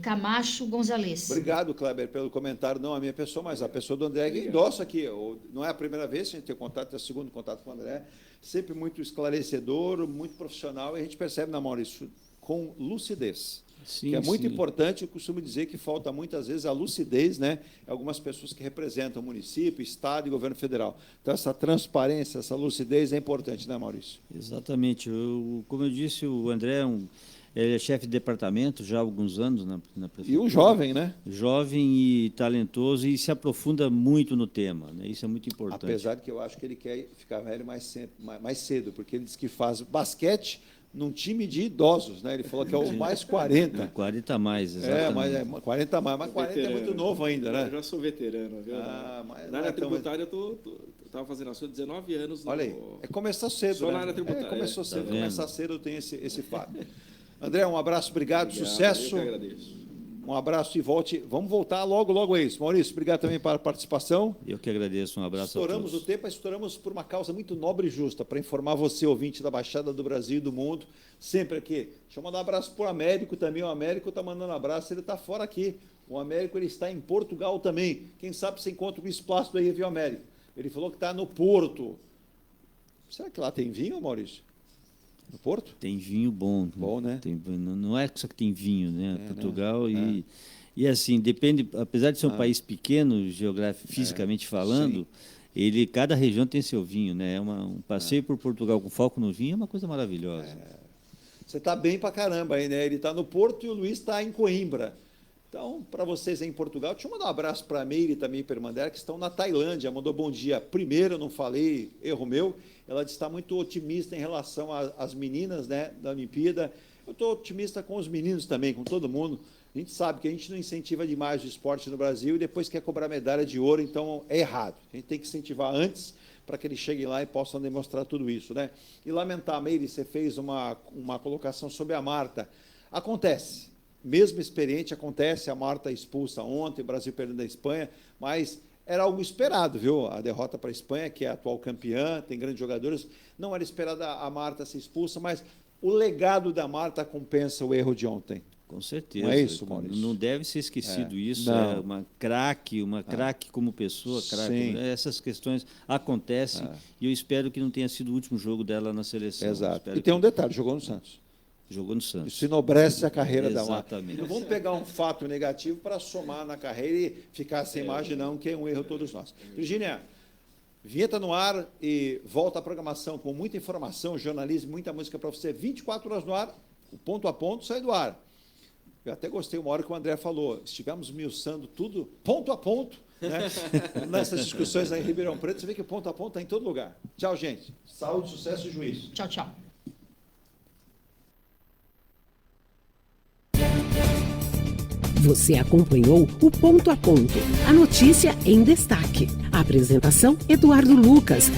Camacho Gonzalez. Obrigado, Kleber, pelo comentário. Não a minha pessoa, mas a pessoa do André, que endossa aqui. Não é a primeira vez que a gente tem contato, é o segundo contato com o André. Sempre muito esclarecedor, muito profissional. E a gente percebe, na Maurício, com lucidez. Sim, que é muito importante. Eu costumo dizer que falta muitas vezes a lucidez, né? Algumas pessoas que representam o município, Estado e governo federal. Então, essa transparência, essa lucidez é importante, né, Maurício? Exatamente. Como eu disse, o André ele é chefe de departamento já há alguns anos na prefeitura. E um jovem, né? Jovem e talentoso e se aprofunda muito no tema, né? Isso é muito importante. Apesar de que eu acho que ele quer ficar velho mais cedo, porque ele diz que faz basquete num time de idosos, né? Ele falou que é o mais 40. 40 a mais, exatamente. Mas 40 a mais, mas 40 veterano. É muito novo ainda, né? Eu já sou veterano, viu? Na área tributária eu estava fazendo a sua 19 anos. Olha aí, começou cedo, só né? na área tributária. Começou cedo, começar cedo tem esse fato. André, um abraço, obrigado, sucesso. Eu que agradeço. Um abraço e volte. Vamos voltar logo a isso. Maurício, obrigado também pela participação. Eu que agradeço, um abraço a todos. Estouramos o tempo, estouramos por uma causa muito nobre e justa, para informar você, ouvinte da Baixada do Brasil e do mundo, sempre aqui. Deixa eu mandar um abraço para o Américo também. O Américo está mandando um abraço, ele está fora aqui. O Américo ele está em Portugal também. Quem sabe você encontra o espaço do Rio Américo. Ele falou que está no Porto. Será que lá tem vinho, Maurício? No Porto? Tem vinho bom. Bom, né? Não é só que tem vinho, né? Portugal e assim, depende, apesar de ser um país pequeno, fisicamente falando, cada região tem seu vinho, né? Um passeio por Portugal com foco no vinho é uma coisa maravilhosa. Você está bem pra caramba aí, né? Ele está no Porto e o Luiz está em Coimbra. Então, para vocês aí em Portugal, deixa eu mandar um abraço para a Meire e também para a Irmandeira, que estão na Tailândia. Mandou bom dia. Primeiro, eu não falei, erro meu. Ela está muito otimista em relação às meninas, né, da Olimpíada. Eu estou otimista com os meninos também, com todo mundo. A gente sabe que a gente não incentiva demais o esporte no Brasil e depois quer cobrar medalha de ouro, então é errado. A gente tem que incentivar antes para que eles cheguem lá e possam demonstrar tudo isso, né? E lamentar, Meire, você fez uma colocação sobre a Marta. Acontece. Mesmo experiente, acontece, a Marta expulsa ontem, o Brasil perdendo a Espanha, mas era algo esperado, viu? A derrota para a Espanha, que é a atual campeã, tem grandes jogadores, não era esperada a Marta ser expulsa, mas o legado da Marta compensa o erro de ontem. Com certeza. Não é isso, Maurício? Não deve ser esquecido isso. Não. É uma craque como pessoa, craque. Essas questões acontecem e eu espero que não tenha sido o último jogo dela na seleção. Exato. E tem um detalhe, jogou no Santos. Jogou no Santos. Isso enobrece a carreira da Marta. Exatamente. Não vamos pegar um fato negativo para somar na carreira e ficar sem imagem, não, que é um erro todos nós. Virgínia, vinheta no ar e volta à programação com muita informação, jornalismo, muita música para você. 24 horas no ar, o ponto a ponto sai do ar. Eu até gostei uma hora que o André falou, estivemos miuçando tudo ponto a ponto, né? Nessas discussões aí em Ribeirão Preto, você vê que o ponto a ponto está em todo lugar. Tchau, gente. Saúde, sucesso e juízo. Tchau, tchau. Você acompanhou o Ponto a Ponto, a notícia em destaque. A apresentação, Eduardo Lucas.